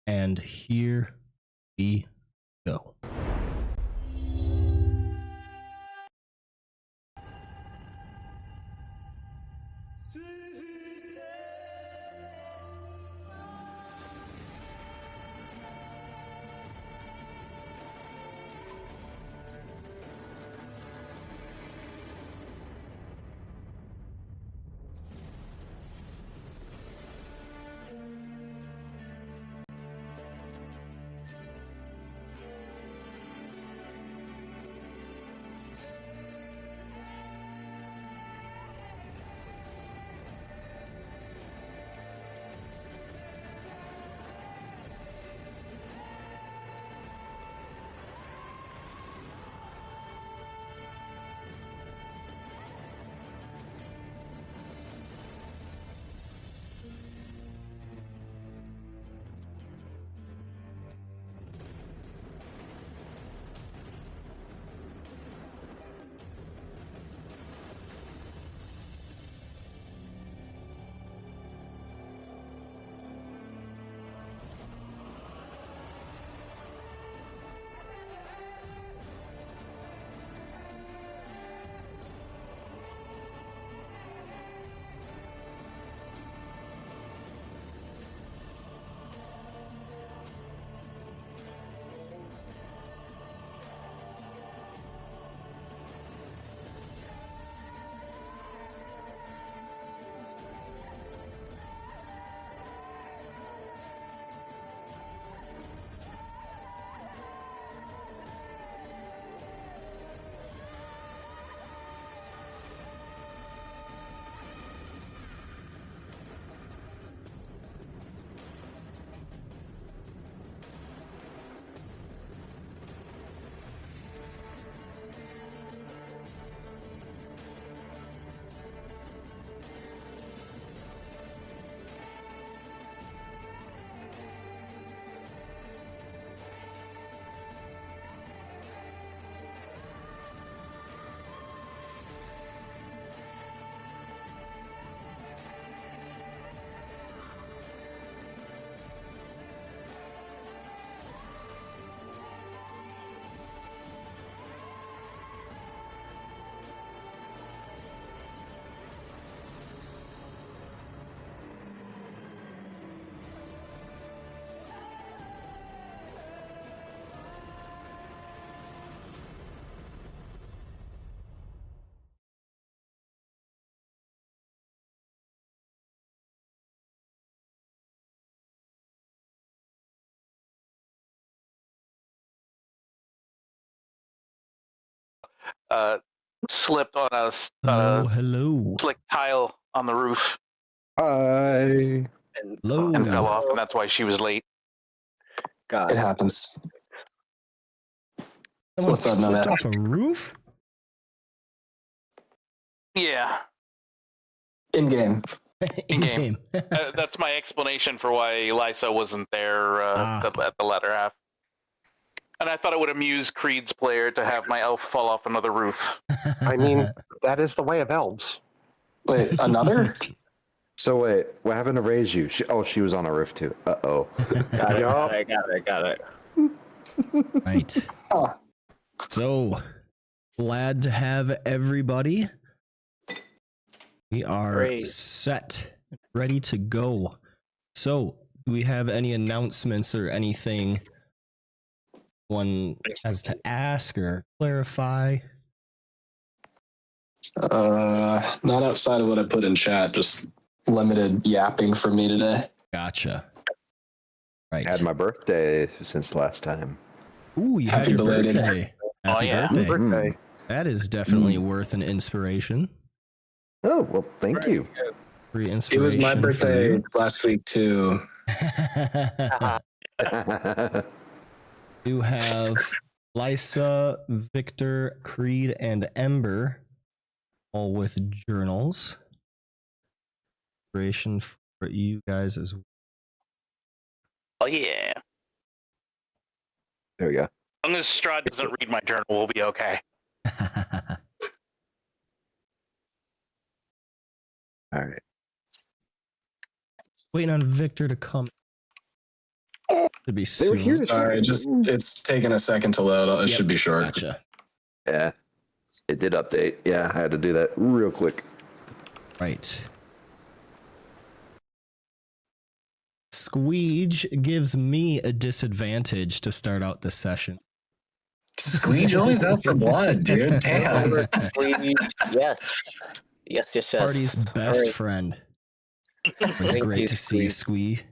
And here we go. Slipped on a Hello. slick tile on the roof Hi. Hello. and fell off, and that's why she was late. God, It happens. Someone What's up, slipped Nomad? off a roof? Yeah, In game. In-game. That's my explanation for why Lysa wasn't there at the latter half. And I thought it would amuse Creed's player to have my elf fall off another roof. I mean, that is the way of elves. Wait, another? So wait, what happened to raise you? She was on a roof too. Uh-oh. got it. Right. Huh. So, glad to have everybody. We are Great. set, ready to go. So, do we have any announcements or anything one has to ask or clarify? Not outside of what I put in chat, just limited yapping for me today. Gotcha. Right. Had my birthday since last time. Ooh, you Happy had your belated. birthday. Happy yeah. birthday. Birthday. That is definitely worth an inspiration. Oh, well, thank you. Free It inspiration. was my for birthday you. last week, too. You have Lysa, Victor, Creed, and Ember, all with journals. Inspiration for you guys as well. Oh yeah. There we go. As long as Strahd doesn't read my journal, we'll be okay. All right. Waiting on Victor to come. Should be They were soon. here. Sorry, it's taking a second to load. It Yep, should be short. Gotcha. Yeah. It did update. Yeah, I had to do that real quick. Right. Squeege gives me a disadvantage to start out this session. Squeege always out for blood, dude. Damn. Yes. Yes. Party's best Alright. Thank friend. It's great you, to see you, Squeeze. Squee.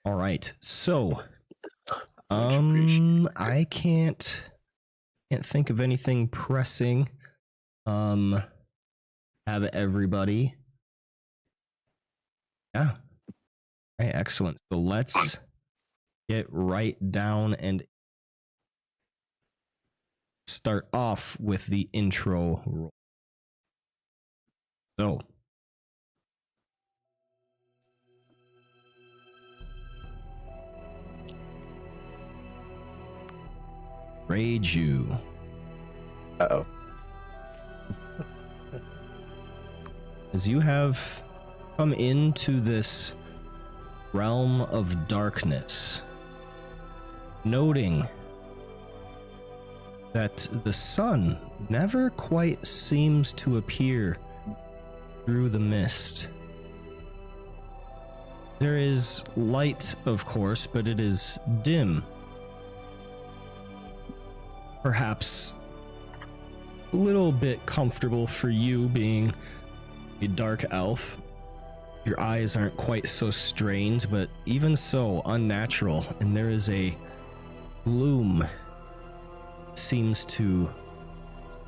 All right, so Much appreciated. I can't think of anything pressing. Have everybody. Yeah. Okay, excellent. So let's get right down and start off with the intro roll. So Reiju. Uh-oh. As you have come into this realm of darkness, noting that the sun never quite seems to appear through the mist. There is light, of course, but it is dim. Perhaps a little bit comfortable for you being a dark elf. Your eyes aren't quite so strained, but even so unnatural, and there is a gloom seems to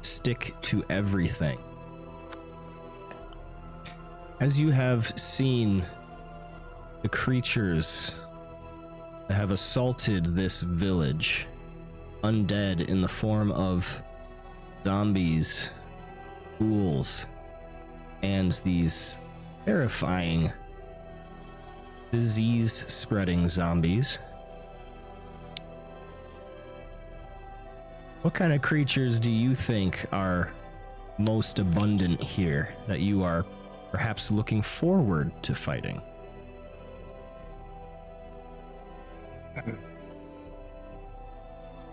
stick to everything. As you have seen the creatures that have assaulted this village, undead in the form of zombies, ghouls, and these terrifying disease-spreading zombies. What kind of creatures do you think are most abundant here that you are perhaps looking forward to fighting?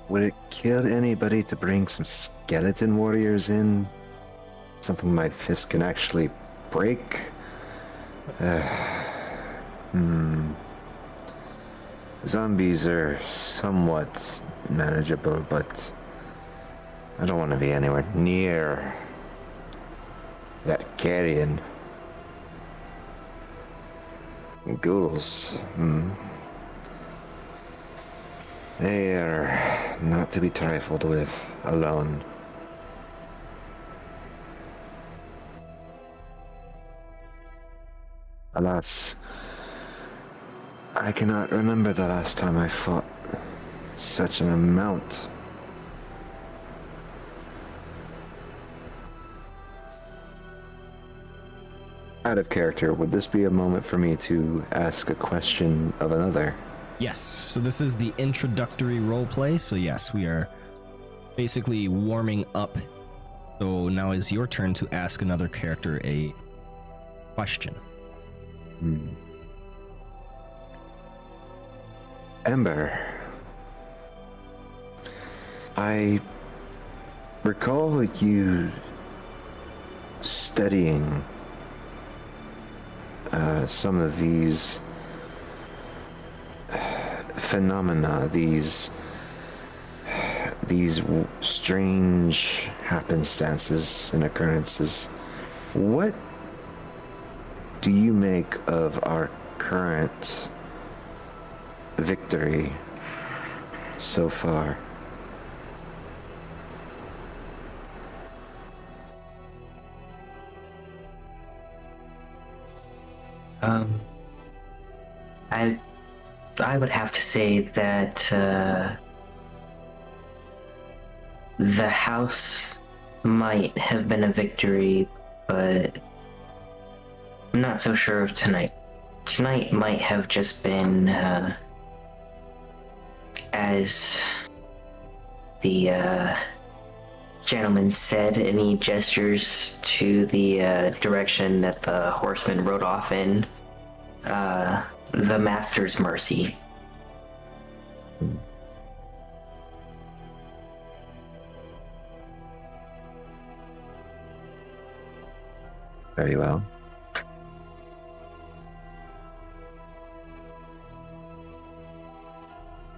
Would it kill anybody to bring some skeleton warriors in? Something my fist can actually break? Zombies are somewhat manageable, but I don't want to be anywhere near that carrion. Ghouls. They are not to be trifled with alone. Alas, I cannot remember the last time I fought such an amount. Out of character, would this be a moment for me to ask a question of another? Yes, so this is the introductory roleplay, so yes, we are basically warming up. So now is your turn to ask another character a question. Ember, I recall you studying some of these phenomena, these strange happenstances and occurrences. What do you make of our current victory so far? I would have to say that the house might have been a victory, but I'm not so sure of tonight. Tonight might have just been, as the gentleman said, and he gestures to the direction that the horseman rode off in, the master's mercy. Very well.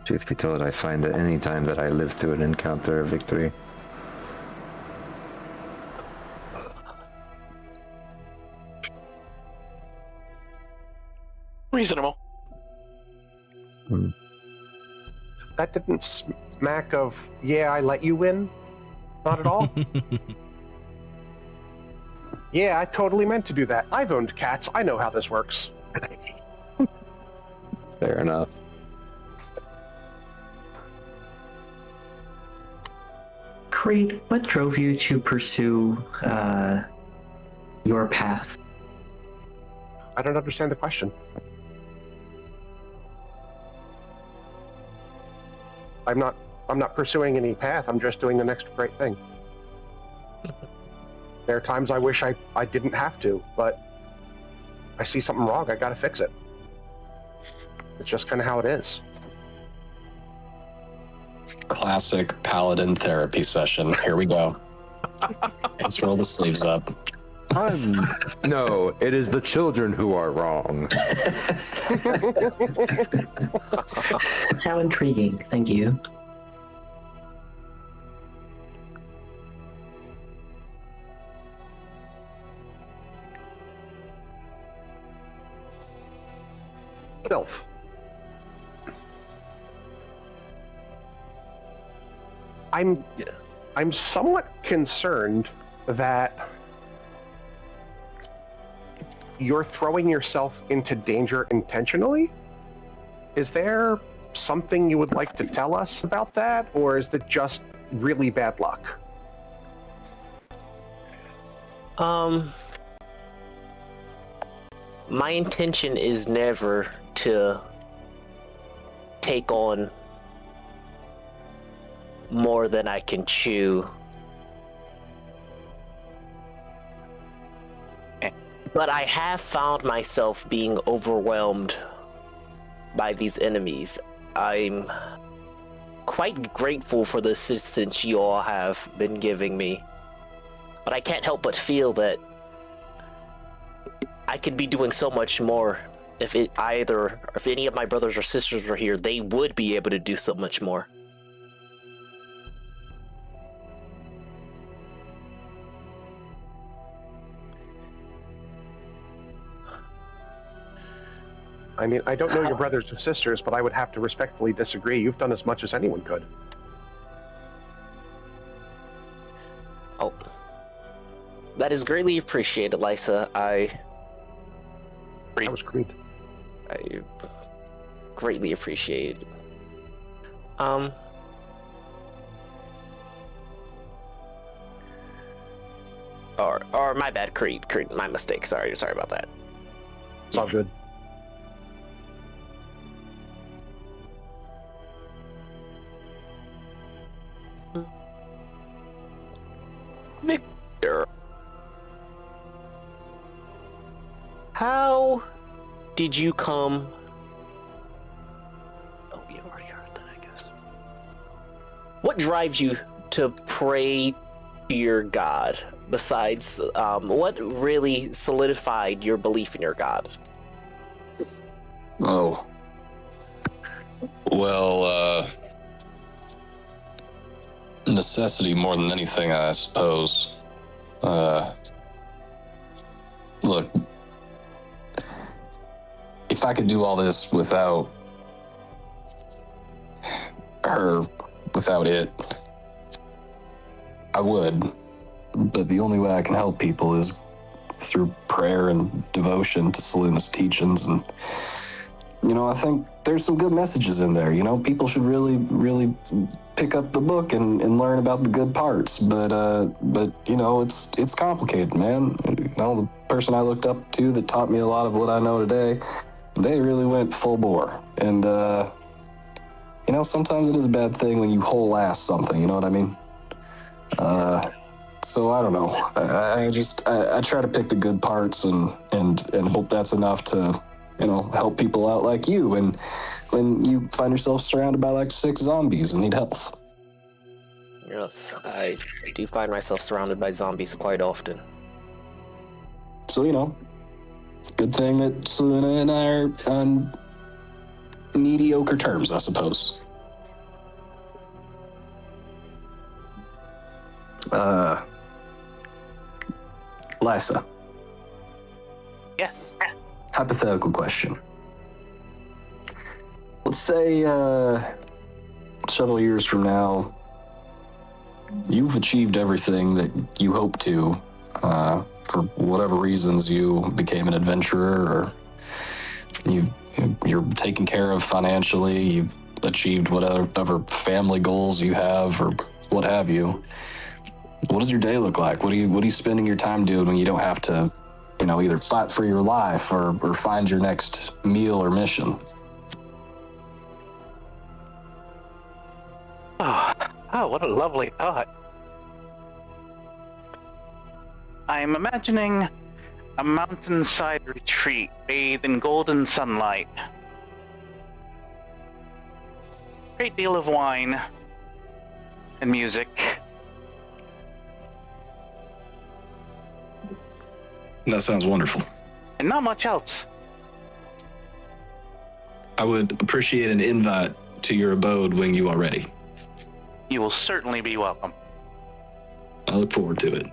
Truth be told, I find that any time that I live through an encounter a victory. Reasonable. That didn't smack of, yeah, I let you win. Not at all. Yeah, I totally meant to do that. I've owned cats. I know how this works. Fair enough. Creed, what drove you to pursue your path? I don't understand the question. I'm not pursuing any path. I'm just doing the next great thing. There are times I wish I didn't have to, but I see something wrong. I gotta fix it. It's just kind of how it is. Classic paladin therapy session. Here we go. Let's roll the sleeves up. No, it is the children who are wrong. How intriguing. Thank you. Elf. I'm somewhat concerned that you're throwing yourself into danger intentionally. Is there something you would like to tell us about that, or is it just really bad luck? My intention is never to take on more than I can chew. But I have found myself being overwhelmed by these enemies. I'm quite grateful for the assistance you all have been giving me. But I can't help but feel that I could be doing so much more. If any of my brothers or sisters were here, they would be able to do so much more. I mean, I don't know your brothers or sisters, but I would have to respectfully disagree. You've done as much as anyone could. Oh. That is greatly appreciated, Lysa. That was Creed. I greatly appreciate it. Or my bad, Creed, my mistake. Sorry about that. It's all good. Victor, how did you come? Oh, we already heard that, I guess. What drives you to pray to your God? Besides, what really solidified your belief in your God? Oh. Well, necessity more than anything, I suppose. Look, if I could do all this without her, without it, I would. But the only way I can help people is through prayer and devotion to Selena's teachings. And, I think there's some good messages in there. People should really, really pick up the book and learn about the good parts. But it's complicated, man. The person I looked up to that taught me a lot of what I know today, they really went full bore. And, sometimes it is a bad thing when you whole ass something, you know what I mean? So I don't know. I try to pick the good parts and hope that's enough to help people out like you when you find yourself surrounded by like 6 zombies and need health. Yes, I do find myself surrounded by zombies quite often. So, good thing that Selena and I are on mediocre terms, I suppose. Lysa. Yes. Hypothetical question. Let's say, several years from now, you've achieved everything that you hope to. For whatever reasons, you became an adventurer, or you're taken care of financially, you've achieved whatever family goals you have, or what have you. What does your day look like? What are you spending your time doing when you don't have to, either fight for your life or find your next meal or mission? Oh, what a lovely thought. I'm imagining a mountainside retreat bathed in golden sunlight. Great deal of wine and music. That sounds wonderful. And not much else. I would appreciate an invite to your abode when you are ready. You will certainly be welcome. I look forward to it.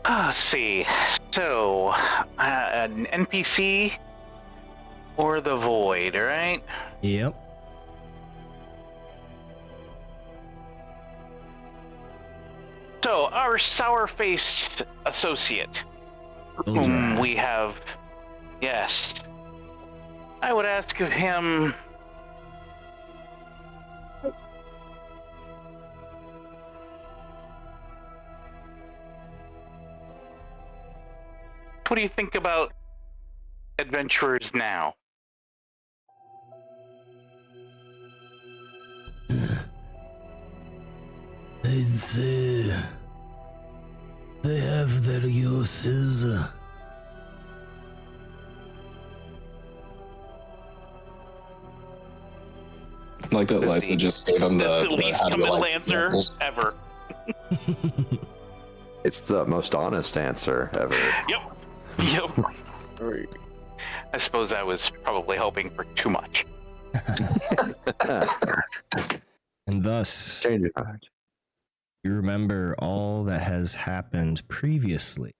Let's see. So, an NPC or the Void, right? Yep. So, our sour-faced associate, whom we have, yes, I would ask of him, what do you think about adventurers now? I'd say they have their uses. Like that Lysa just gave him That's the the least committal answer ever. It's the most honest answer ever. Yep. I suppose I was probably hoping for too much. And thus, Change your mind. you remember all that has happened previously.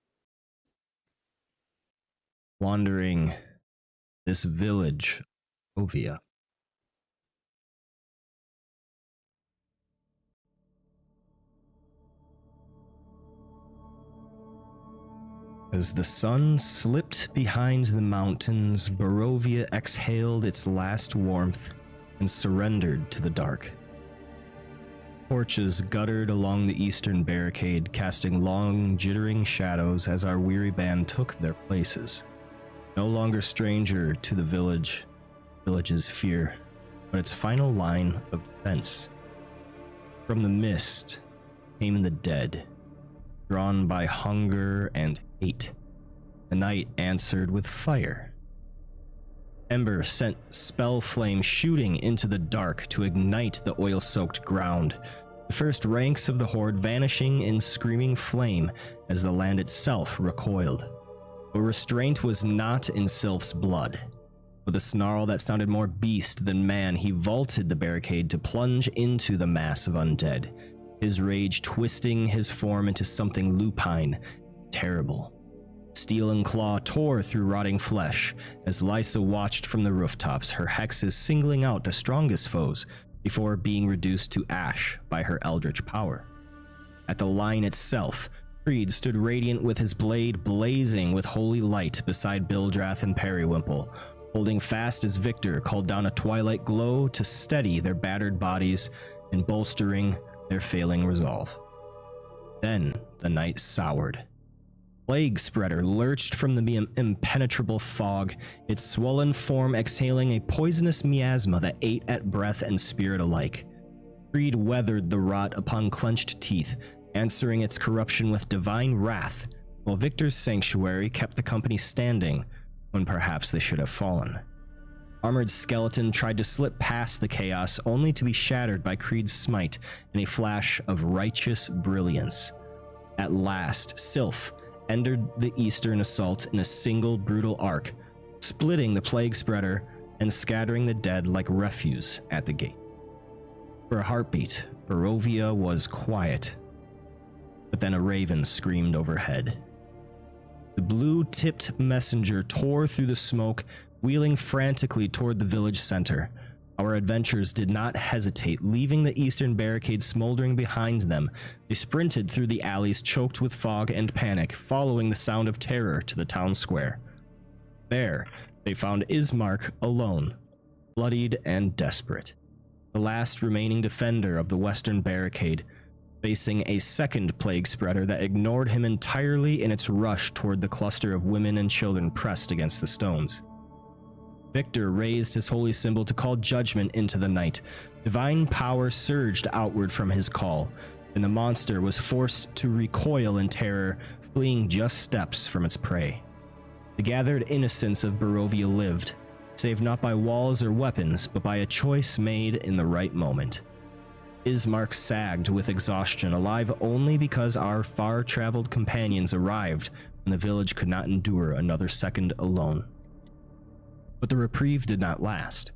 Wandering this village, Barovia. As the sun slipped behind the mountains, Barovia exhaled its last warmth and surrendered to the dark. Torches guttered along the eastern barricade, casting long, jittering shadows as our weary band took their places. No longer stranger to the village's fear, but its final line of defense. From the mist came the dead, drawn by hunger and hate. The night answered with fire. Ember sent spell flame shooting into the dark to ignite the oil-soaked ground, the first ranks of the horde vanishing in screaming flame as the land itself recoiled. But restraint was not in Sylph's blood. With a snarl that sounded more beast than man, he vaulted the barricade to plunge into the mass of undead, his rage twisting his form into something lupine, terrible. Steel and claw tore through rotting flesh as Lysa watched from the rooftops, her hexes singling out the strongest foes before being reduced to ash by her eldritch power. At the line itself, Creed stood radiant with his blade blazing with holy light beside Bildrath and Periwimple, holding fast as Victor called down a twilight glow to steady their battered bodies and bolstering their failing resolve. Then the night soured. Plague Spreader lurched from the impenetrable fog, its swollen form exhaling a poisonous miasma that ate at breath and spirit alike. Creed weathered the rot upon clenched teeth, answering its corruption with divine wrath, while Victor's sanctuary kept the company standing when perhaps they should have fallen. Armored Skeleton tried to slip past the chaos, only to be shattered by Creed's smite in a flash of righteous brilliance. At last, Sylph entered the eastern assault in a single brutal arc, splitting the plague spreader and scattering the dead like refuse at the gate. For a heartbeat, Barovia was quiet, but then a raven screamed overhead. The blue-tipped messenger tore through the smoke, wheeling frantically toward the village center. Our adventurers did not hesitate, leaving the eastern barricade smoldering behind them. They sprinted through the alleys choked with fog and panic, following the sound of terror to the town square. There, they found Ismark alone, bloodied and desperate, the last remaining defender of the western barricade, facing a second plague spreader that ignored him entirely in its rush toward the cluster of women and children pressed against the stones. Victor raised his holy symbol to call judgment into the night. Divine power surged outward from his call, and the monster was forced to recoil in terror, fleeing just steps from its prey. The gathered innocents of Barovia lived, save not by walls or weapons, but by a choice made in the right moment. Ismark sagged with exhaustion, alive only because our far-traveled companions arrived when the village could not endure another second alone. But the reprieve did not last.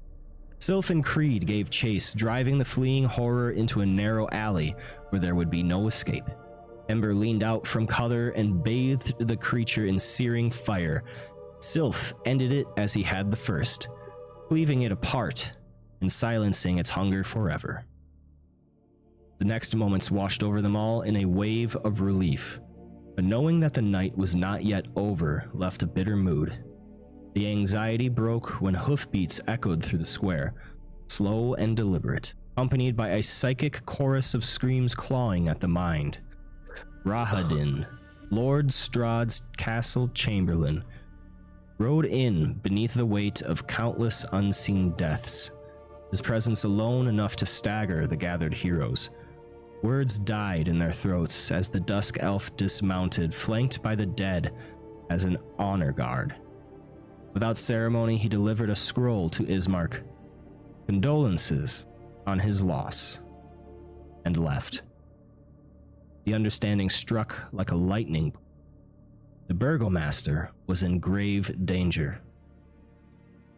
Sylph and Creed gave chase, driving the fleeing horror into a narrow alley where there would be no escape. Ember leaned out from cover and bathed the creature in searing fire. Sylph ended it as he had the first, cleaving it apart and silencing its hunger forever. The next moments washed over them all in a wave of relief, but knowing that the night was not yet over left a bitter mood. The anxiety broke when hoofbeats echoed through the square, slow and deliberate, accompanied by a psychic chorus of screams clawing at the mind. Rahadin, Lord Strahd's castle chamberlain, rode in beneath the weight of countless unseen deaths, his presence alone enough to stagger the gathered heroes. Words died in their throats as the dusk elf dismounted, flanked by the dead as an honor guard. Without ceremony, he delivered a scroll to Ismark, condolences on his loss, and left. The understanding struck like a lightning bolt. The Burgomaster was in grave danger.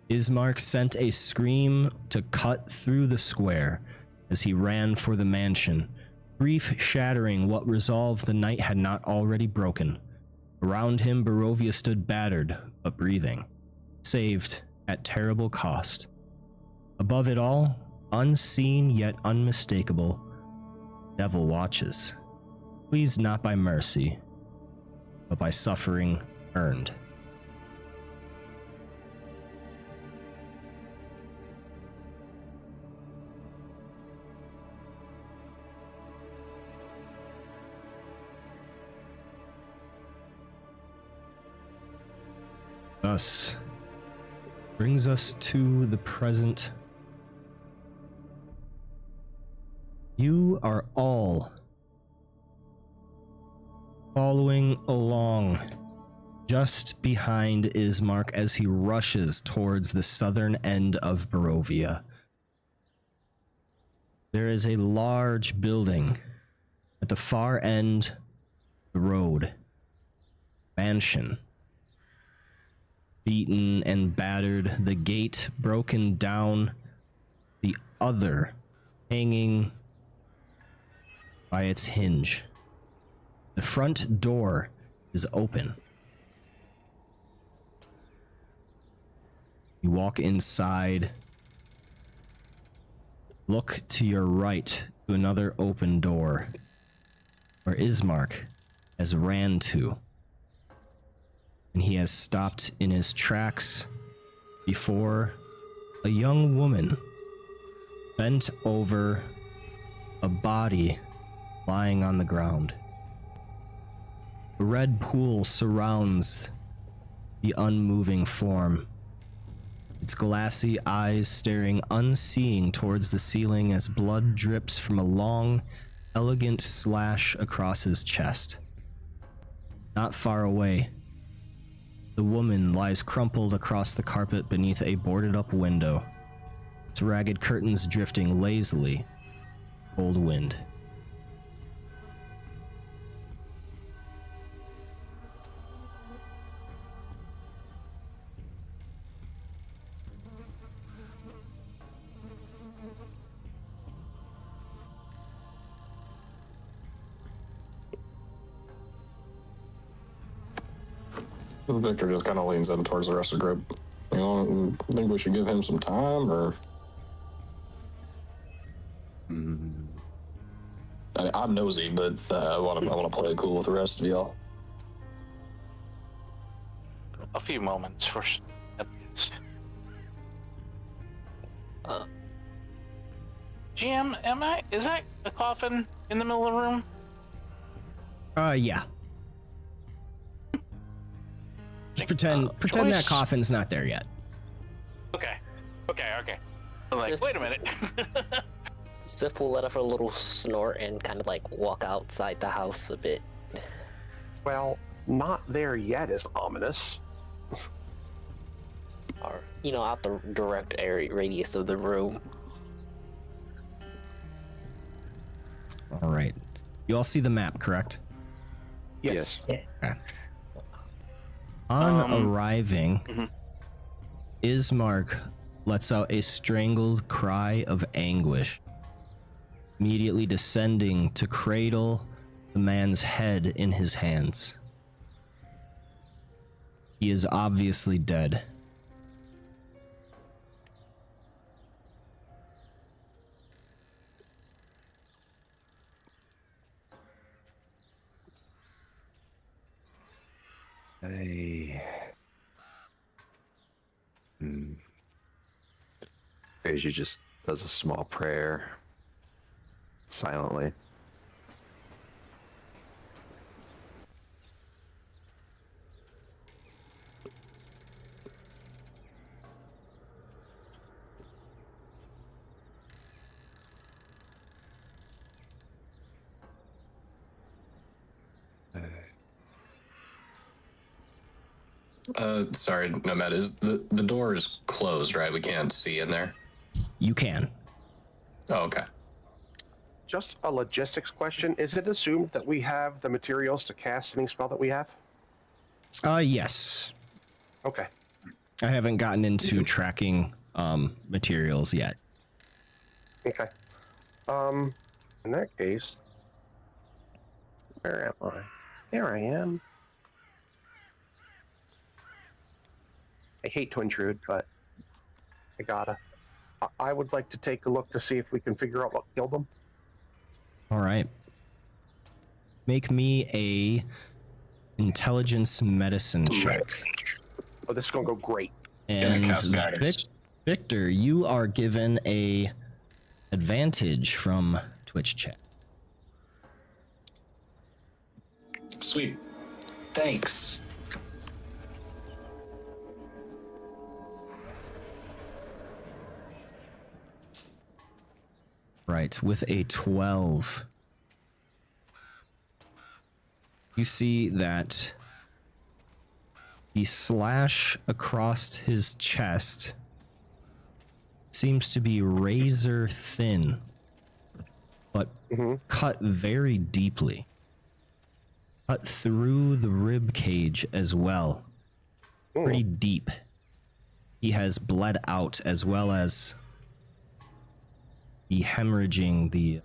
Ismark sent a scream to cut through the square as he ran for the mansion, grief shattering what resolve the night had not already broken. Around him, Barovia stood battered but breathing, saved at terrible cost. Above it all, unseen yet unmistakable, Devil watches, pleased not by mercy, but by suffering earned. Thus brings us to the present. You are all following along just behind Ismark as he rushes towards the southern end of Barovia. There is a large building at the far end of the road. Mansion. Beaten and battered, the gate broken down, the other hanging by its hinge. The front door is open. You walk inside, look to your right to another open door where Ismark has ran to. And he has stopped in his tracks before a young woman bent over a body lying on the ground. A red pool surrounds the unmoving form. its glassy eyes staring unseeing towards the ceiling as blood drips from a long, elegant slash across his chest. Not far away, the woman lies crumpled across the carpet beneath a boarded-up window, its ragged curtains drifting lazily, cold wind. Victor just kind of leans in towards the rest of the group. You know, think we should give him some time, or? I'm nosy, but I want to play it cool with the rest of y'all. A few moments first. GM, is that a coffin in the middle of the room? Yeah. Just pretend that coffin's not there yet. Okay. I'm like, wait a minute. Sif will let off a little snort and kind of like walk outside the house a bit. Well, not there yet is ominous. Or, out the direct area radius of the room. All right. You all see the map, correct? Yes. Okay. On arriving, Ismark lets out a strangled cry of anguish, immediately descending to cradle the man's head in his hands. He is obviously dead. Asia just does a small prayer silently. Sorry, Nomad, is the door is closed, right? We can't see in there. You can. Oh, okay. Just a logistics question. Is it assumed that we have the materials to cast any spell that we have? Yes. Okay. I haven't gotten into tracking materials yet. Okay. In that case, where am I? There I am. I hate to intrude, but I gotta. I would like to take a look to see if we can figure out what killed them. All right. Make me a intelligence medicine check. Oh, this is gonna go great. And Victor, you are given a advantage from Twitch chat. Sweet. Thanks. Right, with a 12. You see that the slash across his chest seems to be razor thin, but cut very deeply. Cut through the rib cage as well. Pretty deep. He has bled out as well as the hemorrhaging,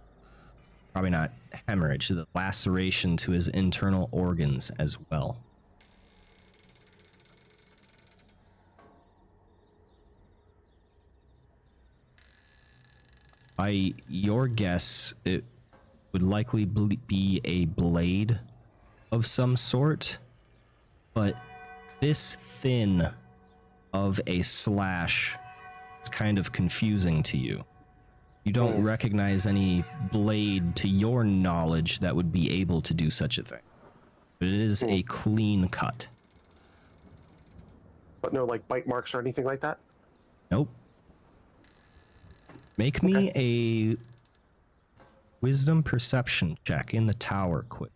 probably not hemorrhage, the laceration to his internal organs as well. By your guess, it would likely be a blade of some sort, but this thin of a slash is kind of confusing to you. You don't recognize any blade to your knowledge that would be able to do such a thing. But it is a clean cut. But no, like, bite marks or anything like that? Nope. Make me a wisdom perception check in the tower quick.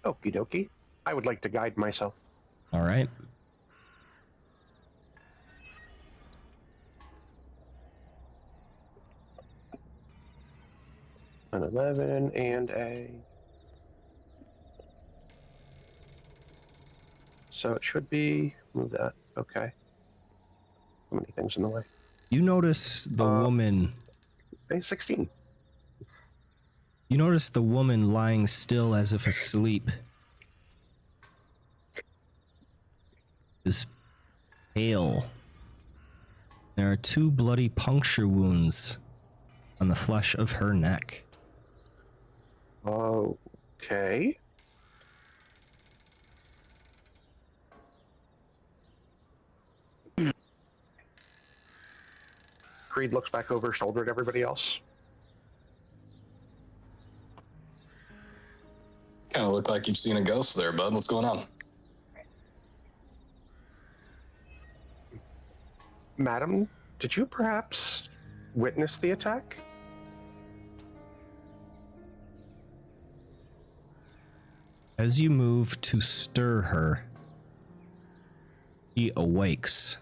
Okie dokie. I would like to guide myself. All right. An 11 and a... So it should be... Move that. Okay. So many things in the way. You notice the woman... A 16. You notice the woman lying still as if asleep is pale. There are 2 bloody puncture wounds on the flesh of her neck. Okay. Creed looks back over his shoulder at everybody else. Kind of look like you've seen a ghost there, bud. What's going on? Madam, did you perhaps witness the attack? As you move to stir her, she awakes.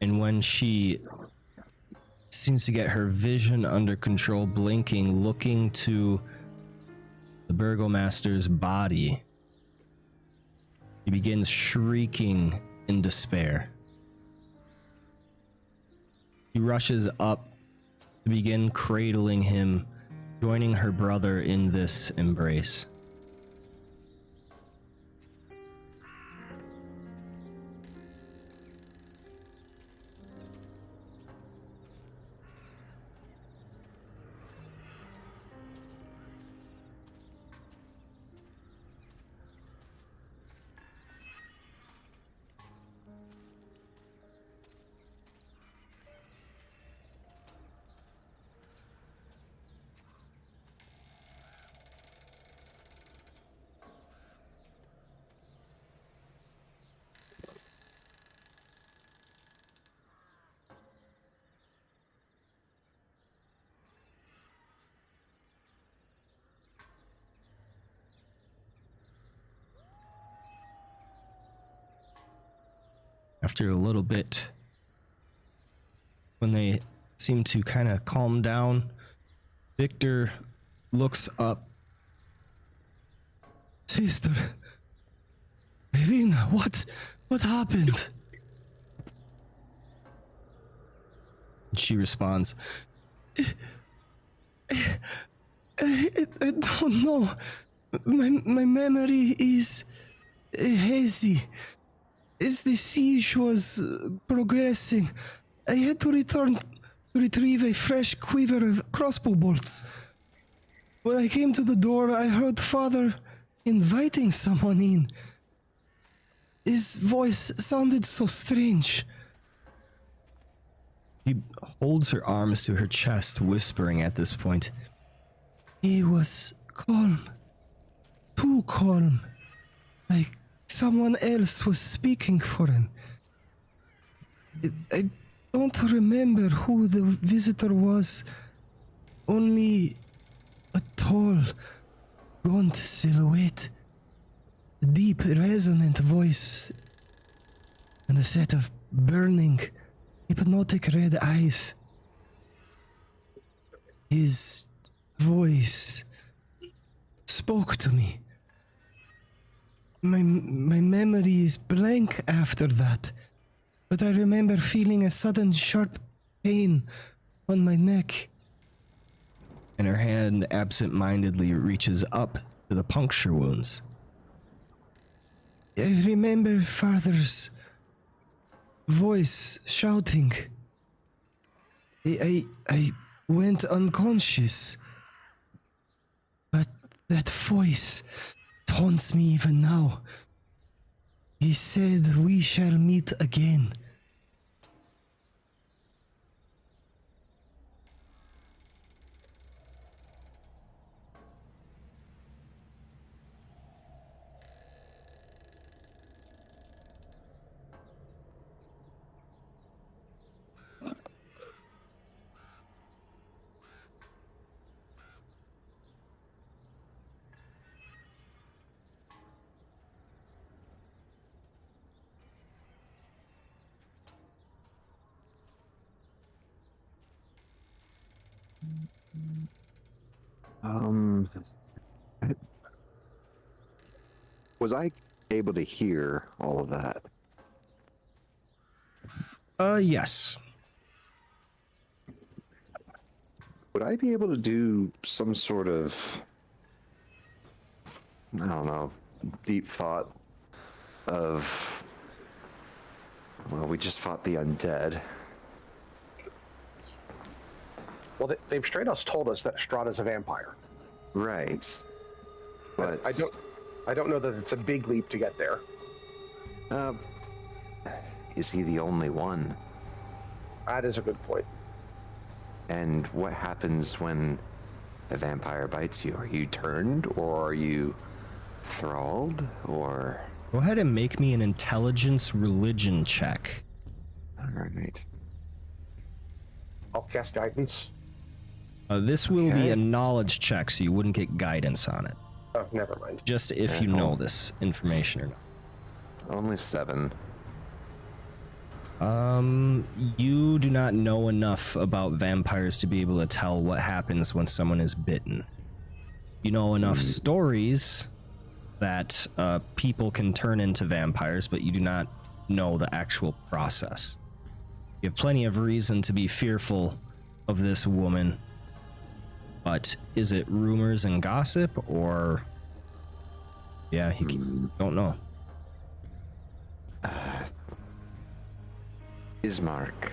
And when she seems to get her vision under control, blinking, looking to the Burgomaster's body, he begins shrieking in despair. He rushes up to begin cradling him, joining her brother in this embrace. After a little bit, when they seem to kind of calm down, Victor looks up. Sister, Irina, what happened? And she responds, I don't know. My memory is hazy. As the siege was progressing, I had to return to retrieve a fresh quiver of crossbow bolts. When I came to the door, I heard Father inviting someone in. His voice sounded so strange. She holds her arms to her chest, whispering at this point. He was calm. Too calm. Like someone else was speaking for him. I don't remember who the visitor was. Only a tall, gaunt silhouette, a deep, resonant voice, and a set of burning, hypnotic red eyes. His voice spoke to me. My memory is blank after that, but I remember feeling a sudden sharp pain on my neck. And her hand absent-mindedly reaches up to the puncture wounds. I remember Father's voice shouting. I went unconscious, but that voice taunts me even now. He said we shall meet again. Was I able to hear all of that? Yes. Would I be able to do some sort of, I don't know, deep thought of, well, we just fought the undead. Well, they've straight up told us that Strahd is a vampire. Right. But I don't know that it's a big leap to get there. Is he the only one? That is a good point. And what happens when a vampire bites you? Are you turned, or are you thralled, or... Go ahead and make me an intelligence religion check. All right. I'll cast guidance. This will be a knowledge check, so you wouldn't get guidance on it. Oh, never mind. Just if you know this information or not. Only 7. You do not know enough about vampires to be able to tell what happens when someone is bitten. You know enough stories that people can turn into vampires, but you do not know the actual process. You have plenty of reason to be fearful of this woman, but is it rumors and gossip, or... Yeah, you don't know. Ismark.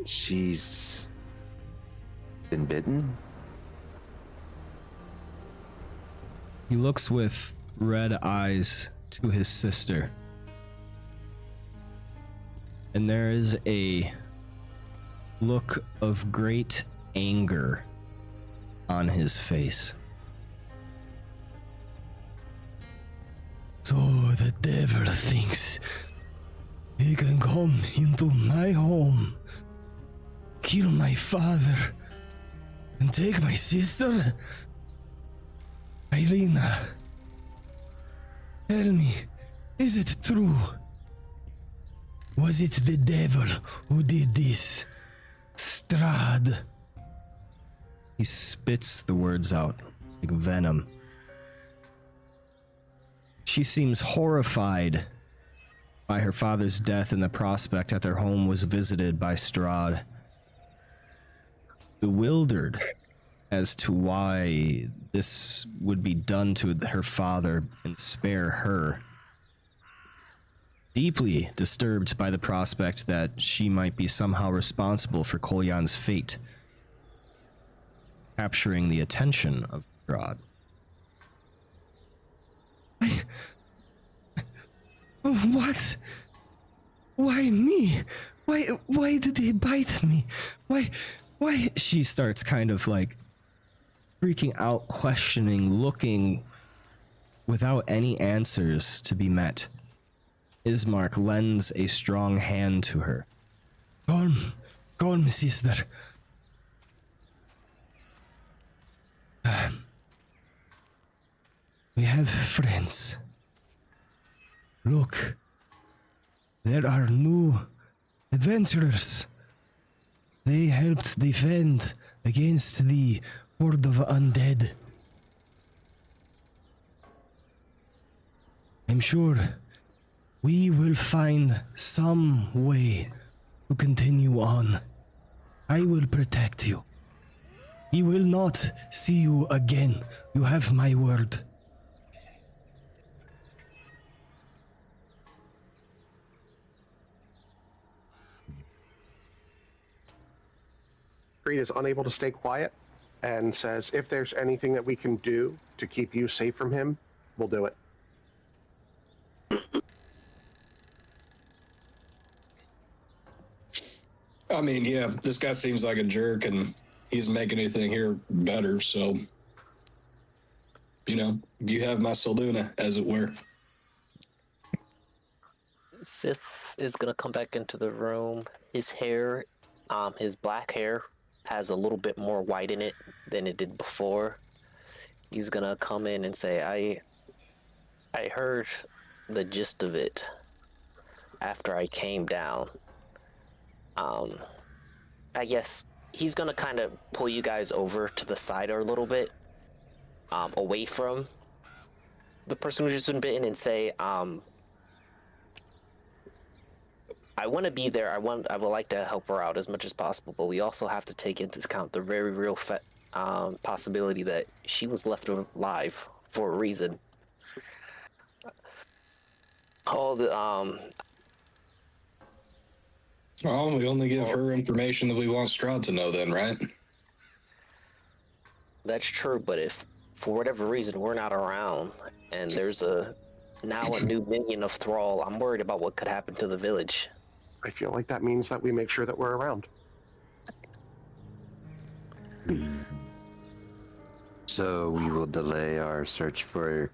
She's been bitten? He looks with red eyes to his sister. And there is a look of great anger on his face. So the devil thinks he can come into my home, kill my father, and take my sister? Irina, tell me, is it true? Was it the devil who did this? Strahd? He spits the words out like venom. She seems horrified by her father's death and the prospect that their home was visited by Strahd. Bewildered as to why this would be done to her father and spare her. Deeply disturbed by the prospect that she might be somehow responsible for Kolyan's fate, capturing the attention of Strahd. What? Why me? Why did he bite me? Why? She starts kind of like freaking out, questioning, looking without any answers to be met. Ismark lends a strong hand to her. Calm, sister. We have friends. Look, there are new adventurers. They helped defend against the horde of undead. I'm sure we will find some way to continue on. I will protect you. He will not see you again. You have my word. Creed is unable to stay quiet and says, if there's anything that we can do to keep you safe from him, we'll do it. I mean, yeah, this guy seems like a jerk, and he's making anything here better, so, you know, you have my Saluna, as it were. Sith is gonna come back into the room. His hair, his black hair, has a little bit more white in it than it did before. He's gonna come in and say, I heard the gist of it after I came down. I guess he's gonna kind of pull you guys over to the side a little bit, away from the person who's just been bitten, and say, I want to be there. I would like to help her out as much as possible, but we also have to take into account the very real possibility that she was left alive for a reason. All the Well, we only give her information that we want Strahd to know, then, right? That's true, but if for whatever reason we're not around and there's now a new minion of Thrall, I'm worried about what could happen to the village. I feel like that means that we make sure that we're around. So we will delay our search for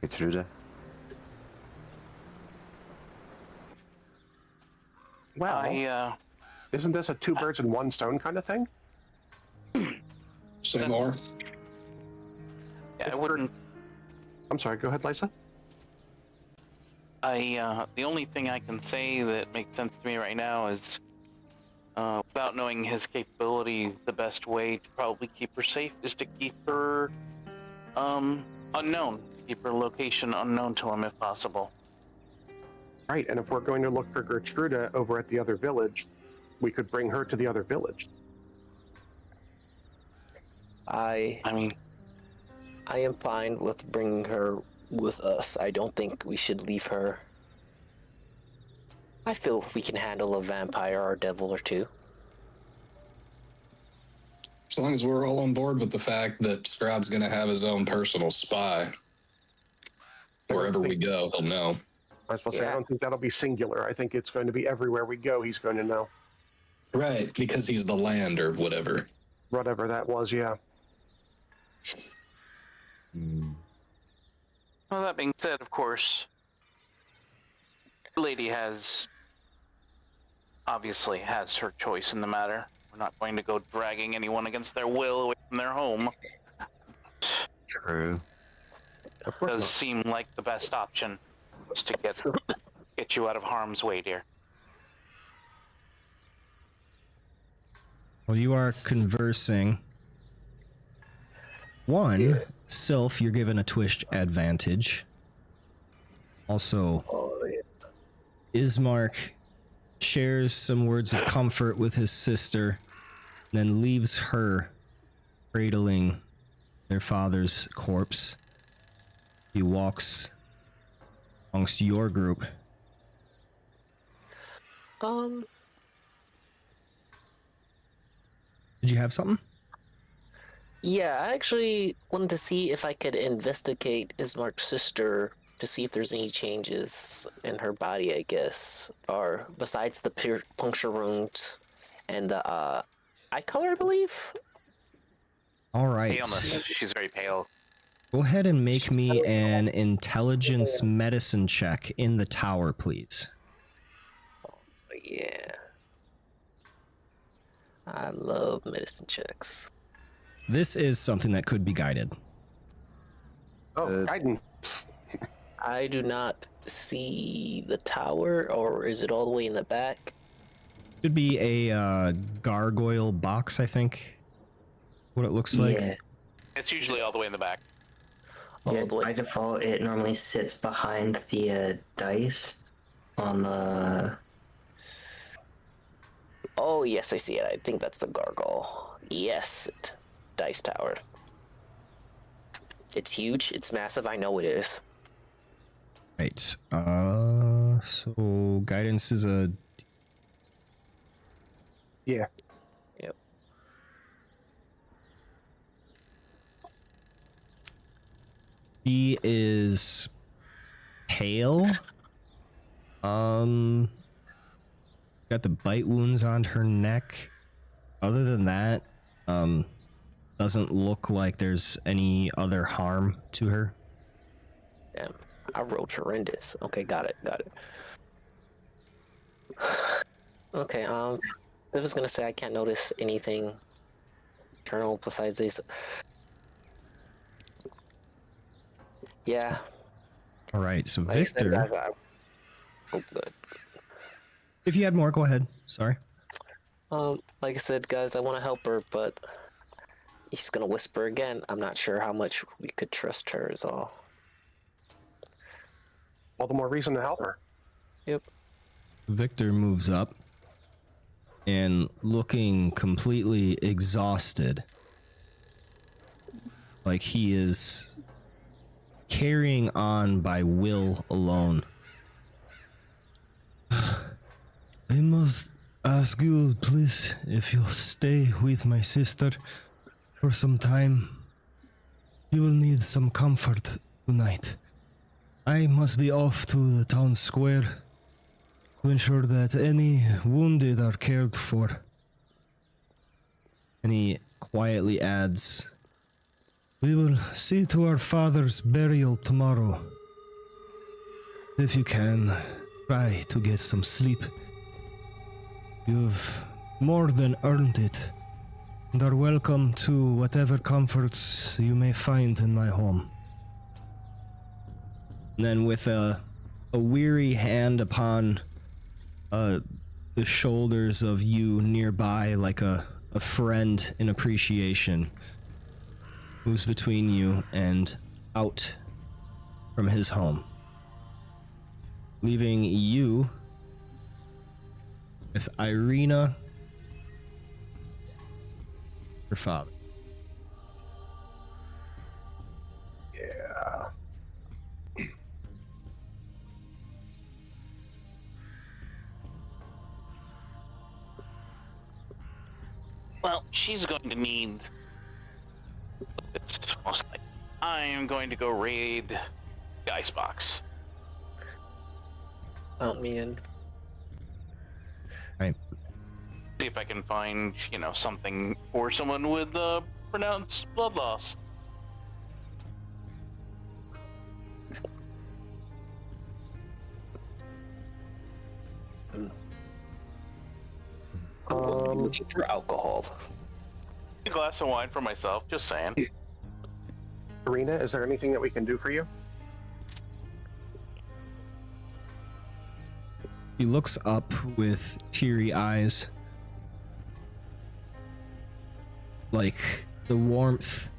Gertruda. Well, isn't this a two birds and one stone kind of thing? Say more. Yeah, I wouldn't. I'm sorry, go ahead, Lysa. The only thing I can say that makes sense to me right now is, without knowing his capabilities, the best way to probably keep her safe is to keep her, unknown. Keep her location unknown to him if possible. Right, and if we're going to look for Gertruda over at the other village, we could bring her to the other village. I mean, I am fine with bringing her with us. I don't think we should leave her. I feel we can handle a vampire or a devil or two. As long as we're all on board with the fact that Strahd's going to have his own personal spy. Wherever we go, he'll know. I was supposed to say, I don't think that'll be singular. I think it's going to be everywhere we go, he's going to know. Right, because he's the land or whatever. Whatever that was, yeah. Well, that being said, of course, the lady obviously has her choice in the matter. We're not going to go dragging anyone against their will away from their home. True. Of course Does not. seem like the best option is to get you out of harm's way, dear. While you are conversing, Sylph, you're given a twitch advantage. Also, Ismark shares some words of comfort with his sister, and then leaves her cradling their father's corpse. He walks amongst your group. Did you have something? Yeah, I actually wanted to see if I could investigate Ismark's sister to see if there's any changes in her body, I guess. Or besides the puncture wounds and the eye color, I believe? Alright. Paleness. She's very pale. Go ahead and make me an intelligence medicine check in the tower, please. Yeah. I love medicine checks. This is something that could be guided. Oh, guidance. I do not see the tower, or is it all the way in the back? Could be a gargoyle box, I think. What it looks like. Yeah. It's usually all the way in the back. Yeah, by default, it normally sits behind the dice on the... Oh, yes, I see it. I think that's the gargoyle. Yes, dice tower. It's huge. It's massive. I know it is. Right. So guidance is a... Yeah. Yep. She is pale. Got the bite wounds on her neck. Other than that, doesn't look like there's any other harm to her. Damn, I rolled horrendous. Okay, got it. Okay, I was gonna say I can't notice anything internal besides these. Yeah, All right, so Like I said, Victor, guys, oh, good. if you had more, go ahead. Sorry. Like I said, guys, I want to help her, but he's gonna whisper again. I'm not sure how much we could trust her is all. All the more reason to help her. Yep. Victor moves up and looking completely exhausted. Like he is carrying on by will alone. I must ask you, please, if you'll stay with my sister for some time. You will need some comfort tonight. I must be off to the town square to ensure that any wounded are cared for. And he quietly adds, We will see to our father's burial tomorrow. If you can, try to get some sleep. You've more than earned it, and are welcome to whatever comforts you may find in my home. and then with a weary hand upon the shoulders of you nearby, like a friend in appreciation, moves between you and out from his home, leaving you with Irina, your father. Yeah. Well, she's going to need. It's most like I am going to go raid the icebox. Count me in. Right. See if I can find, something for someone with pronounced blood loss. Looking for alcohol. A glass of wine for myself, just saying. Irina, is there anything that we can do for you? He looks up with teary eyes. Like the warmth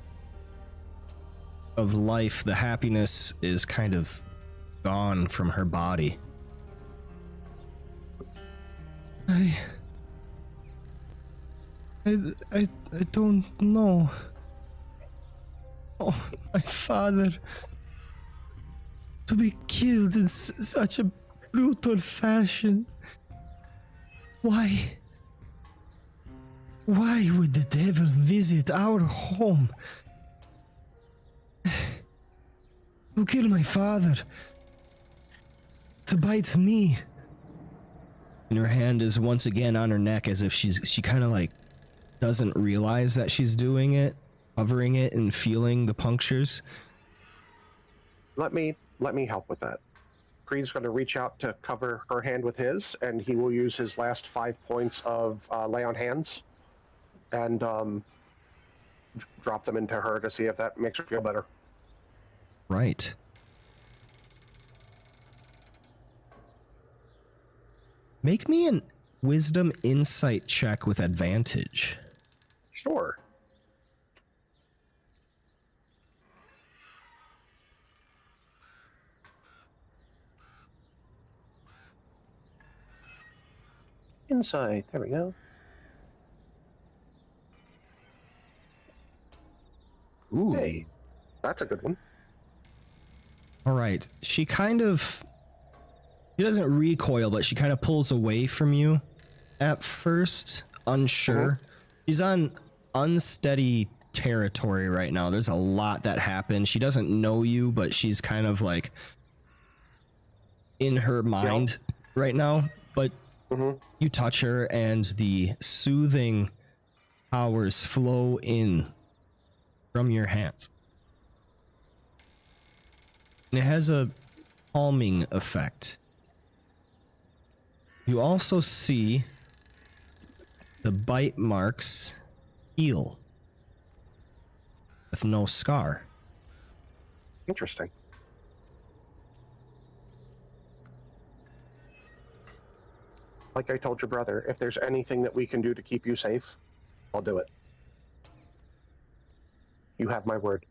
of life, the happiness is kind of gone from her body. I don't know. Oh, my father. To be killed in such a brutal fashion. Why? Why would the devil visit our home? To kill my father. To bite me. And her hand is once again on her neck, as if she kind of like doesn't realize that she's doing it, covering it and feeling the punctures. Let me help with that. Creed's going to reach out to cover her hand with his, and he will use his last 5 points of lay on hands and drop them into her to see if that makes her feel better. Right. Make me an wisdom insight check with advantage. Sure. Insight. There we go. Ooh. Hey, that's a good one. All right. She doesn't recoil, but she kind of pulls away from you at first, unsure. She's on unsteady territory right now. There's a lot that happened. She doesn't know you, but she's kind of like in her mind right now. But you touch her and the soothing powers flow in from your hands. And it has a calming effect. You also see the bite marks heal with no scar. Interesting. Like I told your brother, if there's anything that we can do to keep you safe, I'll do it. You have my word.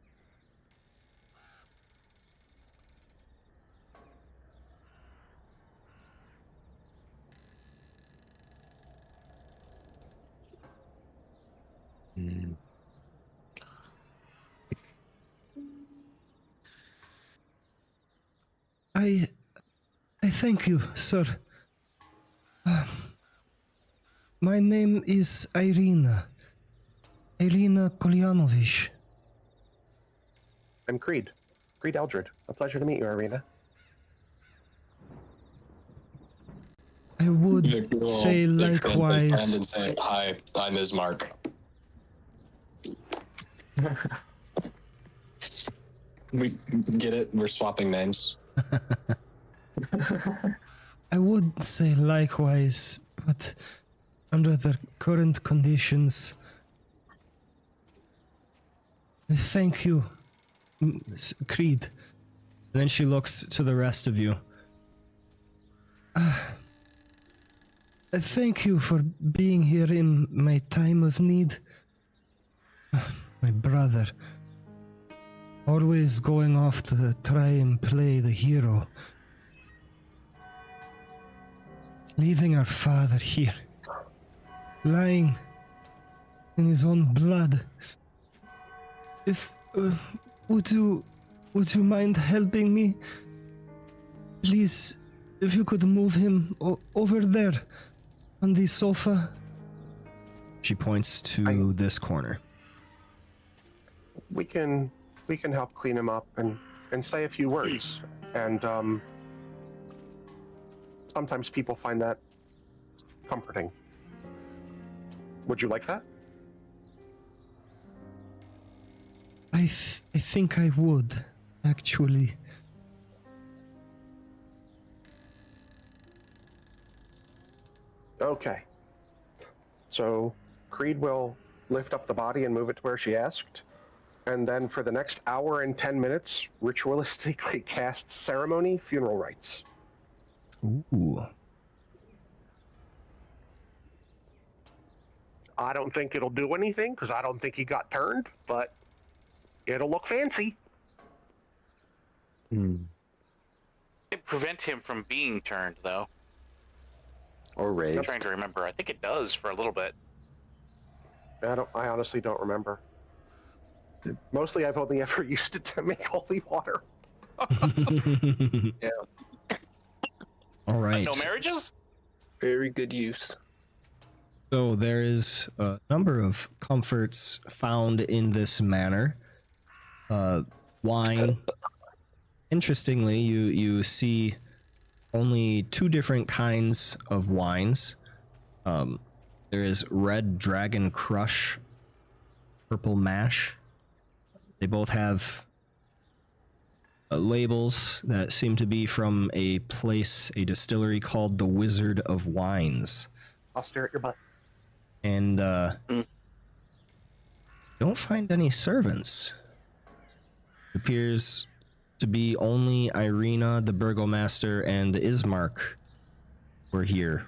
I thank you, sir. My name is Irina Kolyanovich. I'm Creed Eldred. A pleasure to meet you, Irina. I would say likewise. And say, hi, I'm Ismark. We get it. We're swapping names. I would say likewise, but under the current conditions, thank you, Creed. And then she looks to the rest of you. Thank you for being here in my time of need. My brother, always going off to try and play the hero. Leaving our father here, lying in his own blood. If would you mind helping me? Please, if you could move him over there on the sofa. She points to this corner. We can help clean him up and say a few words. And sometimes people find that comforting. Would you like that? I think I would, actually. Okay. So Creed will lift up the body and move it to where she asked. And then for the next hour and 10 minutes, ritualistically cast ceremony funeral rites. Ooh. I don't think it'll do anything because I don't think he got turned, but it'll look fancy. It prevent him from being turned, though. Or I'm raised. trying to remember. I think it does for a little bit. I honestly don't remember. Mostly I've only ever used it to make holy water. Yeah. All right. No marriages? Very good use. So there is a number of comforts found in this manor. Wine. Interestingly, you see only two different kinds of wines. There is Red Dragon Crush, Purple Mash. They both have labels that seem to be from a distillery called the Wizard of Wines. I'll stare at your butt. And don't find any servants. It appears to be only Irina, the Burgomaster, and Ismark were here.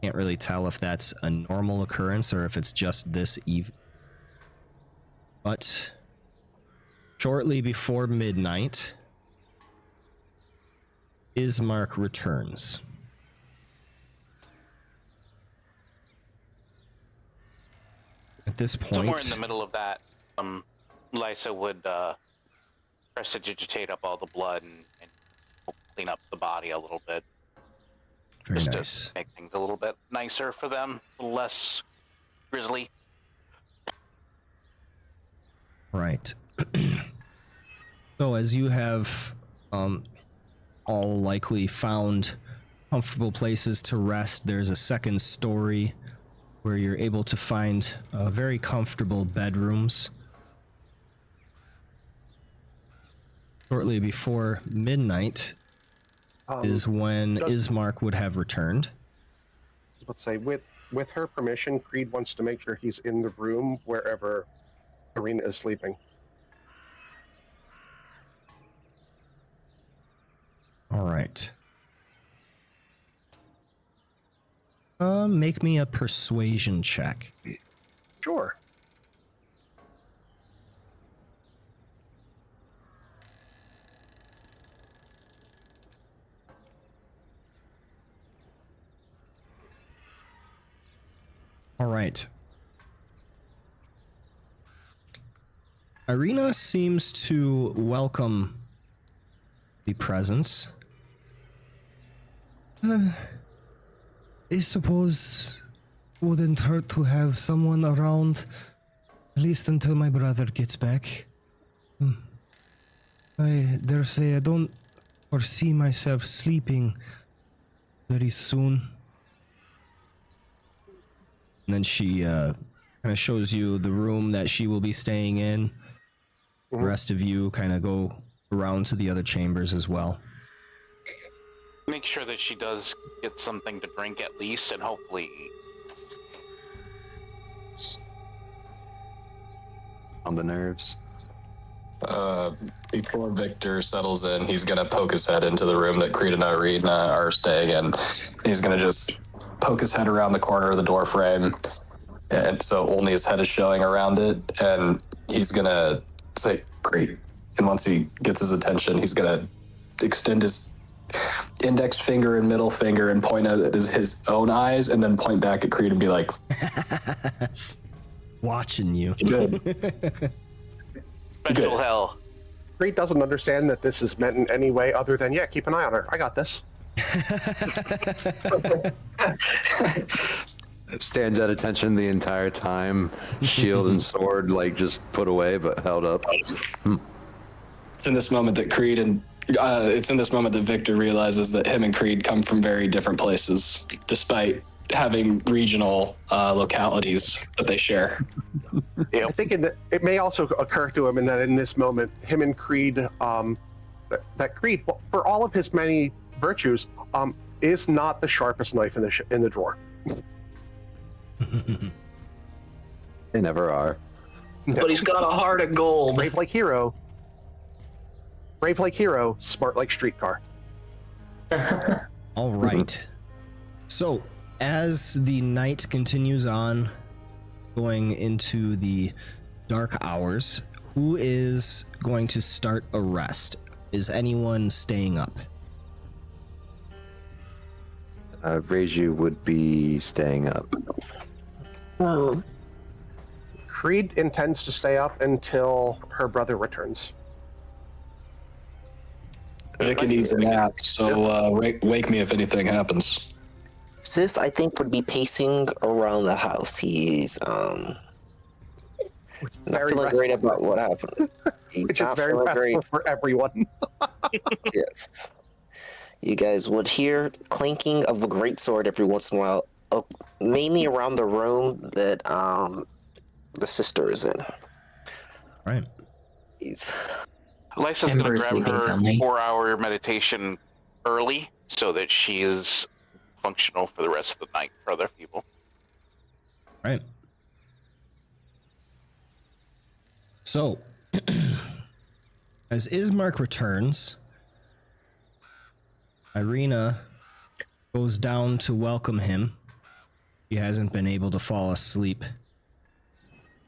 Can't really tell if that's a normal occurrence or if it's just this evening. But shortly before midnight, Ismark returns. At this point, Somewhere in the middle of that, Lysa would prestidigitate up all the blood and clean up the body a little bit. very Just nice. to make things a little bit nicer for them, less grisly. Right. So as you have all likely found comfortable places to rest, there's a second story where you're able to find very comfortable bedrooms. Shortly before midnight is when Ismark would have returned. Let's say with her permission, Creed wants to make sure he's in the room wherever Irina is sleeping. All right. Make me a persuasion check. Sure. All right. Irina seems to welcome the presence. I suppose wouldn't hurt to have someone around, at least until my brother gets back. I dare say I don't foresee myself sleeping very soon. And then she kind of shows you the room that she will be staying in. The rest of you kind of go around to the other chambers as well. Make sure that she does get something to drink at least, and hopefully... On the nerves. Before Victor settles in, he's gonna poke his head into the room that Creed and Irina are staying in. He's gonna just poke his head around the corner of the door frame, and so only his head is showing around it, and he's gonna say, "Great." And once he gets his attention, he's gonna extend his index finger and middle finger and point at his own eyes, and then point back at Creed and be like, Watching you. "Good." Special hell. Creed doesn't understand that this is meant in any way other than, yeah, keep an eye on her. I got this. Stands at attention the entire time. Shield and sword, like, just put away but held up. It's in this moment that Creed and it's in this moment that Victor realizes that him and Creed come from very different places, despite having regional localities that they share. I think it may also occur to him in this moment, him and Creed, that Creed, for all of his many virtues, is not the sharpest knife in the drawer. They never are. But he's got a heart of gold. Brave like hero. Brave like hero, smart like streetcar. All right. So, as the night continues on, going into the dark hours, who is going to start a rest? Is anyone staying up? Reiju would be staying up. Creed intends to stay up until her brother returns. Vicky needs a nap, so wake me if anything happens. Sif, I think, would be pacing around the house. He's not Very feeling restful. great about what happened. He's Which is not very feeling restful great. for everyone. Yes. You guys would hear clinking of a greatsword every once in a while, mainly around the room that the sister is in. Right. He's Lysa's going to Ember's grab sleeping her soundly. 4-hour meditation early so that she is functional for the rest of the night for other people. Right. So, as Ismark returns, Irina goes down to welcome him. He hasn't been able to fall asleep.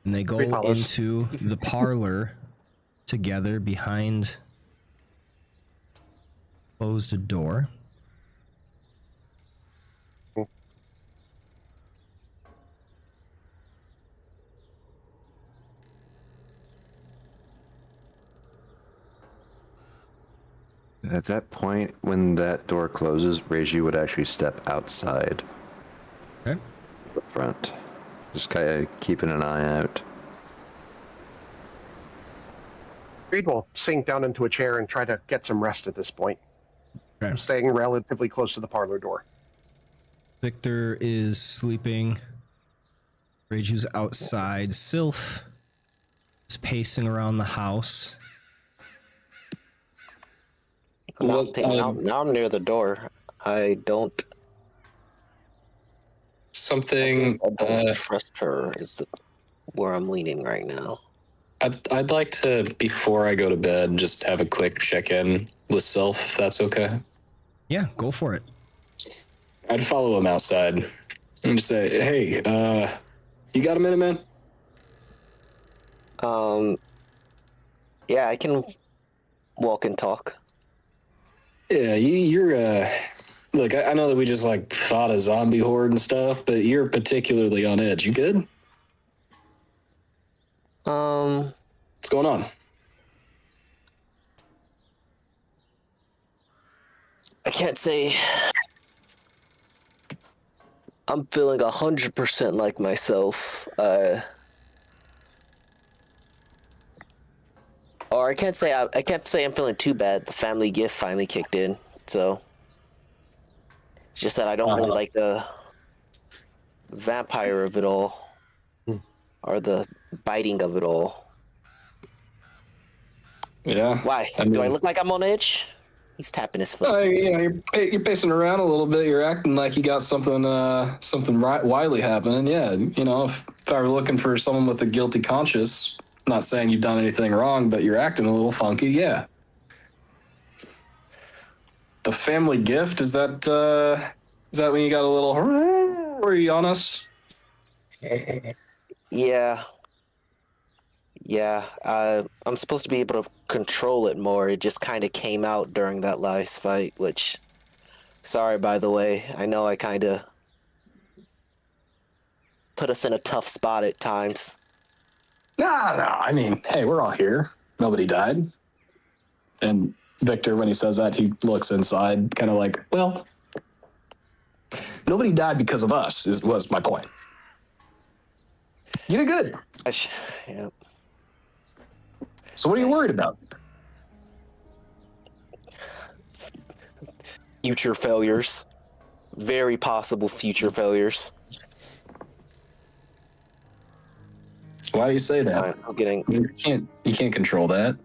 And they go Great follows. into the parlor together behind closed door. At that point, when that door closes, Reiju would actually step outside Okay. the front. Just kind of keeping an eye out. Creed will sink down into a chair and try to get some rest at this point. Okay. I'm staying relatively close to the parlor door. Victor is sleeping. Reiju's outside. Sylph is pacing around the house. Well, now I'm near the door. I don't Something trust her. Is where I'm leaning right now. I'd like to, before I go to bed, just have a quick check-in with Sylph, if that's okay. Yeah, go for it. I'd follow him outside And just say, hey, you got a minute, man? Yeah, I can walk and talk. Yeah, you're, look, I know that we just, like, fought a zombie horde and stuff, but you're particularly on edge. You good? What's going on? I can't say I'm feeling 100% like myself. Or I can't say I'm feeling too bad. The family gift finally kicked in, so it's just that I don't really like the vampire of it all, or the biting of it all. Yeah. Why? I mean, Do I look like I'm on edge? He's tapping his foot. You're pacing around a little bit. You're acting like you got something wily happening. Yeah, if I were looking for someone with a guilty conscience, not saying you've done anything wrong, but you're acting a little funky. Yeah. The family gift, is that when you got a little? Were you on us? Yeah. I'm supposed to be able to control it more. It just kind of came out during that last fight, which, sorry, by the way. I know I kind of put us in a tough spot at times. No. I mean, hey, we're all here. Nobody died. And Victor, when he says that, he looks inside, kind of like, well, nobody died because of us, was my point. You did good. Yeah. So what are you worried about? Future failures. Very possible future failures. Why do you say that? I'm getting... You can't control that.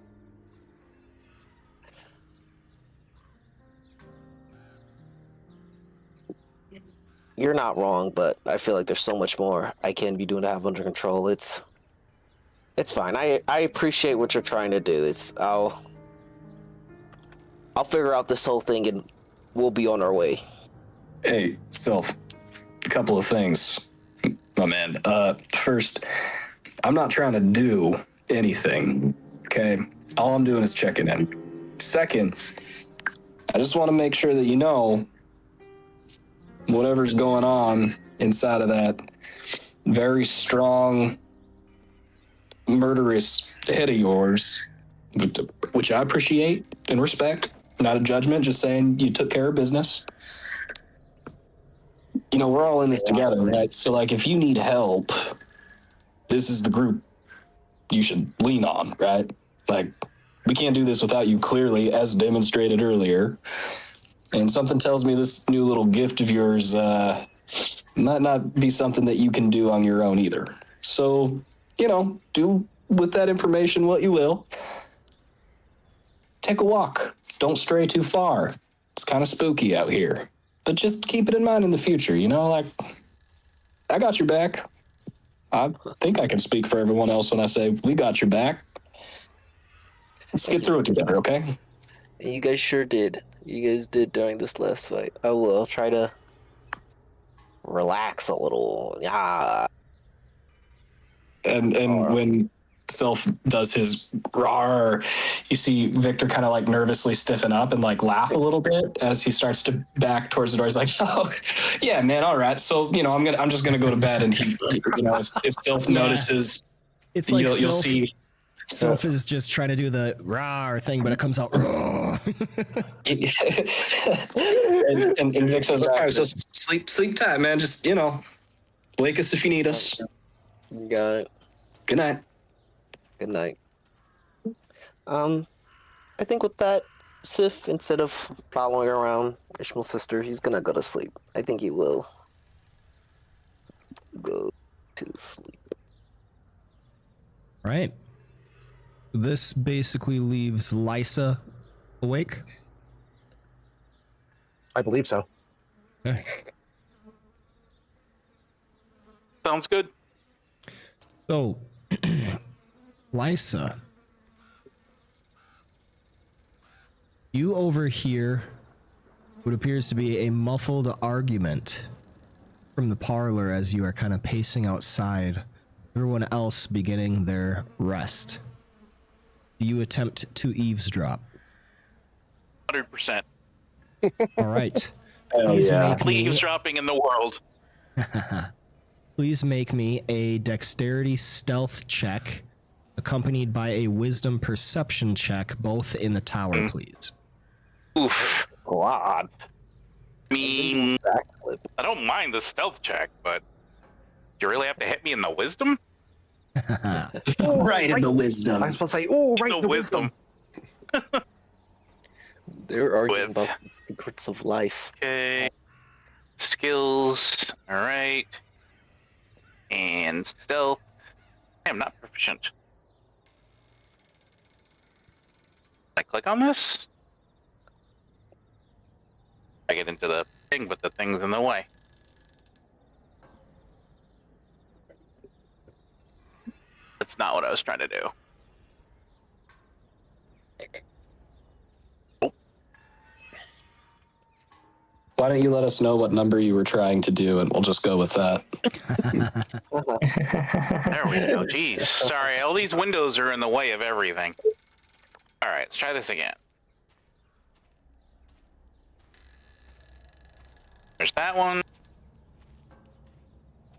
You're not wrong, but I feel like there's so much more I can be doing to have under control. It's fine. I appreciate what you're trying to do. I'll figure out this whole thing and we'll be on our way. Hey, Sylph, a couple of things, my man. First, I'm not trying to do anything, okay? All I'm doing is checking in. Second, I just want to make sure that you know whatever's going on inside of that very strong, murderous head of yours, which I appreciate and respect. Not a judgment, just saying you took care of business. We're all in this together, right? So, like, if you need help, this is the group you should lean on, right? Like, we can't do this without you, clearly, as demonstrated earlier. And something tells me this new little gift of yours might not be something that you can do on your own either. So, do with that information what you will. Take a walk. Don't stray too far. It's kind of spooky out here. But just keep it in mind in the future, like, I got your back. I think I can speak for everyone else when I say we got your back. Let's get through it together, okay? You guys sure did. You guys did during this last fight. I will try to relax a little. Yeah. And when Sylph does his roar, you see Victor kind of like nervously stiffen up and like laugh a little bit as he starts to back towards the door. He's like, "Oh, yeah, man, all right. So I'm just gonna go to bed." And he if Sylph notices, it's like you'll see. Sylph is just trying to do the roar thing, but it comes out raw. and Vic says, "All right, so sleep tight, man. Just wake us if you need us." You got it. Good night. Good night. I think with that, Sif, instead of following around Ishmael's sister, he's gonna go to sleep. I think he will go to sleep. Right. This basically leaves Lysa awake. I believe so. Okay. Sounds good. So, Lysa, you overhear what appears to be a muffled argument from the parlor as you are kind of pacing outside, everyone else beginning their rest. Do you attempt to eavesdrop? 100%. All right. Please make me eavesdropping in the world. Please make me a dexterity stealth check, accompanied by a wisdom perception check, both in the tower, please. Oof. God. I mean, I don't mind the stealth check, but you really have to hit me in the wisdom? Right in the wisdom. I was supposed to say, oh, right in the wisdom. They're arguing With- about the secrets of life. Okay. Skills. All right. And stealth. I am not proficient. Did I click on this? I get into the thing, but the thing's in the way. That's not what I was trying to do. Why don't you let us know what number you were trying to do, and we'll just go with that. There we go. Jeez. Sorry, all these windows are in the way of everything. All right, let's try this again. There's that one.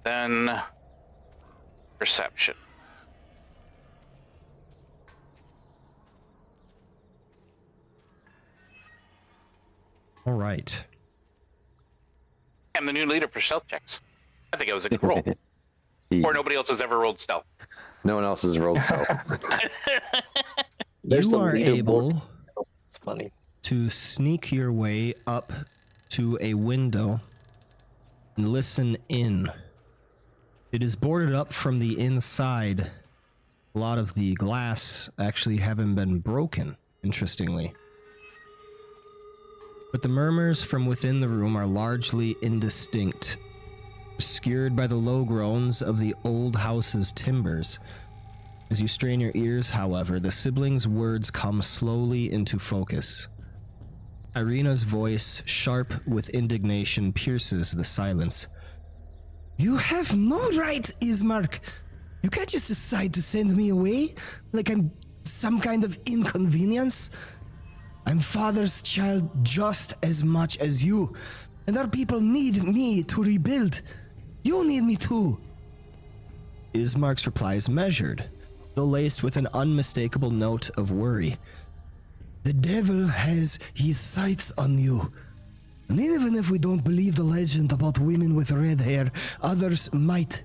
Then perception. All right. I'm the new leader for stealth checks. I think it was a good roll. Or nobody else has ever rolled stealth. No one else has rolled stealth. There's You a are leaderboard. able It's funny. to sneak your way up to a window and listen in. It is boarded up from the inside. A lot of the glass actually haven't been broken, interestingly. But the murmurs from within the room are largely indistinct, obscured by the low groans of the old house's timbers. As you strain your ears, however, the siblings' words come slowly into focus. Irina's voice, sharp with indignation, pierces the silence. You have no right, Ismark. You can't just decide to send me away like I'm some kind of inconvenience. I'm father's child just as much as you, and our people need me to rebuild. You need me too. Ismark's reply is measured, though laced with an unmistakable note of worry. The devil has his sights on you. And even if we don't believe the legend about women with red hair, others might.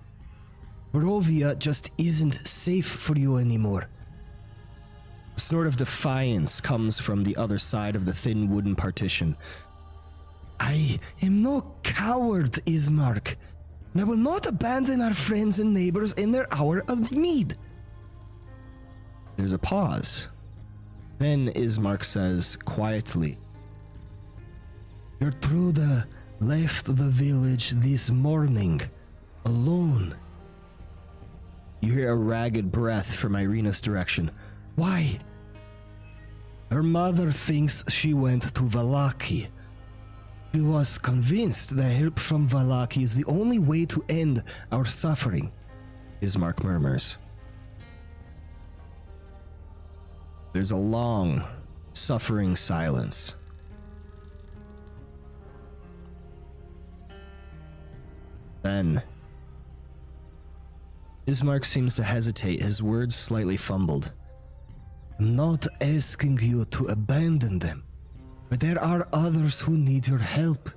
Barovia just isn't safe for you anymore. A snort of defiance comes from the other side of the thin wooden partition. I am no coward, Ismark, and I will not abandon our friends and neighbors in their hour of need. There's a pause. Then Ismark says quietly, Gertruda left the village this morning, alone. You hear a ragged breath from Irina's direction. Why? Her mother thinks she went to Vallaki. She was convinced that help from Vallaki is the only way to end our suffering, Ismark murmurs. There's a long, suffering silence. Then, Ismark seems to hesitate, his words slightly fumbled. I'm not asking you to abandon them, but there are others who need your help.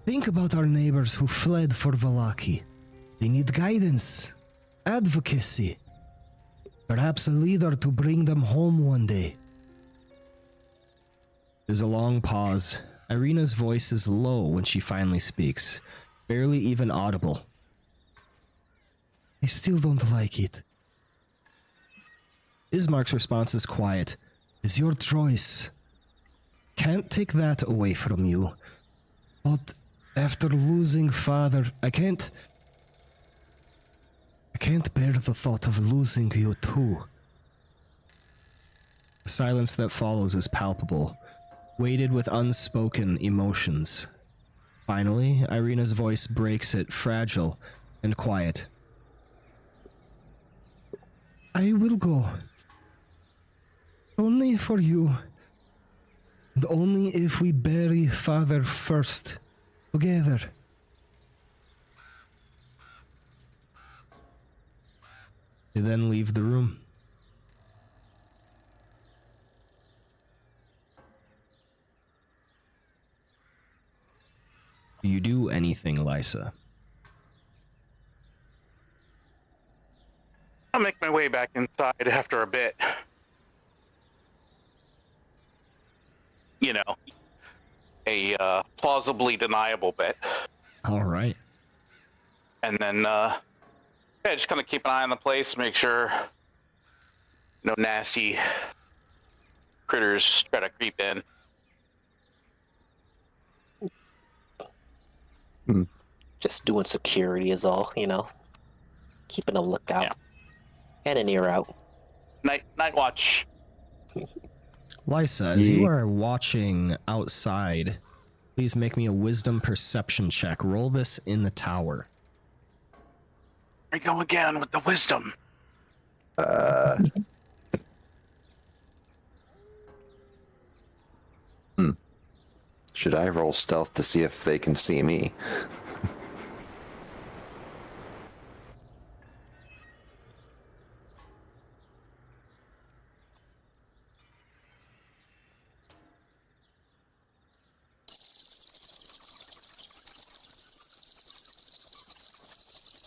Think about our neighbors who fled for Vallaki. They need guidance, advocacy, perhaps a leader to bring them home one day. There's a long pause. Irina's voice is low when she finally speaks, barely even audible. I still don't like it. Ismark's response is quiet. It's your choice. Can't take that away from you. But after losing father, I can't bear the thought of losing you too. The silence that follows is palpable, weighted with unspoken emotions. Finally, Irina's voice breaks it, fragile and quiet. I will go. Only for you. And only if we bury Father first. Together. They then leave the room. Do you do anything, Lysa? I'll make my way back inside after a bit. You know, a plausibly deniable bit. All right. And then, just kind of keep an eye on the place, make sure no nasty critters try to creep in. Just doing security is all, keeping a lookout and an ear out. Night watch. Lysa, as you are watching outside, please make me a wisdom perception check. Roll this in the tower. Here we go again with the wisdom. Should I roll stealth to see if they can see me?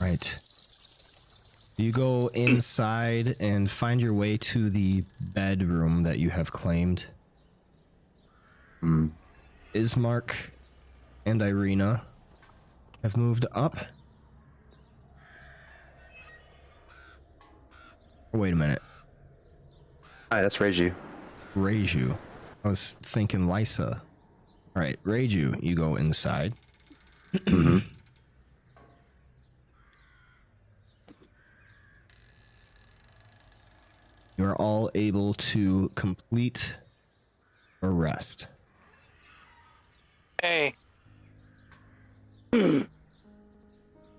Right. You go inside and find your way to the bedroom that you have claimed. Ismark and Irina have moved up. Wait a minute. Hi, that's Reiju. Reiju. I was thinking Lysa. Alright, Reiju, you go inside. You are all able to complete a rest. Hey. Do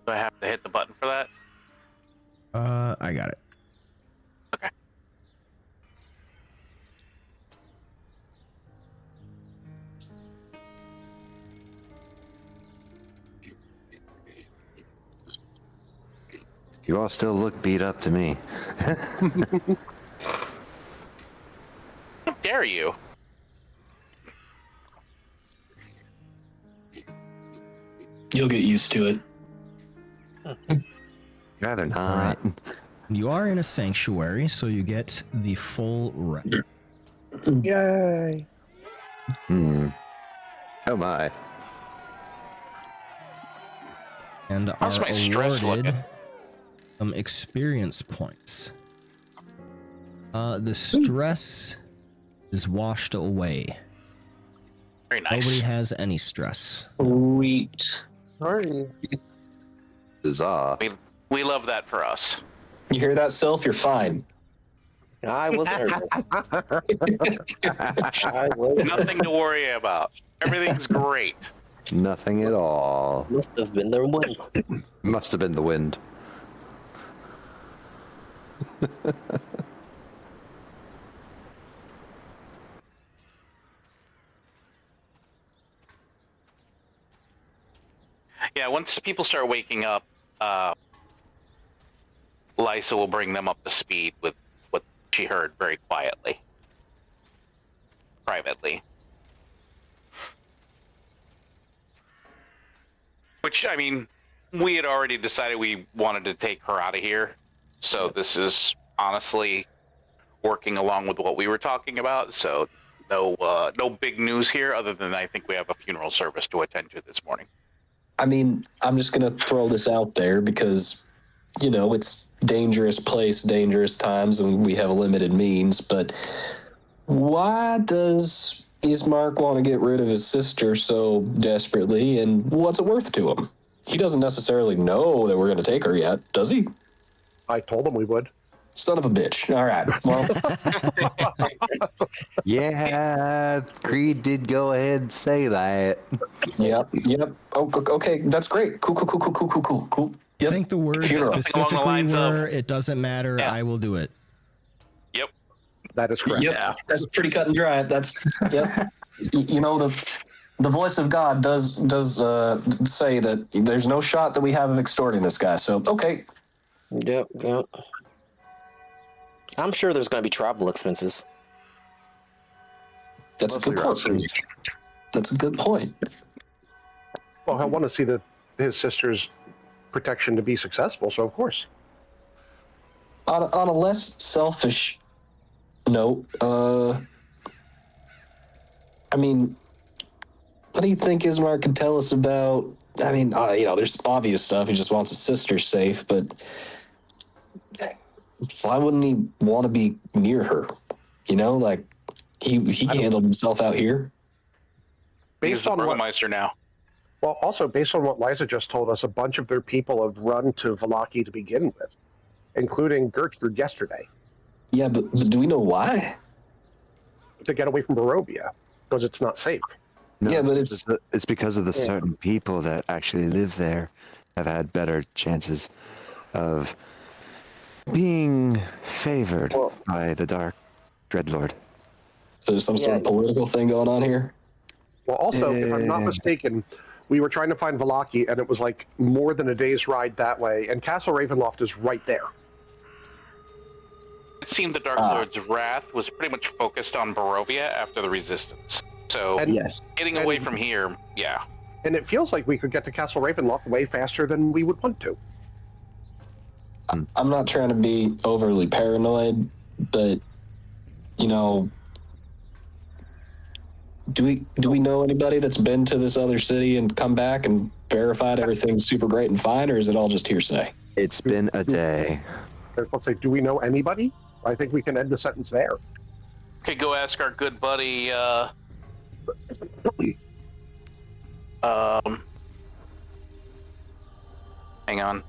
I have to hit the button for that? I got it. Okay. You all still look beat up to me. How dare you? You'll get used to it. Rather not. All right. You are in a sanctuary, so you get the full rest. Yay! Oh my. And are How's my stress awarded looking? some experience points. The stress is washed away. Very nice. Nobody has any stress. Sweet. Bizarre. We love that for us. You hear that, Sylph? You're fine. I wasn't Nothing to worry about. Everything's great. Nothing at all. Must have been the wind. Must have been the wind. Yeah, once people start waking up, Lysa will bring them up to speed with what she heard very quietly. Privately. Which, I mean, we had already decided we wanted to take her out of here. So this is honestly working along with what we were talking about. So no big news here other than I think we have a funeral service to attend to this morning. I mean, I'm just going to throw this out there because, it's dangerous place, dangerous times, and we have limited means. But why does Ismark want to get rid of his sister so desperately, and what's it worth to him? He doesn't necessarily know that we're going to take her yet, does he? I told him we would. Son of a bitch. All right. Well, Yeah, Creed did go ahead and say that. yep. Oh, okay. That's great. Cool. I think the words Funeral. Something along the specifically lines of- were, "It doesn't matter. Yeah. I will do it." Yep. That is correct. Yep. That's pretty cut and dry. That's, yep. You know, the voice of God does say that there's no shot that we have of extorting this guy. So, okay. Yep. I'm sure there's going to be travel expenses. That's a good point. That's a good point. Well, I want to see his sister's protection to be successful, so of course. On a less selfish note, I mean, what do you think Ismark could tell us about? I mean, you know, there's obvious stuff. He just wants his sister safe, but why wouldn't he want to be near her? You know, like he handled himself out here. He's Based the on what, Burgomaster now. well, also based on what Liza just told us, a bunch of their people have run to Vallaki to begin with, including Gertrude yesterday, Yeah, but do we know why? to get away from Barovia because it's not safe. No, Yeah, but it's because of the certain people that actually live there have had better chances of being favored by the Dark Dreadlord. So there's some sort of political thing going on here. Well, also, if I'm not mistaken, we were trying to find Vallaki, and it was like more than a day's ride that way, and Castle Ravenloft is right there. It seemed the Dark Lord's wrath was pretty much focused on Barovia after the Resistance. So And- Yes. getting away from here, yeah. And it feels like we could get to Castle Ravenloft way faster than we would want to. I'm not trying to be overly paranoid, but you know, do we know anybody that's been to this other city and come back and verified everything's super great and fine, or is it all just hearsay? It's been a day. Let's say, do we know anybody? I think we can end the sentence there. Could go ask our good buddy, hang on.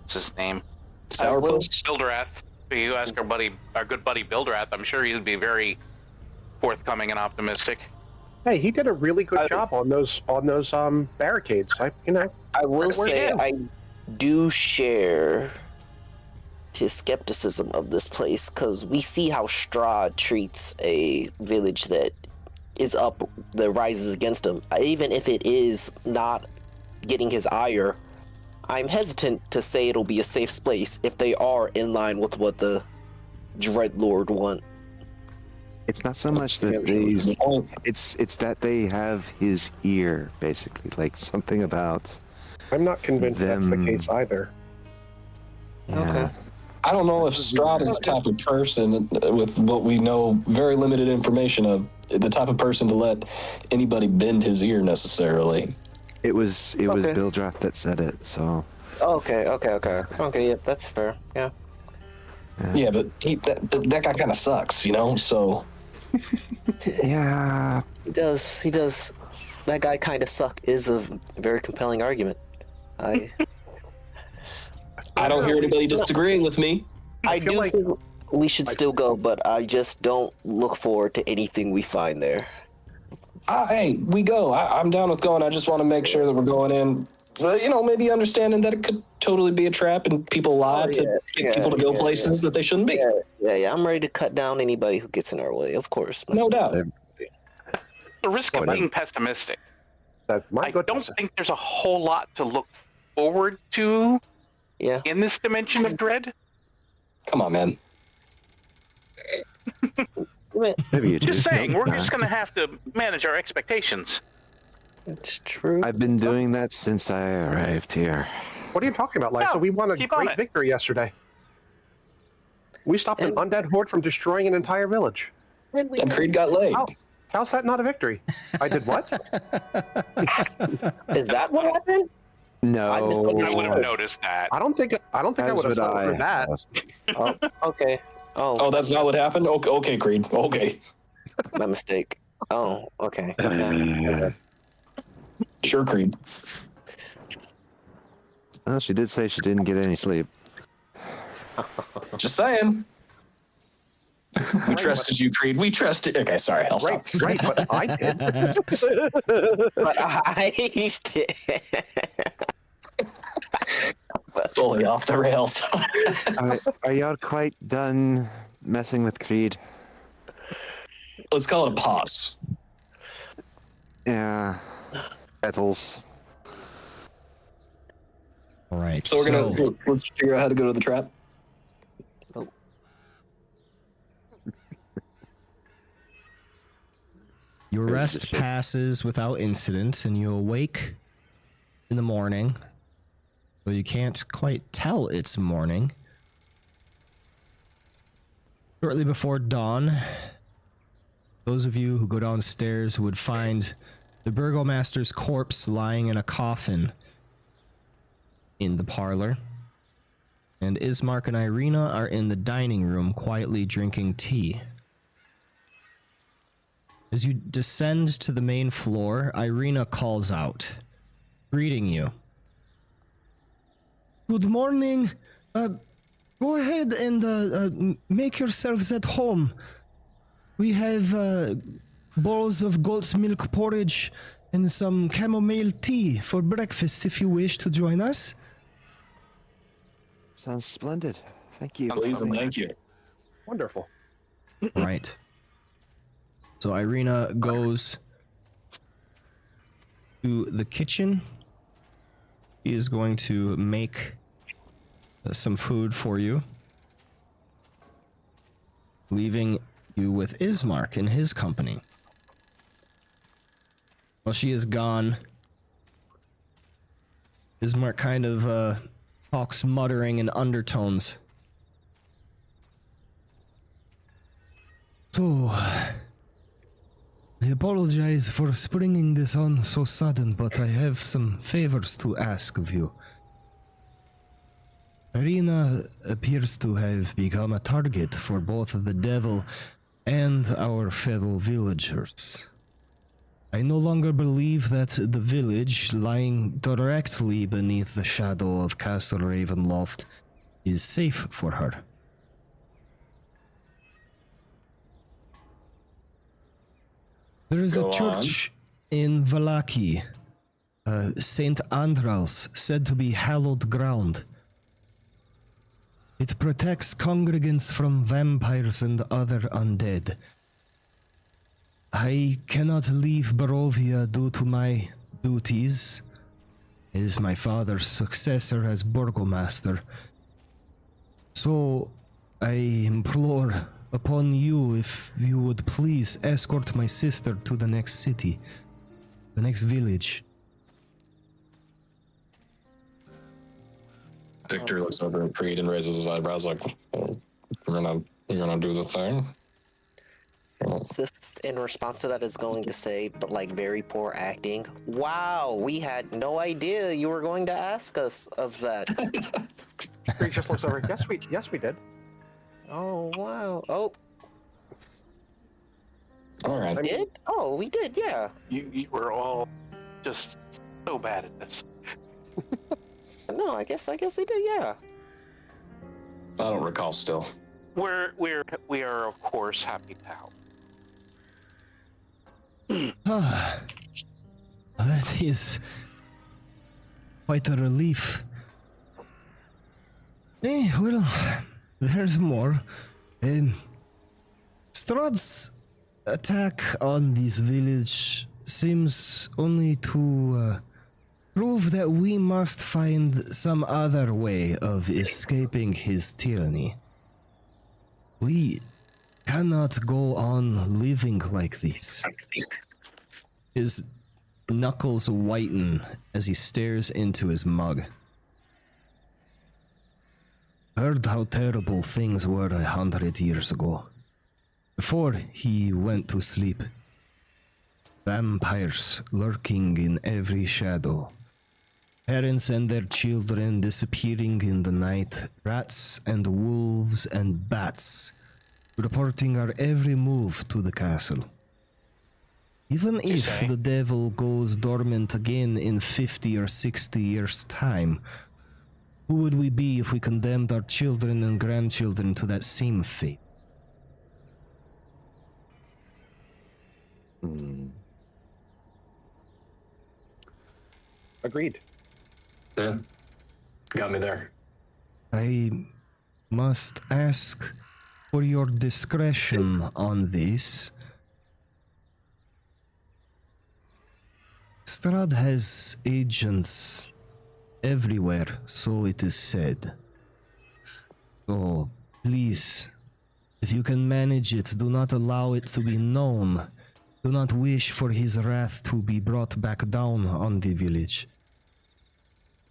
What's his name? Sourpuss? Bildrath. You ask our good buddy Bildrath. I'm sure he'd be very forthcoming and optimistic. Hey, he did a really good job on those barricades. I will say him. I do share his skepticism of this place because we see how Strahd treats a village that rises against him. Even if it is not getting his ire, I'm hesitant to say it'll be a safe place if they are in line with what the Dreadlord want. It's not so much that it's that they have his ear, basically. Like something about I'm not convinced that's the them- case either. yeah. I don't know if Strahd is the type of person, with what we know, very limited information of, the type of person to let anybody bend his ear necessarily. It was Bildrath that said it, so Okay, yeah, that's fair, yeah. Yeah, but that guy kind of sucks, you know. So yeah. He does. That guy kind of suck is a very compelling argument. I don't hear anybody disagreeing with me. I feel do like- think we should still go, but I just don't look forward to anything we find there. Hey, we go. I'm down with going. I just want to make sure that we're going in, you know, maybe understanding that it could totally be a trap and people lie to get people to go places that they shouldn't be. Yeah. I'm ready to cut down anybody who gets in our way, of course. No doubt. The risk of being pessimistic. My I don't goodness. think there's a whole lot to look forward to Yeah. in this dimension of dread. Come on, man. Maybe you do. Just saying, we're just Nah. going to have to manage our expectations. It's true. I've been doing that since I arrived here. What are you talking about, Lisa? No, We won a keep on great it. victory yesterday. We stopped an undead horde from destroying an entire village. And Creed got laid. How's that not a victory? I did what? Is that what happened? No, I would have noticed that. I don't think I would have settled for that. Oh, okay. Oh, that's not what happened? Okay, Creed. Okay. My mistake. Oh, okay. Sure, Creed. Well, she did say she didn't get any sleep. Just saying. We trusted you, Creed. We trusted. Okay, sorry. I'll stop. Right, but I did. But I did. Fully off the rails. Are y'all quite done messing with Creed? Let's call it a pause. Yeah. Petals. All right. So let's figure out how to go to the trap. Your rest passes without incident, and you awake in the morning. Though you can't quite tell it's morning. Shortly before dawn, those of you who go downstairs would find the Burgomaster's corpse lying in a coffin in the parlor. And Ismark and Irina are in the dining room quietly drinking tea. As you descend to the main floor, Irina calls out, greeting you. Good morning. Go ahead and make yourselves at home. We have bowls of goat's milk porridge and some chamomile tea for breakfast if you wish to join us. Sounds splendid. Thank you. Please and thank you. Wonderful. Right. So Irina goes to the kitchen. He is going to make some food for you, leaving you with Ismark in his company. While she is gone, Ismark kind of talks muttering in undertones. So, I apologize for springing this on so sudden, but I have some favors to ask of you. Irina appears to have become a target for both the devil and our fellow villagers. I no longer believe that the village, lying directly beneath the shadow of Castle Ravenloft, is safe for her. There is a church in Valaki, St. Andral's, said to be hallowed ground. It protects congregants from vampires and other undead. I cannot leave Barovia due to my duties as my father's successor as Burgomaster. So I implore upon you if you would please escort my sister to the next city, the next village. Victor looks over at Creed and raises his eyebrows like, oh, you're gonna do the thing? Sif, in response to that, is going to say, but like very poor acting, wow, we had no idea you were going to ask us of that. Creed just looks over. Yes, we did. Oh, wow. Oh, All right. we did? Oh, we did, yeah. You were all just so bad at this. No, I guess they did, yeah. I don't recall still. We are of course happy to help. That is quite a relief. Well, there's more. Strahd's attack on this village seems only to prove that we must find some other way of escaping his tyranny. We cannot go on living like this. His knuckles whiten as he stares into his mug. Heard how terrible things were 100 years ago. Before he went to sleep. Vampires lurking in every shadow. Parents and their children disappearing in the night. Rats and wolves and bats reporting our every move to the castle. Even if the devil goes dormant again in 50 or 60 years' time, Who would we be if we condemned our children and grandchildren to that same fate? Agreed. Yeah. Got me there. I must ask for your discretion on this. Strahd has agents everywhere, so it is said. So, please, if you can manage it, do not allow it to be known. Do not wish for his wrath to be brought back down on the village.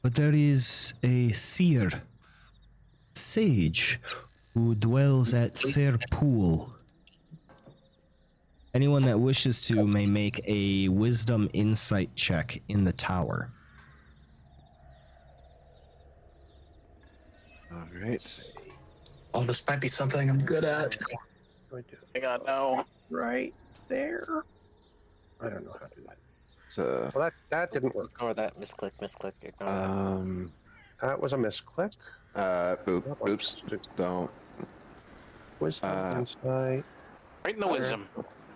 But there is a seer, sage, who dwells at Serpool. Anyone that wishes to may make a wisdom insight check in the tower. All right. Oh, this might be something I'm good at. Hang on, no. Right there. I don't know how to do that. So, Well, that didn't work. Ignore that. Misclick. Ignore that. That was a misclick. oops, don't. Wisdom, insight. Right in the wisdom.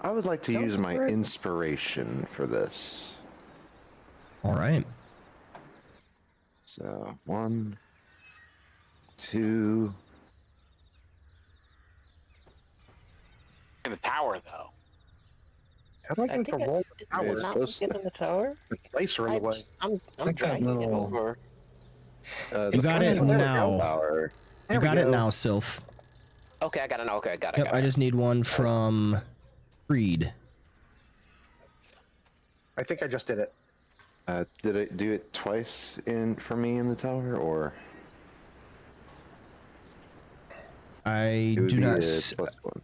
I would like to Don't use my worry. inspiration for this. All right. So 1, 2. In the tower, though. How do I get the roll the tower? It's supposed to- get in the tower. The place are in the way. I'm got dragging it little- over. You got it now. Power. You There we got it go. now, Sylph. Okay, I got it. Okay, I got it. Yep, I just need one from Creed. I think I just did it. Did it do it twice for me in the tower, or I it would do be not. a +1?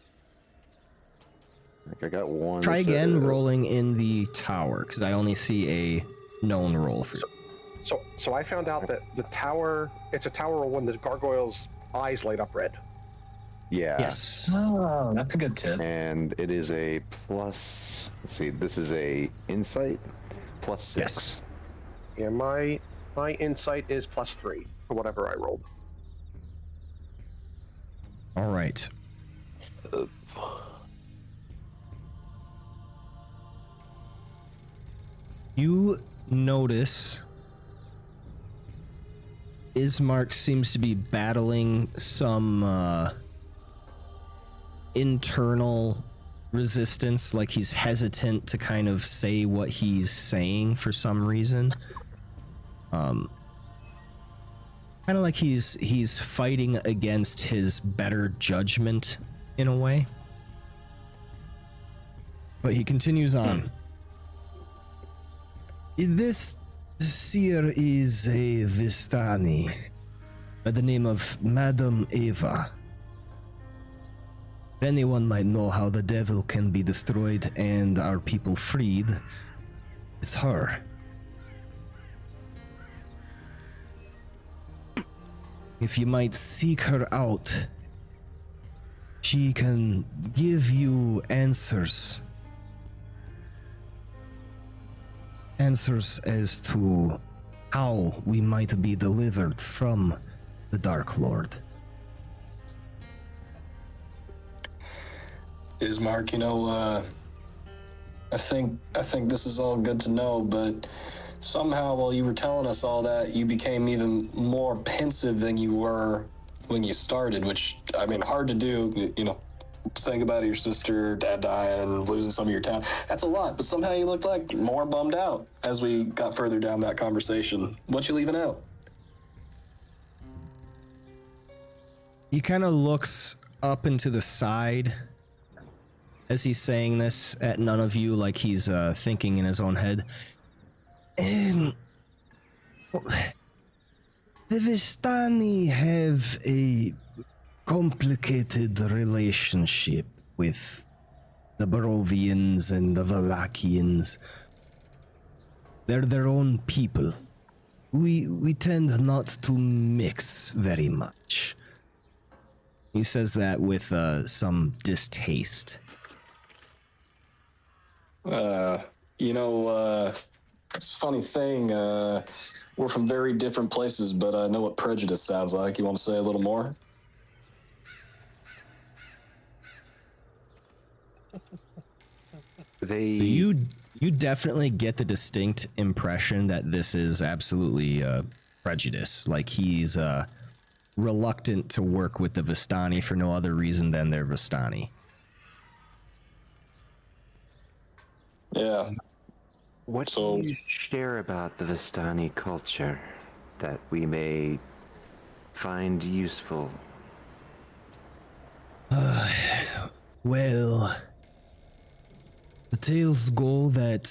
I think I got one. Try instead again of- rolling in the tower, because I only see a known roll for you. So I found out that the tower, it's a tower when the gargoyle's eyes light up red. Yeah. Yes. Oh, that's a good tip. And it is a plus. Let's see. This is a insight +6. Yes. Yeah, my insight is +3 for whatever I rolled. All right. You notice Ismark seems to be battling some internal resistance, like he's hesitant to kind of say what he's saying for some reason. Kind of like he's fighting against his better judgment in a way. But he continues on. This seer is a Vistani by the name of Madam Eva. If anyone might know how the devil can be destroyed and our people freed, it's her. If you might seek her out, she can give you answers. Answers as to how we might be delivered from the Dark Lord. Ismark, I think this is all good to know, but somehow while you were telling us all that, you became even more pensive than you were when you started, which, I mean, hard to do, saying goodbye to your sister, dad dying, losing some of your town. That's a lot, but somehow you looked like more bummed out as we got further down that conversation. What you leaving out? He kind of looks up into the side as he's saying this at none of you, like he's thinking in his own head. The Vistani have a complicated relationship with the Barovians and the Valakians. They're their own people. We tend not to mix very much. He says that with some distaste. It's a funny thing. We're from very different places, but I know what prejudice sounds like. You want to say a little more? You definitely get the distinct impression that this is absolutely prejudice. Like he's reluctant to work with the Vistani for no other reason than they're Vistani. Yeah. What So- do you share about the Vistani culture that we may find useful? Well, the tales go that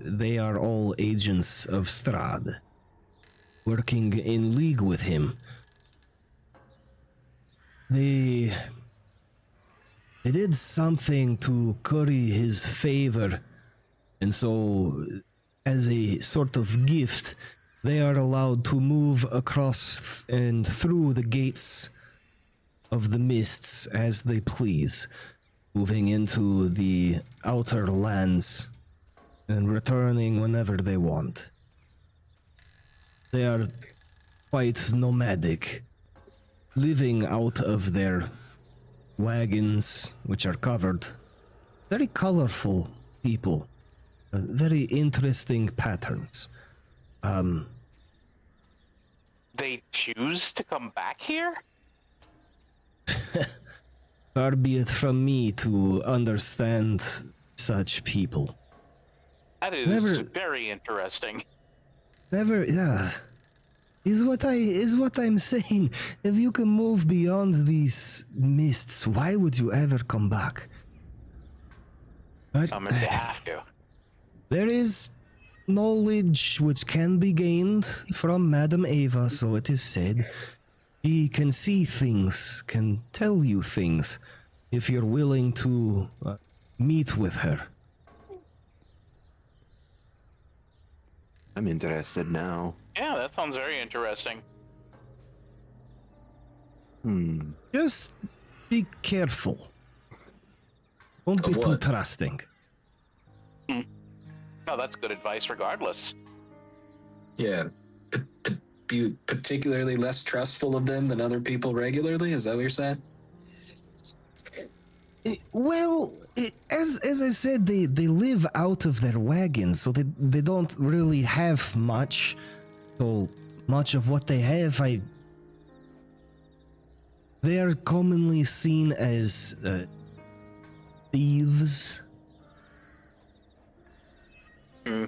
they are all agents of Strahd, working in league with him. They did something to curry his favor, and so, as a sort of gift, they are allowed to move across and through the gates of the mists as they please, moving into the outer lands and returning whenever they want. They are quite nomadic, living out of their wagons, which are covered. Very colorful people, very interesting patterns. They choose to come back here? Far be it from me to understand such people. That is very interesting. Yeah. Is what I'm saying. If you can move beyond these mists, why would you ever come back? But I mean, they have to. there is knowledge which can be gained from Madame Ava, so it is said. She can see things, can tell you things, if you're willing to meet with her. I'm interested now. Yeah, that sounds very interesting. Just be careful. Don't be Of too what? trusting. No, that's good advice regardless. Yeah. Be particularly less trustful of them than other people regularly? Is that what you're saying? As I said, they live out of their wagons, so they don't really have much. So much of what they have, they are commonly seen as thieves.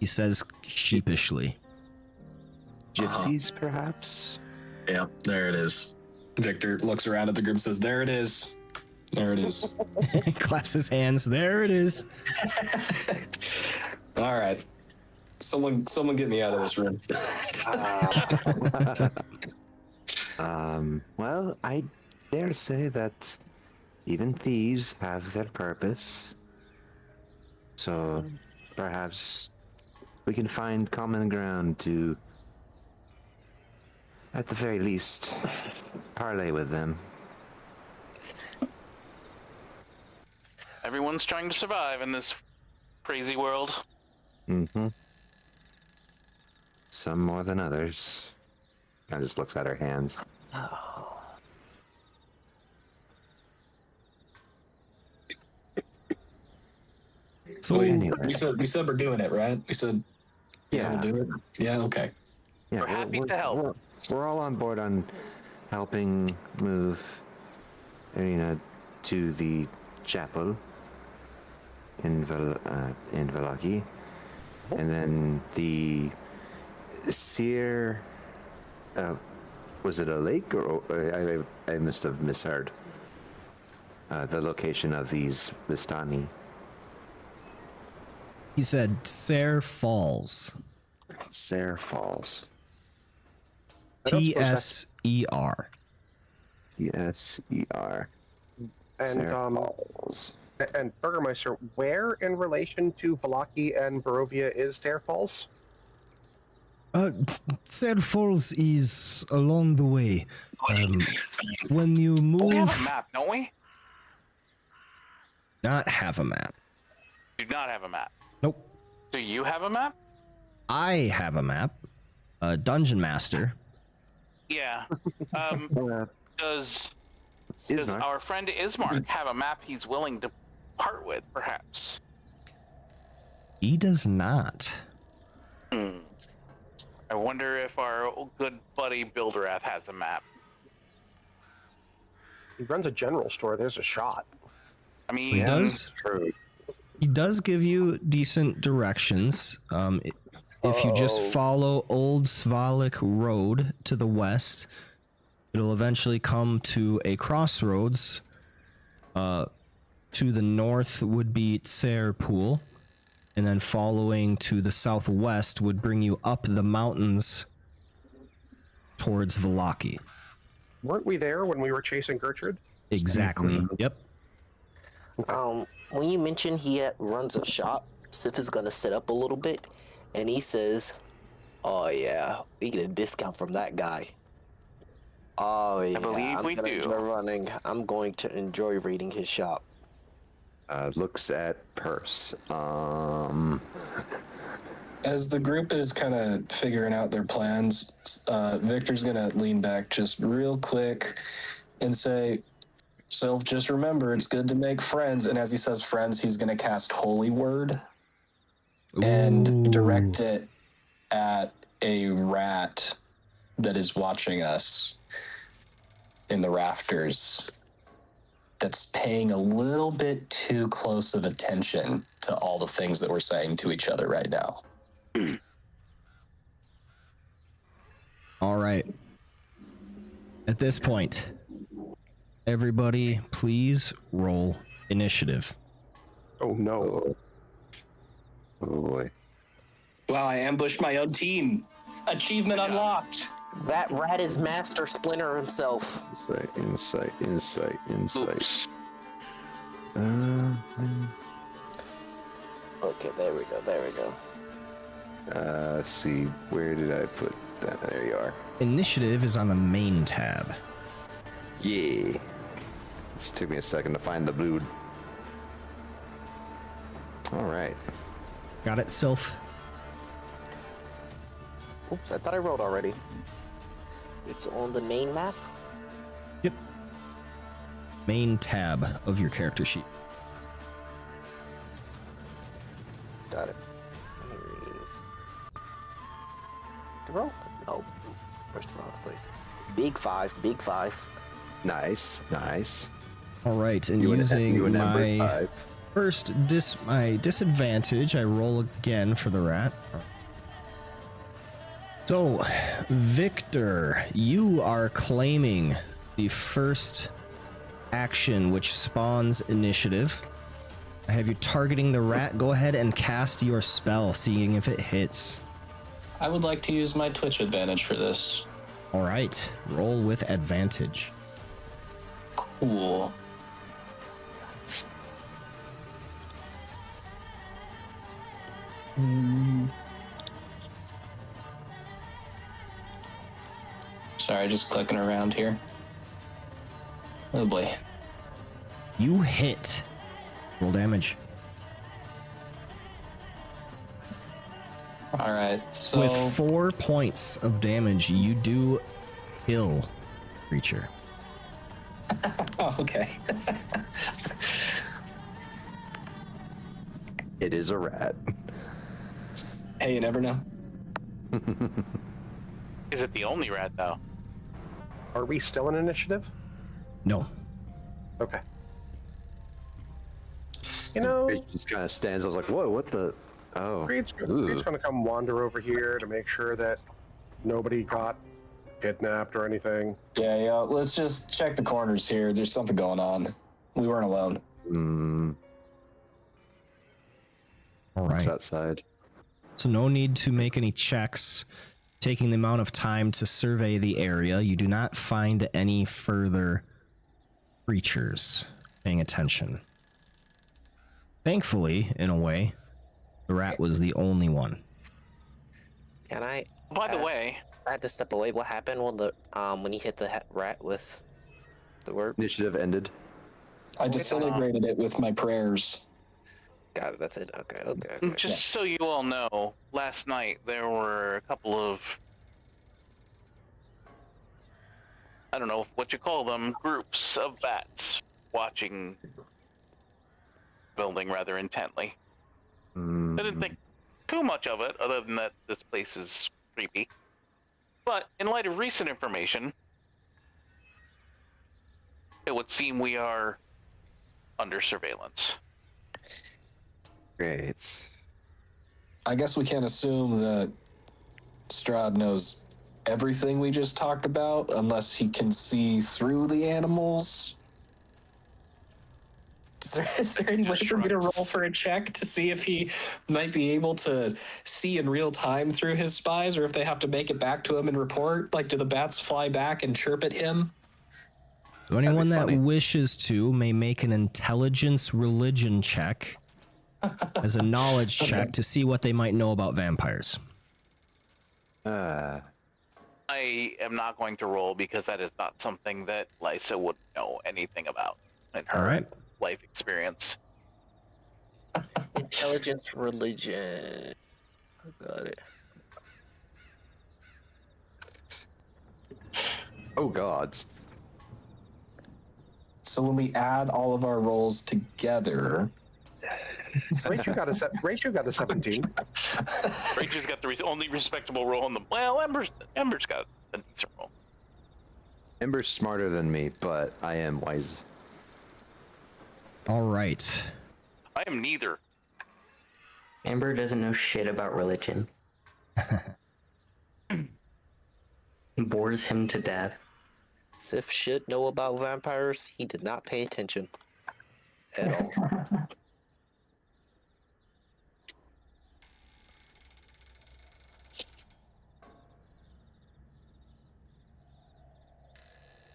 He says sheepishly. Gypsies, perhaps? Yeah, there it is. Victor looks around at the group and says, "There it is. There it is." Claps his hands. There it is. All right. Someone get me out of this room. Well, I dare say that even thieves have their purpose. So perhaps we can find common ground to, at the very least, parley with them. Everyone's trying to survive in this crazy world. Mm-hmm. Some more than others. Kind of just looks at her hands. So Anyway. We said we're doing it, right? We said Yeah. we'll do it. Yeah, okay. Yeah, We're happy to help. We're all on board on helping move Irina to the chapel in Velaki, and then the seer. Was it a lake, or I must have misheard the location of these Vistani? He said Ser Falls. Ser Falls. I don't suppose that's- Tser. Tser. And Ser Falls. and Burgomaster, where in relation to Velaki and Barovia is Stair Falls? Ser Falls is along the way. When you We have a move, map, don't we? Not have a map. Do not have a map. Nope. Do you have a map? I have a map. Dungeon Master. Yeah. Uh, Does Ismark. our friend Ismark have a map he's willing to part with, perhaps? He does not. I wonder if our good buddy Buildrath has a map. He runs a general store. There's a shot. I mean, He does. True. He does give you decent directions. If you just follow Old Svalek Road to the west, it'll eventually come to a crossroads. To the north would be Tserpool, and then following to the southwest would bring you up the mountains towards Valaki. Weren't we there when we were chasing Gertrude? Exactly. Yep. When you mentioned runs a shop, Sif is gonna sit up a little bit, and he says, "Oh yeah, we get a discount from that guy." Oh yeah, believe we do. I'm going to enjoy reading his shop. Looks at purse. As the group is kind of figuring out their plans, Victor's gonna lean back just real quick and say, "So just remember, it's good to make friends." And as he says friends, he's gonna cast Holy Word and direct it at a rat that is watching us in the rafters. That's paying a little bit too close of attention to all the things that we're saying to each other right now. All right. At this point, everybody, please roll initiative. Oh no. Oh boy. Wow, I ambushed my own team. Achievement unlocked. That rat is Master Splinter himself. Insight. oops. Okay, there we go. Let's see, where did I put that? There you are. Initiative is on the main tab. Yeah. Just took me a second to find the blue. All right. Got it, Sylph? Oops, I thought I rolled already. It's on the main map. Yep. Main tab of your character sheet. Got it. Here it is. The roll? Oh, pressed the wrong place. Big five. Nice. All right, and You and using number my five. first my disadvantage, I roll again for the rat. So, Victor, you are claiming the first action which spawns initiative. I have you targeting the rat. Go ahead and cast your spell, seeing if it hits. I would like to use my Twitch advantage for this. All right, roll with advantage. Cool. Sorry, just clicking around here. Oh boy. You hit. Roll damage. All right, so With 4 points of damage, you do kill creature. oh, okay. It is a rat. Hey, you never know. Is it the only rat, though? Are we still in initiative? No. Okay. You know, It just kind of stands. I was like, whoa, what the? Oh. Creed's Ooh. going to come wander over here to make sure that nobody got kidnapped or anything. Yeah. Let's just check the corners here. There's something going on. We weren't alone. All right. What's outside? So no need to make any checks. Taking the amount of time to survey the area, you do not find any further creatures paying attention. Thankfully, in a way, the rat was the only one. Can I? By the ask- way, I had to step away. What happened when he hit the rat with the word? Initiative ended. I disintegrated it with my prayers. Got it. That's it. Okay. Just so you all know, last night there were a couple of, I don't know what you call them, groups of bats watching building rather intently. I didn't think too much of it, other than that this place is creepy. But in light of recent information, it would seem we are under surveillance. Great. I guess we can't assume that Strahd knows everything we just talked about unless he can see through the animals. Is there any way for me to roll for a check to see if he might be able to see in real time through his spies, or if they have to make it back to him and report? Like, do the bats fly back and chirp at him? So anyone that wishes to may make an intelligence religion check as a knowledge check to see what they might know about vampires. I am not going to roll because that is not something that Lysa would know anything about in her life experience. Intelligence religion. Got it. Oh gods. So when we add all of our rolls together, Rachel got a 17. Rachel's got the only respectable roll in the. Well, Ember's got a decent roll. Ember's smarter than me, but I am wise. All right. I am neither. Amber doesn't know shit about religion. Bores him to death. Sif should know about vampires. He did not pay attention at all.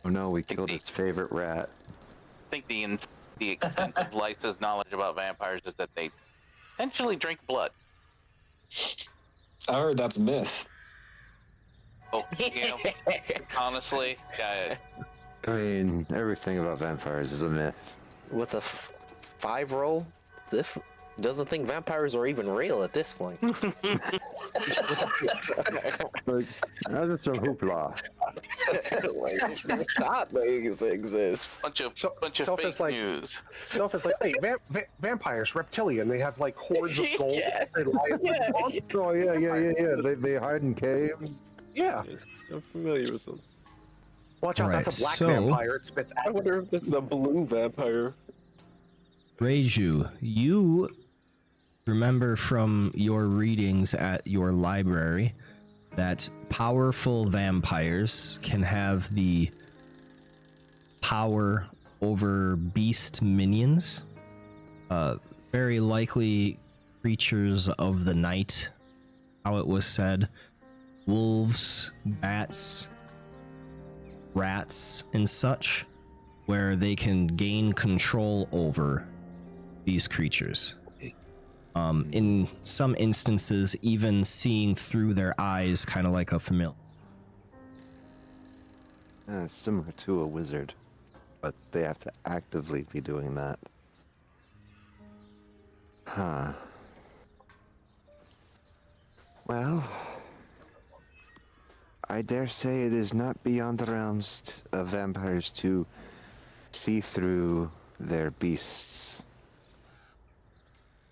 Oh no, we killed his favorite rat. I think the extent of Lysa's knowledge about vampires is that they potentially drink blood. I heard that's a myth. Oh, you know, honestly, I mean, everything about vampires is a myth. With a 5 roll, Sif doesn't think vampires are even real at this point. Like, that's just a hoopla. Not exist. bunch of Self fake is like, news. Self is like, wait, vampires, reptilian. They have like hordes of gold. Yeah. They lie in the pond. Oh yeah. They hide in caves. Yeah. I'm familiar with them. Watch out, Alright, that's a black so- vampire. It spits I wonder if this is a blue vampire. Reiju, you remember from your readings at your library that powerful vampires can have the power over beast minions. Very likely creatures of the night, how it was said. Wolves, bats, rats, and such, where they can gain control over these creatures. In some instances, even seeing through their eyes, kind of like a familiar. Similar to a wizard, but they have to actively be doing that. Huh. Well, I dare say it is not beyond the realms of vampires to see through their beasts.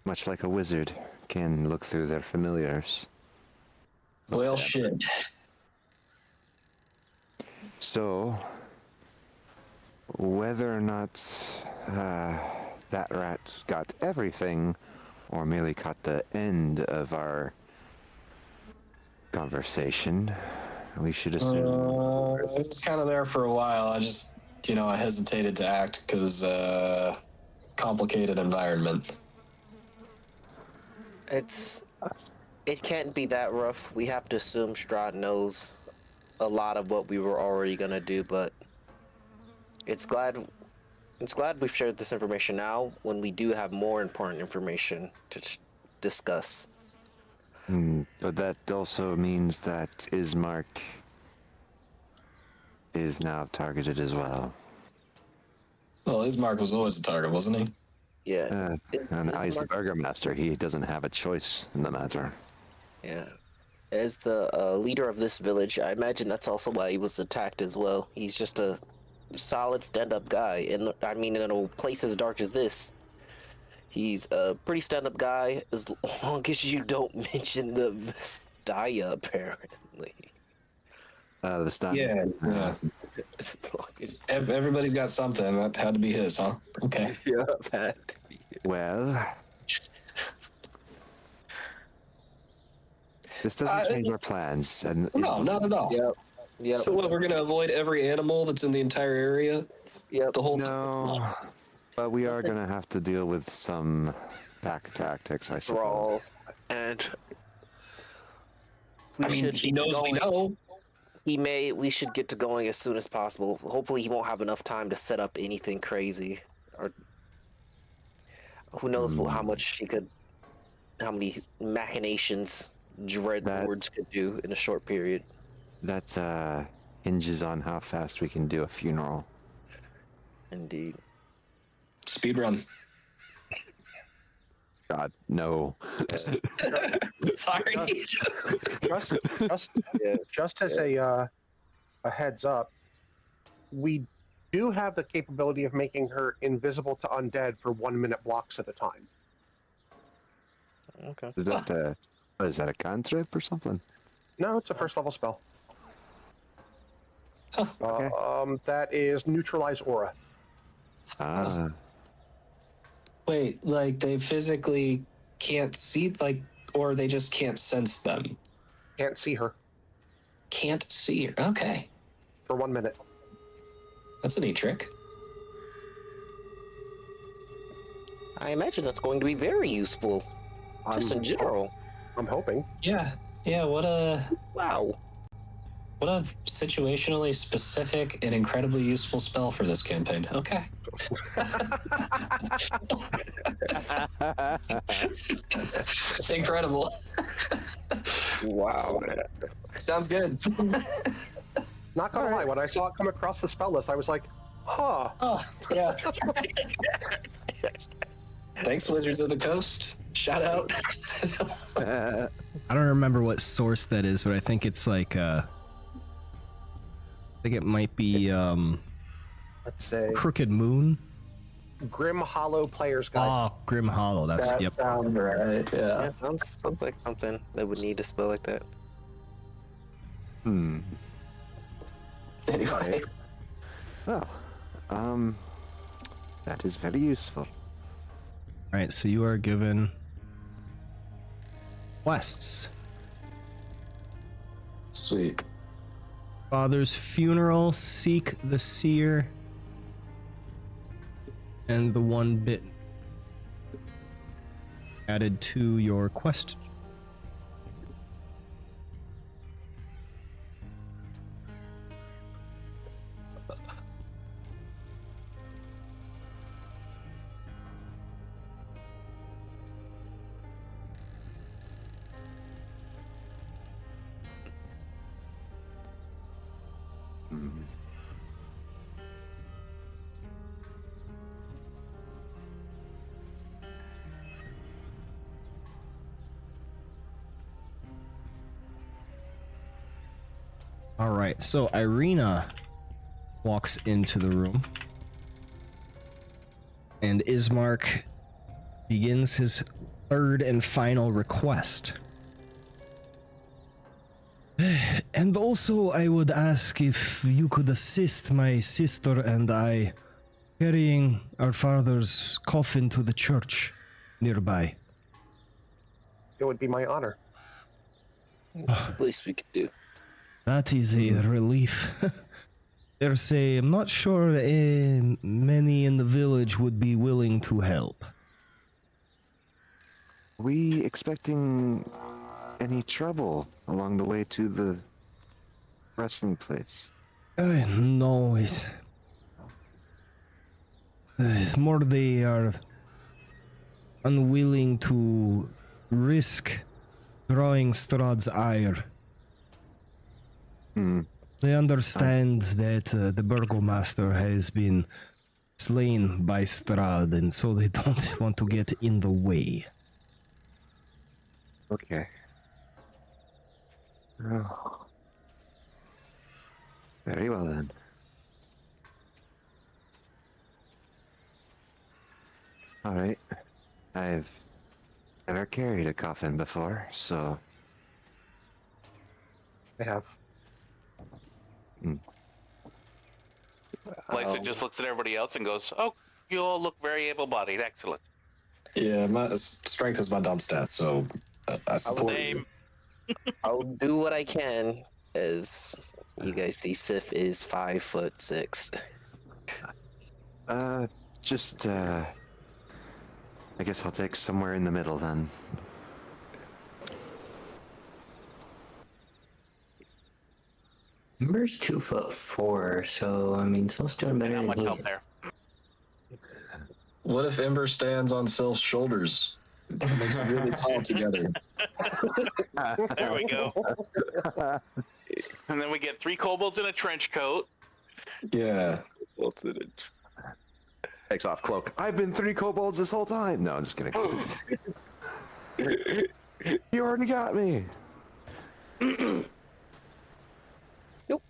Much like a wizard can look through their familiars. Well, shit. So, whether or not that rat got everything, or merely caught the end of our conversation, we should assume. It's kind of there for a while. I just, I hesitated to act because complicated environment. It can't be that rough. We have to assume Strahd knows a lot of what we were already gonna do, but it's glad we've shared this information now when we do have more important information to discuss. But that also means that Ismark is now targeted as well. Well, Ismark was always a target, wasn't he? Yeah. And he's the Ismark- Burgomaster. He doesn't have a choice in the matter. Yeah. As the leader of this village, I imagine that's also why he was attacked as well. He's just a solid stand-up guy. And I mean, in a place as dark as this, he's a pretty stand-up guy as long as you don't mention the Vistaya, apparently. The stand. Yeah. As long as- Everybody's got something. That had to be his, huh? Okay. yeah, that. Well, this doesn't change our plans. And No, not at all. Yep. Yep. So what? We're gonna avoid every animal that's in the entire area. Yep. The whole time. No, but we are gonna have to deal with some back tactics, I suppose. Thralls. And I mean, he knows we know. we should get to going as soon as possible. Hopefully he won't have enough time to set up anything crazy. Or who knows how many machinations Dreadlords could do in a short period. That hinges on how fast we can do a funeral. Indeed. Speed run. God, no. Sorry. Just as a heads up, we do have the capability of making her invisible to undead for 1 minute blocks at a time. Okay. Is that what is that, a cantrip or something? No, it's a first level spell. Okay. That is neutralize aura. Ah. Wait, like they physically can't see, like, or they just can't sense them? Can't see her Can't see her. Okay. for 1 minute. That's a neat trick. I imagine that's going to be very useful, just in general. I'm hoping. Yeah. Yeah, what a Wow. situationally specific and incredibly useful spell for this campaign. Okay. Incredible. Wow. Sounds good. Not gonna lie, when I saw it come across the spell list, I was like, huh. Oh, yeah. Thanks, Wizards of the Coast. Shout out. I don't remember what source that is, but I think it's like I think it might be Let's say Crooked Moon. Grim Hollow Player's Guide. Oh, Grim Hollow. That's That yep. sounds right. Yeah, Yeah. sounds like something that would need a spell like that. Anyway. Well, that is very useful. All right, so you are given quests. Sweet. Father's funeral, seek the seer, and the one bit added to your quest. All right, so Irina walks into the room, and Ismark begins his third and final request. And also, I would ask if you could assist my sister and I carrying our father's coffin to the church nearby. It would be my honor. It's the least we could do. That is a relief. There's I'm not sure many in the village would be willing to help. Are we expecting any trouble along the way to the wrestling place? No, it's more they are unwilling to risk drawing Strahd's ire. They understand that the Burgomaster has been slain by Strahd, and so they don't want to get in the way. Okay. Oh. Very well then. All right. I've never carried a coffin before, so I have. Lysa just looks at everybody else and goes, "Oh, you all look very able-bodied. Excellent." Yeah, my strength is my dump stat, so I support you. Same. I'll do what I can. As you guys see, Sif is 5'6". just I guess I'll take somewhere in the middle then. Ember's 2'4", so I mean, Sylph's doing better Not than much he help is. there. What if Ember stands on Sylph's shoulders? It makes them really tall together. There we go. And then we get 3 kobolds in a trench coat. Yeah. Takes off cloak. I've been 3 kobolds this whole time. No, I'm just kidding. You already got me. Nope.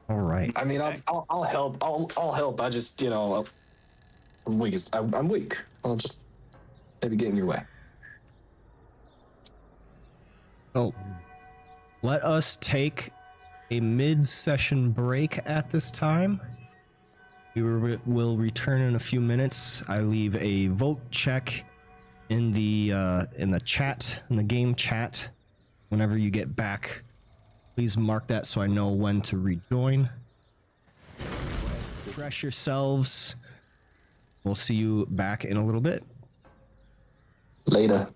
All right. I mean, I'll help. I'll help. I just, I'm weak. I'm weak. I'll just maybe get in your way. So, let us take a mid-session break at this time. We will return in a few minutes. I leave a vote check in the chat, in the game chat. Whenever you get back, please mark that so I know when to rejoin. Refresh yourselves. We'll see you back in a little bit. Later.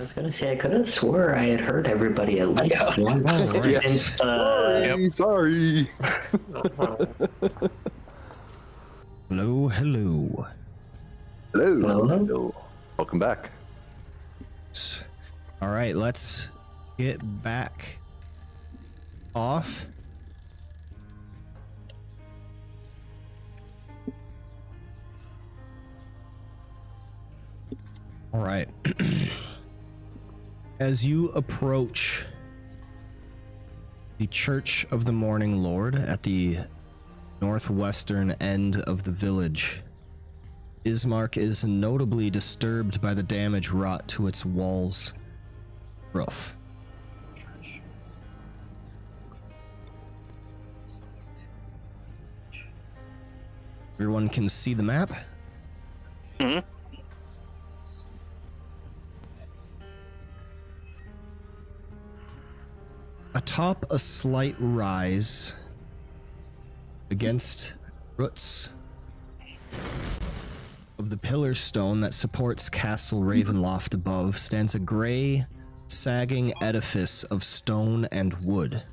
was gonna say, I could have swore I had heard everybody at least Yeah. once. right. Since, Sorry. Hello, hello. Hello. Hello? Welcome back. All right, let's get back off. All right. As you approach the Church of the Morning Lord at the northwestern end of the village, Ismark is notably disturbed by the damage wrought to its walls roof. Everyone can see the map. Mhm. Atop a slight rise against roots of the pillar stone that supports Castle Ravenloft above stands a gray, sagging edifice of stone and wood.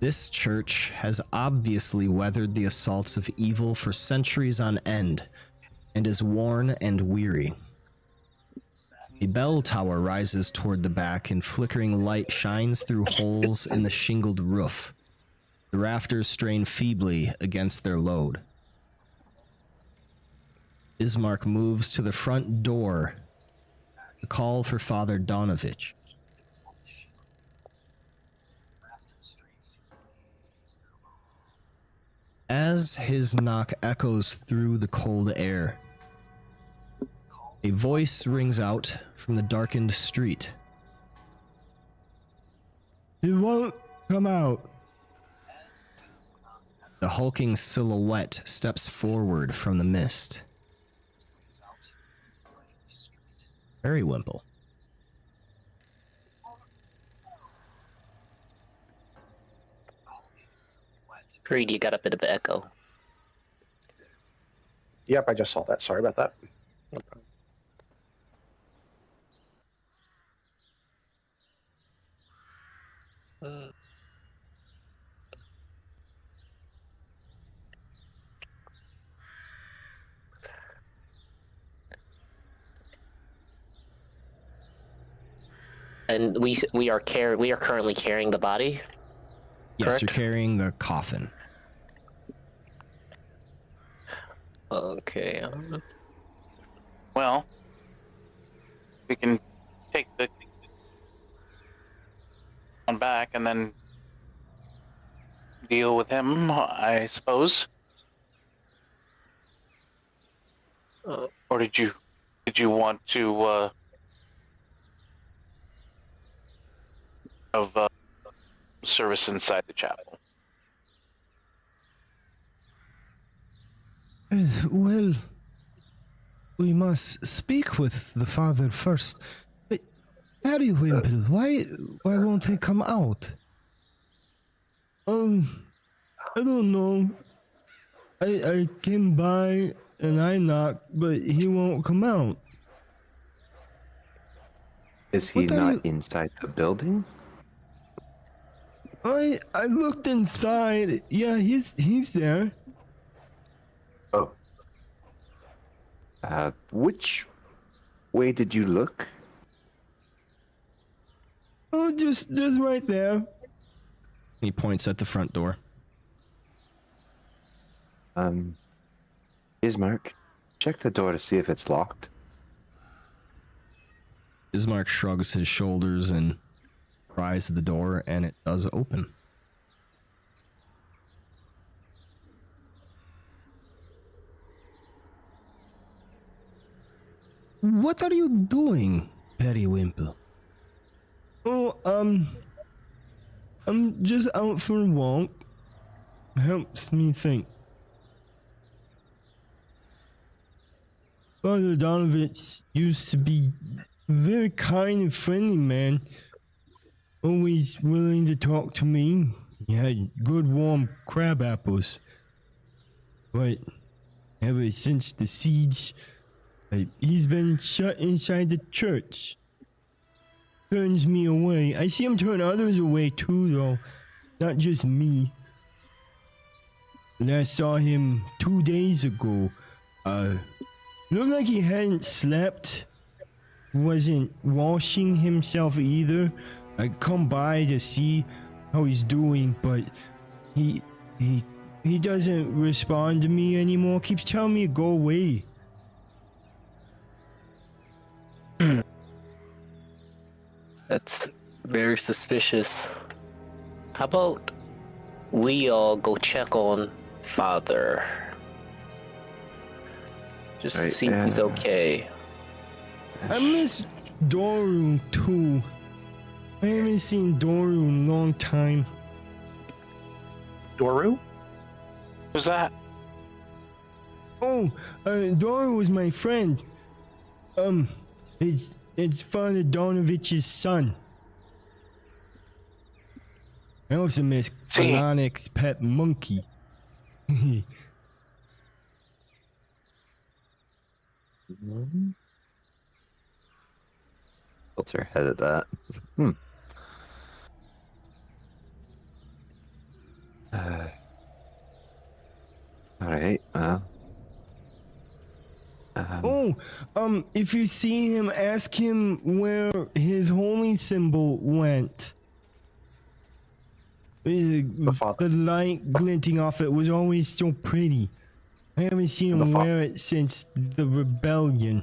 This church has obviously weathered the assaults of evil for centuries on end and is worn and weary. A bell tower rises toward the back, and flickering light shines through holes in the shingled roof. The rafters strain feebly against their load. Ismark moves to the front door to call for Father Donovich. As his knock echoes through the cold air, a voice rings out from the darkened street. He won't come out. The hulking silhouette steps forward from the mist. Periwimple. Greed, you got a bit of echo. Yep, I just saw that. Sorry about that. No problem. And we are currently carrying the body. Yes, Correct. you're carrying the coffin. Okay. Well, we can take the one back and then deal with him, I suppose. Or did you want to have service inside the chapel? Well, we must speak with the father first. But Periwimple, why won't he come out? I don't know. I came by and I knocked, but he won't come out. Is he What are not you- inside the building? I looked inside. Yeah, he's there. Oh. Which way did you look? Oh, just right there. He points at the front door. Ismark, check the door to see if it's locked. Ismark shrugs his shoulders and pries the door, and it does open. What are you doing, Periwimple? Oh, I'm just out for a walk. Helps me think. Father Donovich used to be a very kind and friendly man. Always willing to talk to me. He had good warm crab apples. But ever since the siege, he's been shut inside the church. turns me away. I see him turn others away too, though. Not just me. And I saw him 2 days ago. Looked like he hadn't slept. Wasn't washing himself either. I come by to see how he's doing, but he doesn't respond to me anymore. Keeps telling me to go away. That's very suspicious. How about we all go check on Father? Just to Right, see if he's okay. I miss Doru too. I haven't seen Doru in a long time. Doru? Who's that? Oh, Doru was my friend. It's Father Donovich's son. I also miss Kalanik's pet monkey. Tilts her head at that. All right. If you see him, ask him where his holy symbol went. The light glinting off it was always so pretty. I haven't seen him wear it since the rebellion.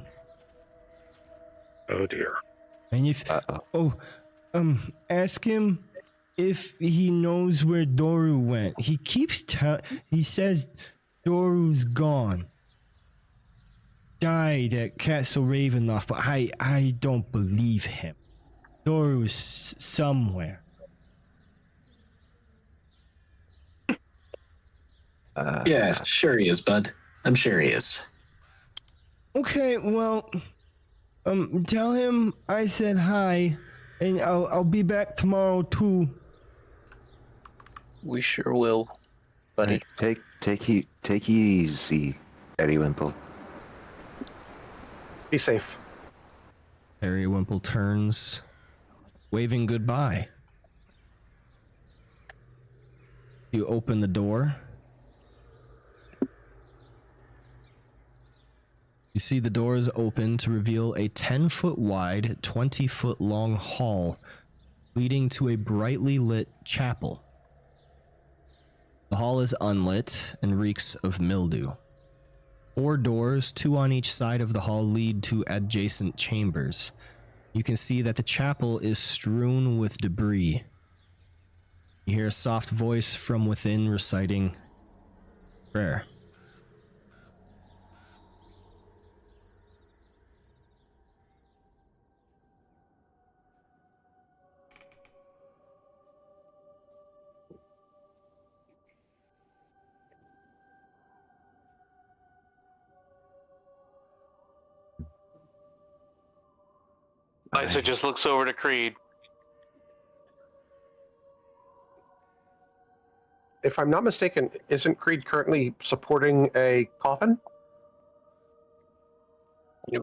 Oh dear. And if ask him if he knows where Doru went. He keeps he says Doru's gone. Died at Castle Ravenloft, but I don't believe him. Doru's somewhere. Yeah, sure he is, bud. I'm sure he is. Okay, well, tell him I said hi, and I'll be back tomorrow too. We sure will, buddy. Take it easy, Eddie Wimple. Be safe. Periwimple turns, waving goodbye. You open the door. You see the doors open to reveal a 10-foot wide, 20-foot long hall leading to a brightly lit chapel. The hall is unlit and reeks of mildew. 4 doors, 2 on each side of the hall, lead to adjacent chambers. You can see that the chapel is strewn with debris. You hear a soft voice from within reciting prayer. Lysa just looks over to Creed. If I'm not mistaken, isn't Creed currently supporting a coffin? Yeah,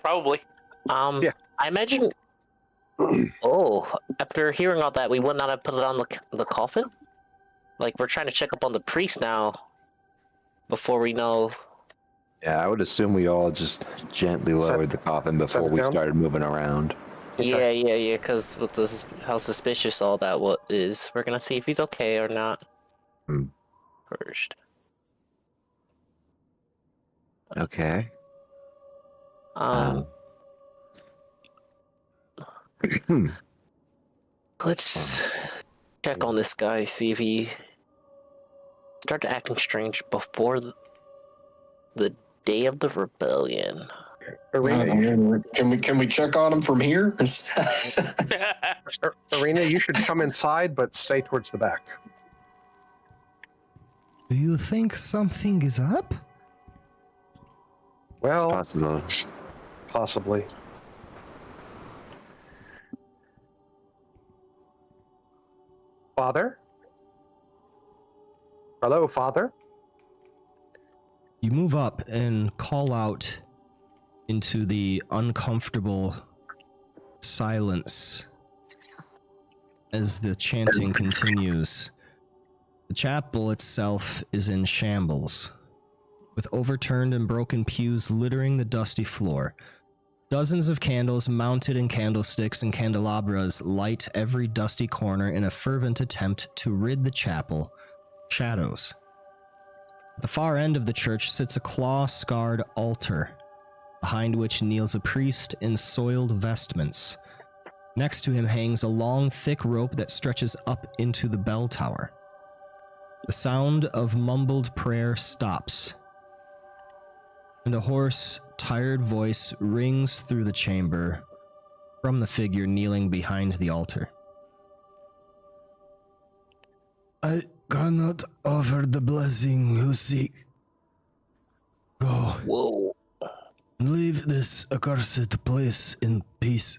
probably. Yeah. I imagine. After hearing all that, we would not have put it on the coffin. Like, we're trying to check up on the priest now. Before we know. Yeah, I would assume we all just gently lowered the coffin before we started moving around. Okay. Yeah. Because with how suspicious all that is, we're gonna see if he's okay or not. First. Okay. Let's check on this guy. See if he started acting strange before the day of the rebellion. Arena, Can we check on him from here? Arena, you should come inside, but stay towards the back. Do you think something is up? Well, It's possible. possibly. Father? Hello, Father? You move up and call out into the uncomfortable silence as the chanting continues. The chapel itself is in shambles, with overturned and broken pews littering the dusty floor. Dozens of candles mounted in candlesticks and candelabras light every dusty corner in a fervent attempt to rid the chapel shadows. At the far end of the church sits a claw-scarred altar, behind which kneels a priest in soiled vestments. Next to him hangs a long, thick rope that stretches up into the bell tower. The sound of mumbled prayer stops, and a hoarse, tired voice rings through the chamber from the figure kneeling behind the altar. I cannot offer the blessing you seek. Go. Whoa. Leave this accursed place in peace.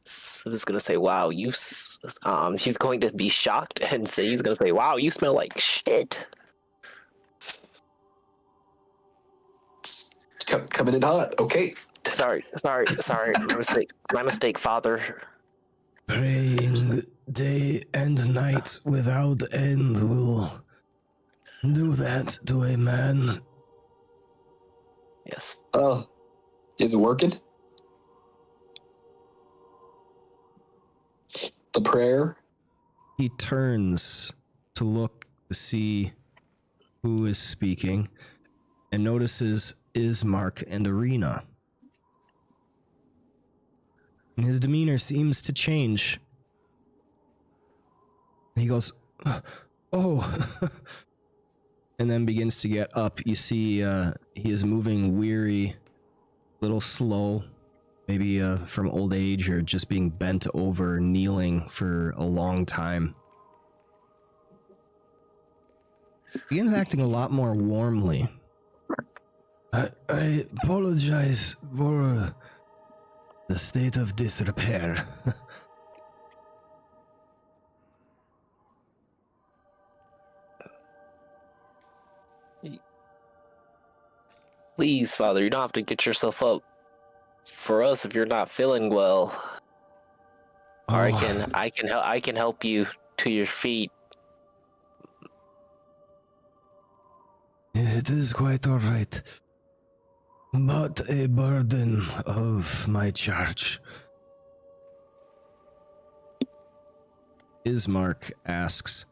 So he's gonna say, "Wow, he's going to be shocked and say, he's gonna say, "Wow, you smell like shit." It's coming in hot. Okay. Sorry. My mistake, Father. Praying day and night without end will do that to a man. Yes. Oh, is it working? The prayer? He turns to look to see who is speaking and notices Ismark and Arena. And his demeanor seems to change. He goes, "Oh," and then begins to get up. You see he is moving weary, a little slow, maybe from old age or just being bent over, kneeling for a long time. Begins acting a lot more warmly. I apologize for the state of disrepair. Please, Father, you don't have to get yourself up for us if you're not feeling well. Or I can help you to your feet. It is quite all right. But a burden of my charge. Ismark asks,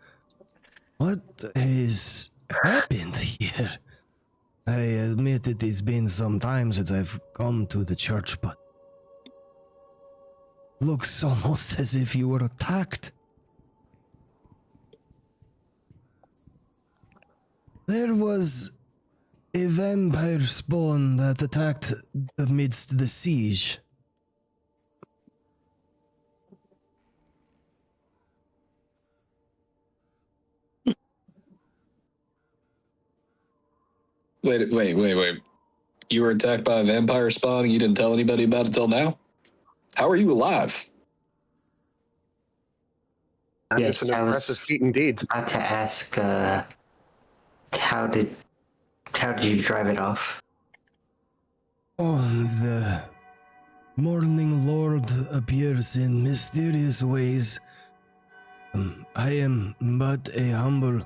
What has happened here? I admit it has been some time since I've come to the church, but looks almost as if you were attacked. There was a vampire spawn that attacked amidst the siege. Wait. You were attacked by a vampire spawn and you didn't tell anybody about it till now? How are you alive? That Yes, is an I was- impressive feat indeed. About to ask, how did you drive it off? Oh, the Morning Lord appears in mysterious ways. I am but a humble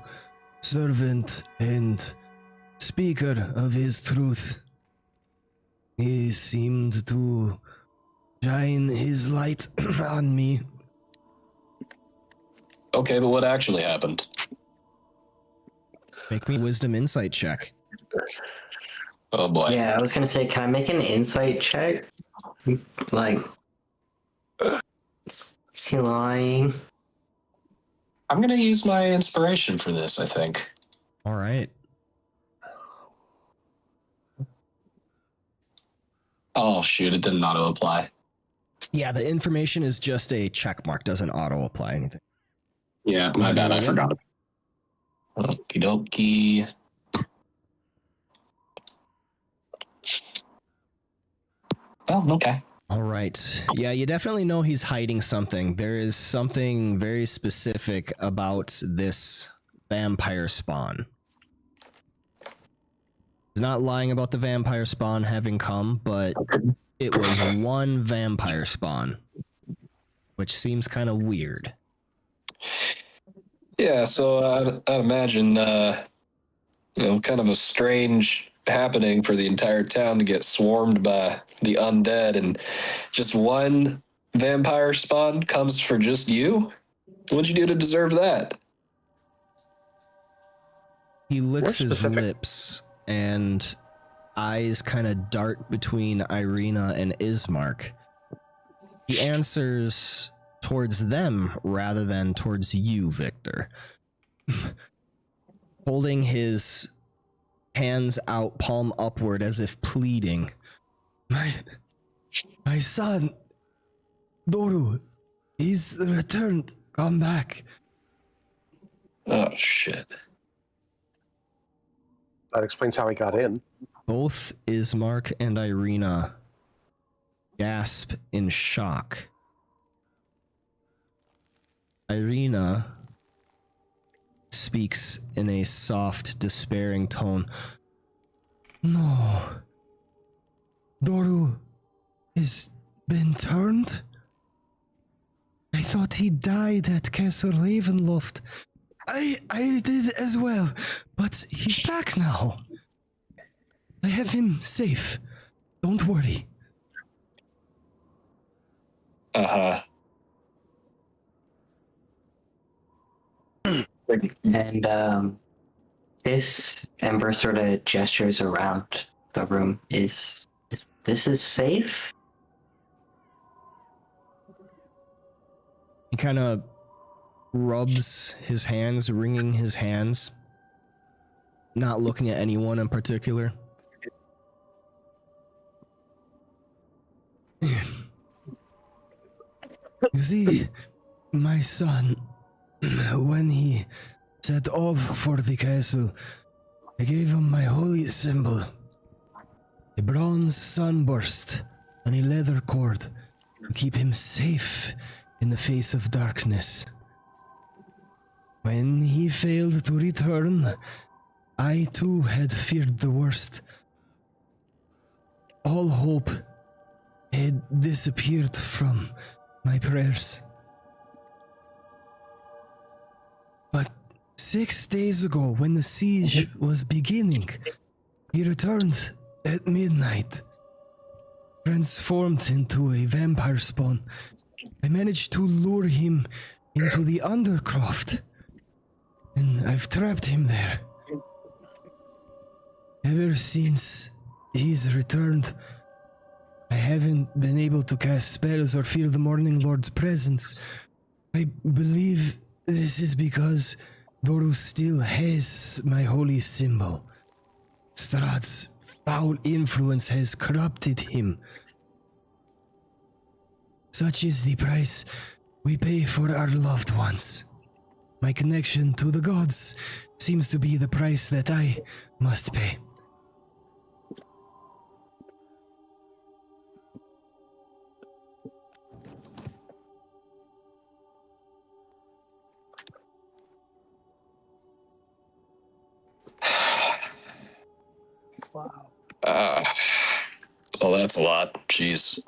servant and speaker of his truth. He seemed to shine his light on me. Okay, but what actually happened? "Make me a wisdom insight check." Oh boy. Yeah, I was gonna say, can I make an insight check? Like, is he lying? I'm gonna use my inspiration for this, I think. All right. Oh shoot, it didn't auto apply. Yeah, the information is just a check mark, doesn't auto apply anything. Yeah, my bad, I forgot. Okie dokie. Oh, okay. All right. Yeah, you definitely know he's hiding something. There is something very specific about this vampire spawn. He's not lying about the vampire spawn having come, but it was one vampire spawn, which seems kind of weird. Yeah, so I'd imagine, kind of a strange happening for the entire town to get swarmed by the undead, and just one vampire spawn comes for just you? What'd you do to deserve that? He licks More his specific. lips, and eyes kind of dart between Irina and Ismark. He answers towards them rather than towards you, Victor. Holding his hands out, palm upward, as if pleading. My son, Doru, he's returned. Come back. Oh, shit. That explains how he got in. Both Ismark and Irina gasp in shock. Irina speaks in a soft, despairing tone. No. Doru has been turned? I thought he died at Castle Ravenloft. I did as well, but he's back now. I have him safe. Don't worry. Uh-huh. And this Ember sort of gestures around the room. Is this is safe? He kind of rubs his hands, wringing his hands, not looking at anyone in particular. You see, my son, when he set off for the castle, I gave him my holy symbol, a bronze sunburst on a leather cord to keep him safe in the face of darkness. When he failed to return, I too had feared the worst. All hope had disappeared from my prayers. But 6 days ago, when the siege was beginning, he returned at midnight, transformed into a vampire spawn. I managed to lure him into the Undercroft, and I've trapped him there. Ever since he's returned, I haven't been able to cast spells or feel the Morning Lord's presence. I believe this is because Doru still has my holy symbol. Strahd's foul influence has corrupted him. Such is the price we pay for our loved ones. My connection to the gods seems to be the price that I must pay. Well, that's a lot. Jeez.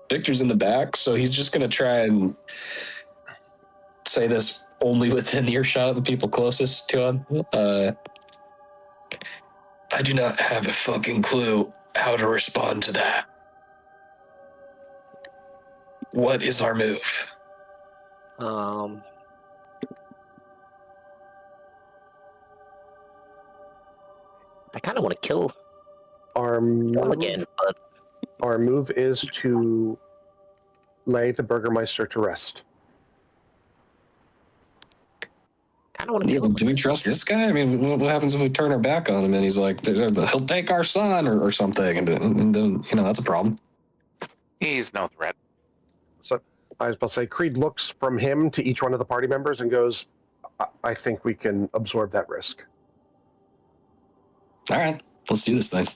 Victor's in the back, so he's just going to try and say this only within earshot of the people closest to him. I do not have a fucking clue how to respond to that. What is our move? I kind of want to kill Our him move, again, but our move is to lay the Burgomaster to rest. kind of want to kill him. Do we trust this guy? I mean, what happens if we turn our back on him and he's like, he'll take our son or something, and then that's a problem. He's no threat. So I was about to say, Creed looks from him to each one of the party members and goes, I think we can absorb that risk. All right, let's do this thing.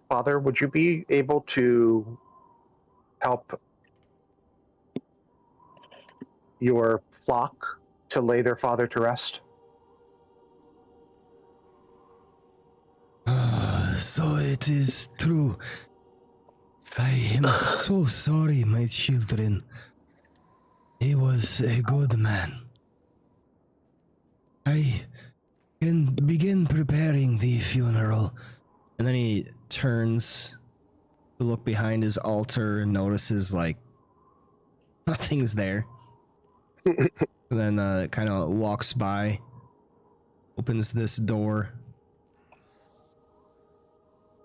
Father, would you be able to help your flock to lay their father to rest? So it is true. I am so sorry, my children. He was a good man. I can begin preparing the funeral. And then he turns to look behind his altar and notices, like, nothing's there. And then kind of walks by, opens this door.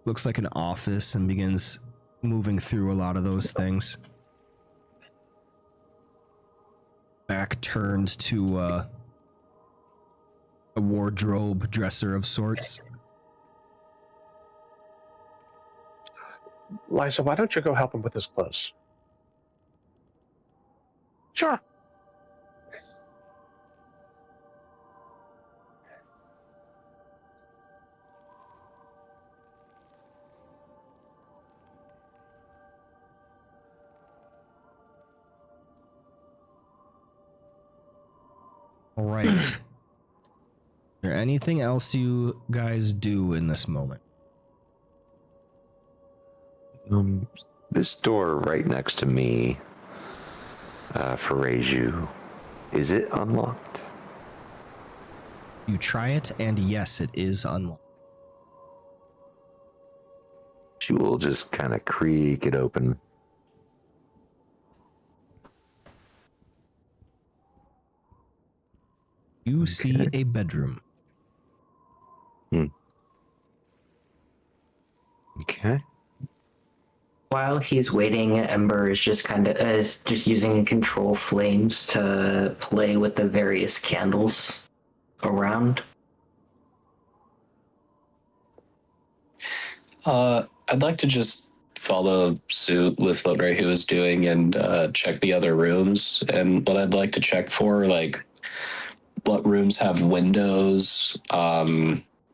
Looks like an office, and begins moving through a lot of those things. Back turned to a wardrobe dresser of sorts. Liza, why don't you go help him with his clothes? Sure. All right. Is there anything else you guys do in this moment? This door right next to me, for Reiju, is it unlocked? You try it, and yes, it is unlocked. She will just kind of creak it open. You see a bedroom. Okay. While he's waiting, Ember is just just using control flames to play with the various candles around. I'd like to just follow suit with what Rehu is doing and check the other rooms. And what I'd like to check for, like, what rooms have windows,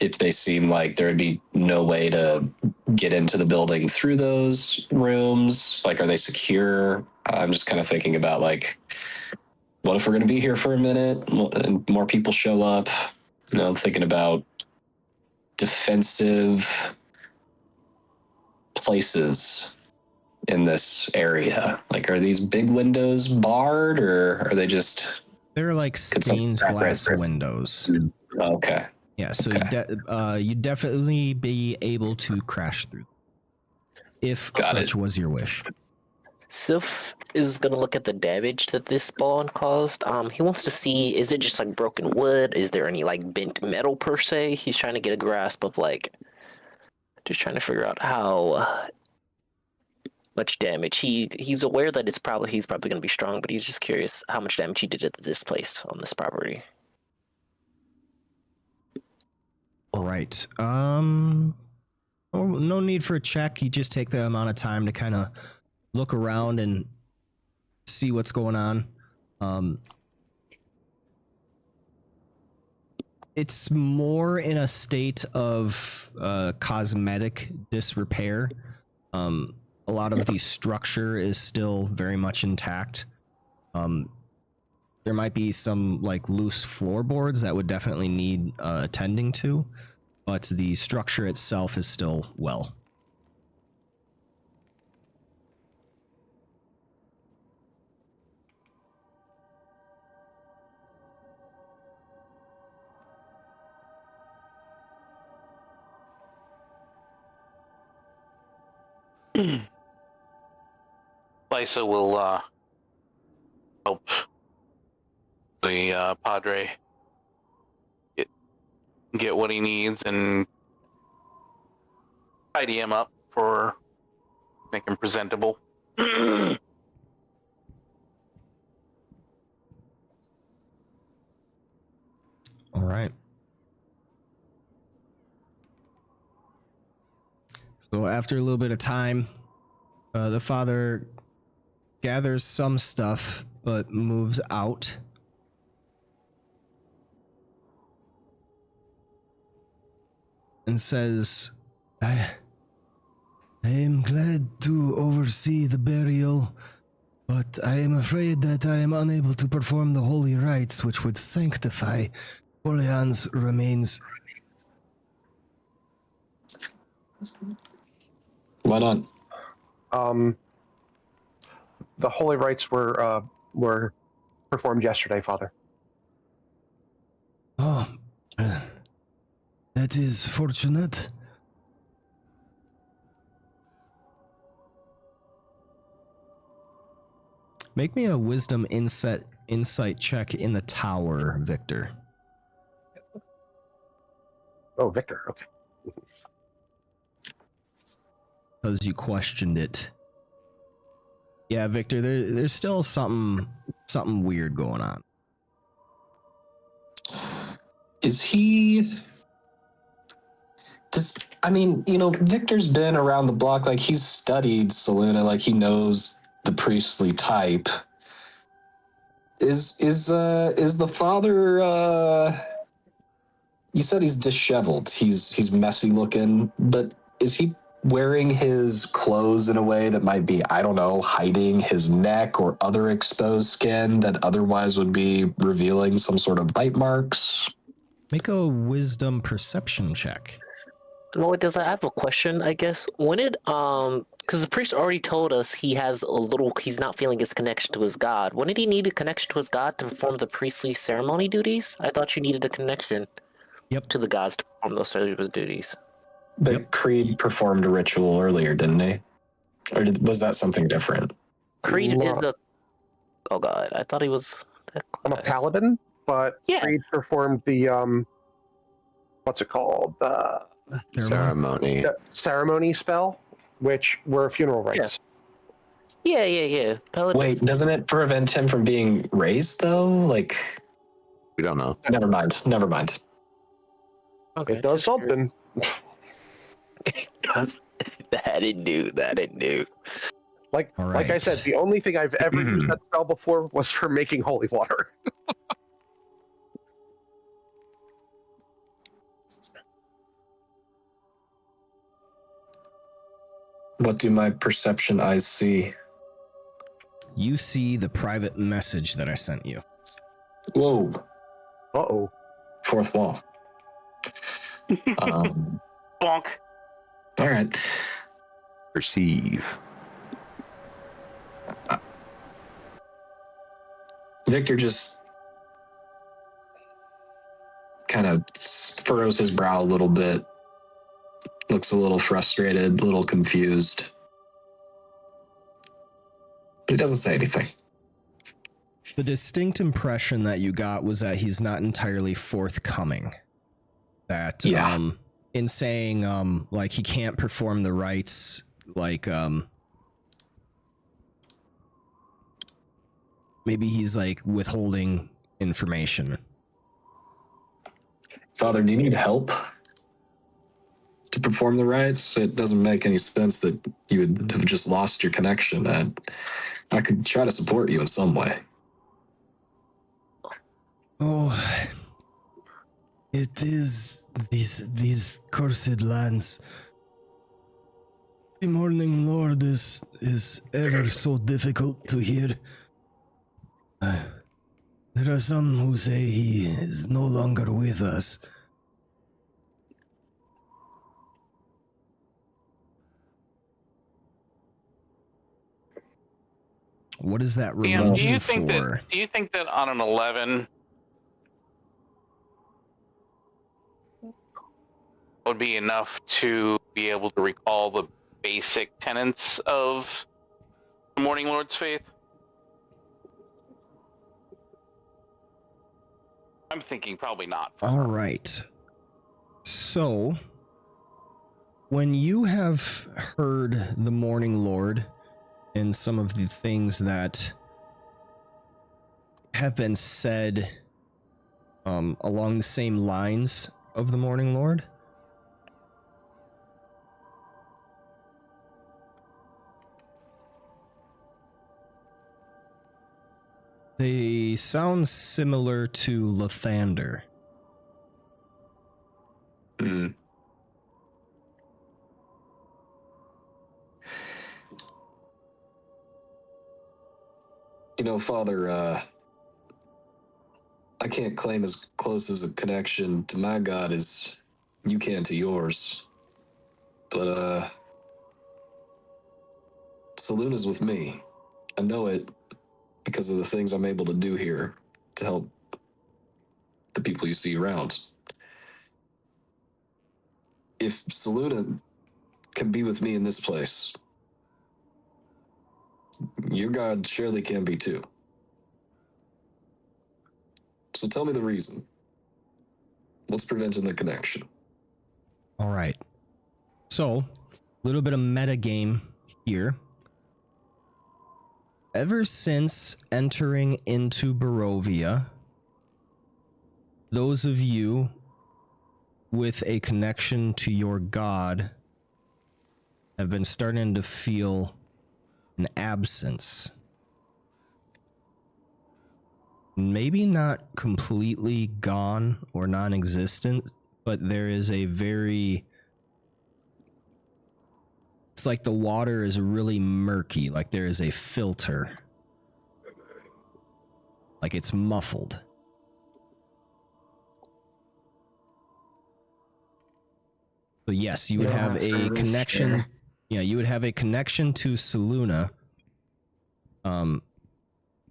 if they seem like there would be no way to get into the building through those rooms. Like, are they secure? I'm just kind of thinking about, like, what if we're going to be here for a minute and more people show up? You know, I'm thinking about defensive places in this area. Like, are these big windows barred, or are they just... They're like stained glass windows. Okay. Yeah, so Okay. you'd definitely be able to crash through if such was your wish. Sif is gonna look at the damage that this spawn caused. He wants to see, is it just like broken wood? Is there any like bent metal per se? He's trying to get a grasp of like, just trying to figure out how much damage. He's aware that he's probably gonna be strong, but he's just curious how much damage he did at this place on this property. All right. No need for a check. You just take the amount of time to kind of look around and see what's going on. It's more in a state of cosmetic disrepair. A lot of the structure is still very much intact. There might be some like loose floorboards that would definitely need attending to, but the structure itself is still well. Lysa will help the Padre get what he needs and tidy him up for make him presentable. All right. So after a little bit of time, the father gathers some stuff, but moves out. And says, I am glad to oversee the burial But I am afraid that I am unable to perform the holy rites which would sanctify Orleans' remains. Why not? The holy rites were performed yesterday, Father. Oh, that is fortunate. Make me a wisdom insight check in the tower, Victor. Oh, Victor. Okay. Because you questioned it. Yeah, Victor, there's still something weird going on. Is he... Victor's been around the block, like, he's studied Saluna, like, he knows the priestly type. Is the father, you said he's disheveled, he's messy looking, but is he wearing his clothes in a way that might be, I don't know, hiding his neck or other exposed skin that otherwise would be revealing some sort of bite marks? Make a wisdom perception check. No, it does. I have a question, I guess. When it, because the priest already told us he's not feeling his connection to his god. When did he need a connection to his god to perform the priestly ceremony duties? I thought you needed a connection to the gods to perform those ceremony duties. The Creed performed a ritual earlier, didn't he? Or was that something different? Creed is the... Oh god, I thought he was... I'm a paladin, but Yeah. Creed performed the, what's it called? Ceremony. The ceremony spell, which were funeral rites. Yeah. Paladins. Wait, doesn't it prevent him from being raised, though? Like... We don't know. Never mind. Okay, It does something. That I didn't do. Like I said, the only thing I've ever used that spell before was for making holy water. What do my perception eyes see? You see the private message that I sent you. Whoa. Uh-oh. Fourth wall. Bonk. All right. Perceive. Victor just kind of furrows his brow a little bit, looks a little frustrated, a little confused. But he doesn't say anything. The distinct impression that you got was that he's not entirely forthcoming. That in saying like he can't perform the rites, like maybe he's like withholding information. Father, do you need help to perform the rites? It doesn't make any sense that you would have just lost your connection. I could try to support you in some way. Oh, it is these cursed lands. The Morning Lord is ever so difficult to hear. There are some who say he is no longer with us. What is that Ian, religion do you think that on an 11 would be enough to be able to recall the basic tenets of the Morning Lord's faith? I'm thinking probably not. All right. So, when you have heard the Morning Lord and some of the things that have been said along the same lines of the Morning Lord, they sound similar to Lathander. Father, I can't claim as close as a connection to my god as you can to yours. But, Soluna's with me. I know it because of the things I'm able to do here to help the people you see around. If Saluna can be with me in this place, your god surely can be too. So tell me the reason. What's preventing the connection? All right. So, a little bit of metagame here. Ever since entering into Barovia, those of you with a connection to your god have been starting to feel an absence. Maybe not completely gone or non-existent, but there is a very... It's like the water is really murky, like there is a filter. Like it's muffled. So yes, you would have a connection. Sure. Yeah, you would have a connection to Saluna. And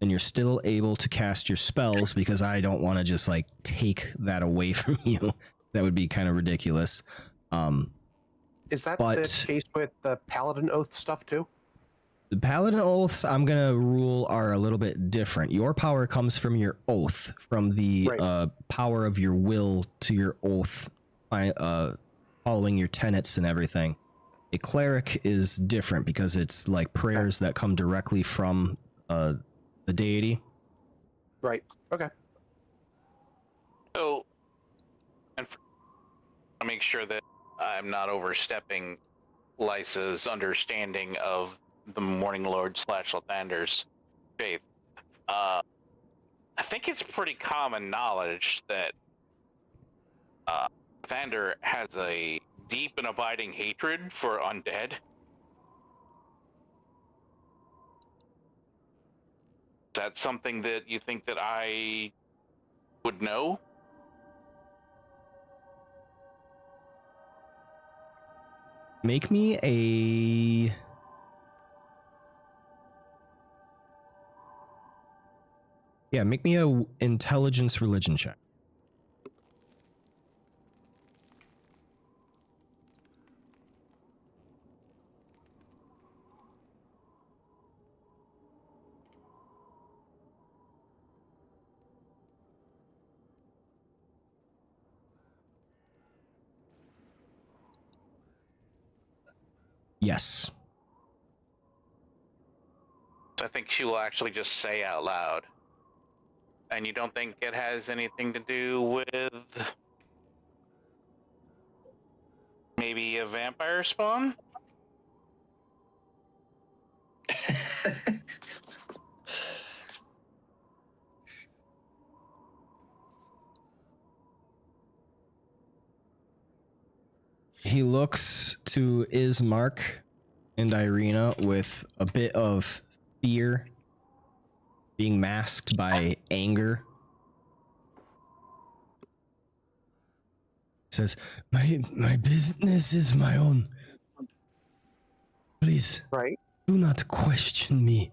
you're still able to cast your spells because I don't want to just like take that away from you. That would be kind of ridiculous. Is that But- the case with the Paladin Oath stuff too? The Paladin Oaths, I'm going to rule, are a little bit different. Your power comes from your oath, from the Right. power of your will to your oath, following your tenets and everything. A cleric is different because it's like prayers that come directly from the deity. Right. Okay. So, and to make sure that I'm not overstepping Lysa's understanding of the Morning Lord / Lathander's faith, I think it's pretty common knowledge that Lathander has a deep and abiding hatred for undead. Is that something that you think that I would know? Make me a... Yeah, make me a intelligence religion check. Yes. I think she will actually just say out loud. And you don't think it has anything to do with maybe a vampire spawn? He looks to Ismark and Irina with a bit of fear being masked by anger. He says, my business is my own. Please, Right. do not question me.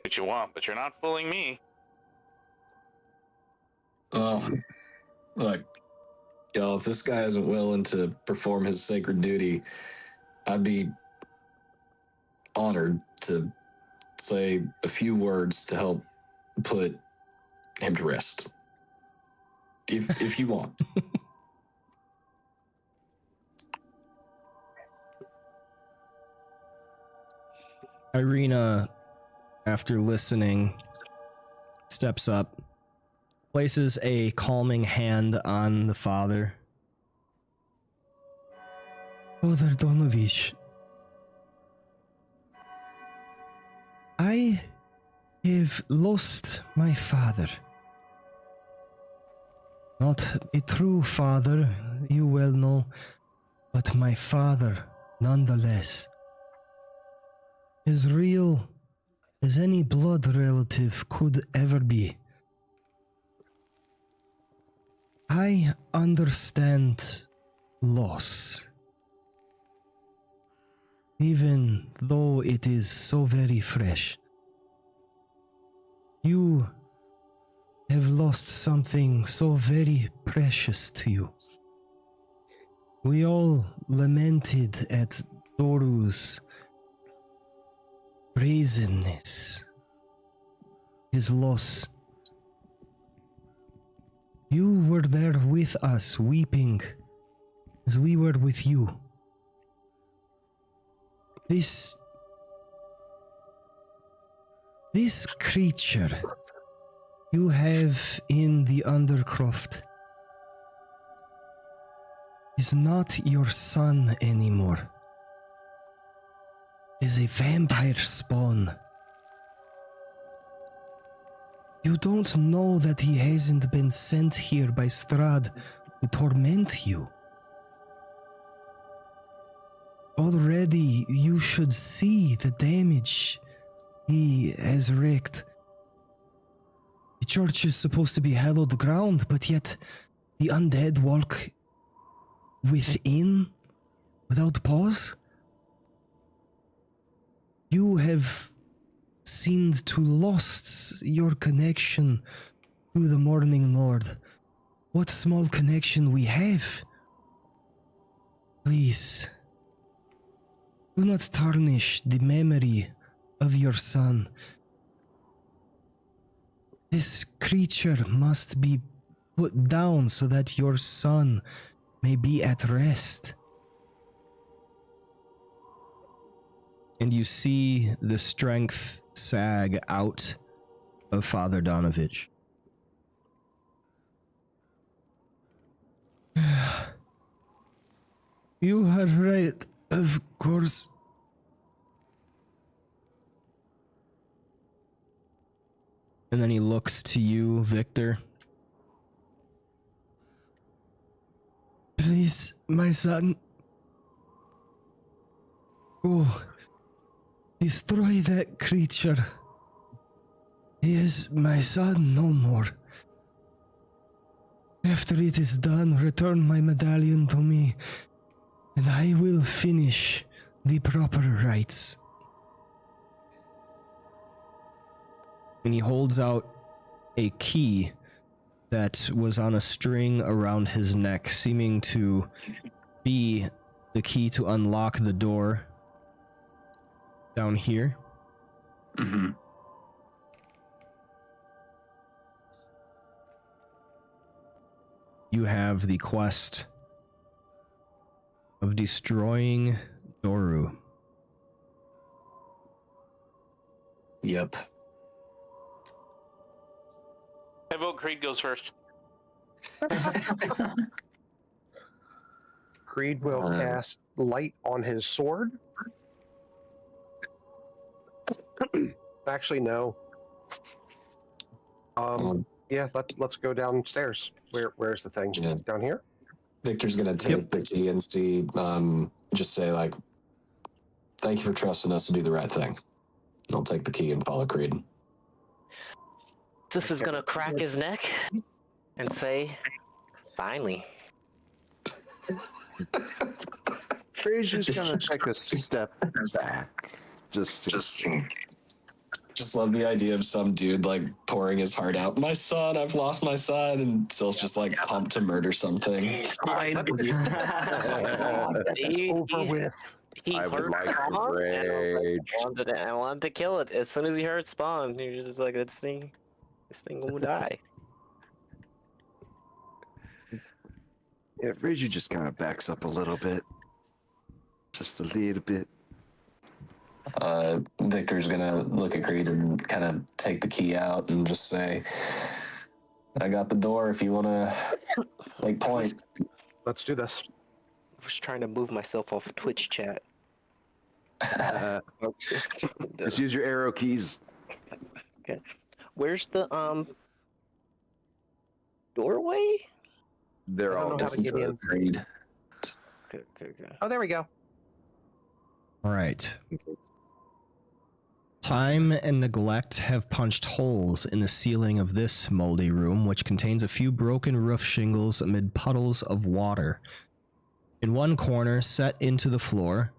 What you want, but you're not fooling me. Oh, look, if this guy isn't willing to perform his sacred duty, I'd be honored to say a few words to help put him to rest. If you want. Irina, after listening, steps up, places a calming hand on the father. Father Donovich, I have lost my father. Not a true father, you well know, but my father, nonetheless. As real as any blood relative could ever be. I understand loss. Even though it is so very fresh. You have lost something so very precious to you. We all lamented at Doru's brazenness, his loss. You were there with us, weeping, as we were with you. This creature you have in the Undercroft is not your son anymore. Is a vampire spawn. You don't know that he hasn't been sent here by Strahd to torment you. Already you should see the damage he has wreaked. The church is supposed to be hallowed ground, but yet the undead walk within without pause. You have seemed to lost your connection to the Morning Lord. What small connection we have. Please, do not tarnish the memory of your son. This creature must be put down so that your son may be at rest. And you see the strength sag out of Father Donovich. You are right, of course. And then he looks to you, Victor. Please, my son. Go. Destroy that creature. He is my son no more. After it is done, return my medallion to me, and I will finish the proper rites. And he holds out a key that was on a string around his neck, seeming to be the key to unlock the door down here. Mm-hmm. You have the quest of destroying Doru. Yep. I vote Creed goes first. Creed will cast light on his sword. Actually, no. Yeah, let's go downstairs. Where's the thing? Yeah. Down here? Victor's gonna take the key and see, just say like, thank you for trusting us to do the right thing. I'll take the key and follow Creed. Sif is gonna crack his neck and say, finally. Fraser's gonna take a step back. Just love the idea of some dude like pouring his heart out. My son, I've lost my son, and Sil's just like pumped to murder something. It's over with. He I would heard like to Spawn, and rage. I wanted to kill it. As soon as he heard Spawn, he was just like, this thing will die. Yeah, Fraser just kind of backs up a little bit. Just a little bit. Victor's gonna look at Creed and kind of take the key out and just say, I got the door if you wanna make point. Let's do this. I was trying to move myself off Twitch chat. Just use your arrow keys. Okay. Where's the doorway? They're I don't all know how to get in. Agreed. Okay. Oh, there we go. All right. Time and neglect have punched holes in the ceiling of this moldy room, which contains a few broken roof shingles amid puddles of water. In one corner, set into the floor,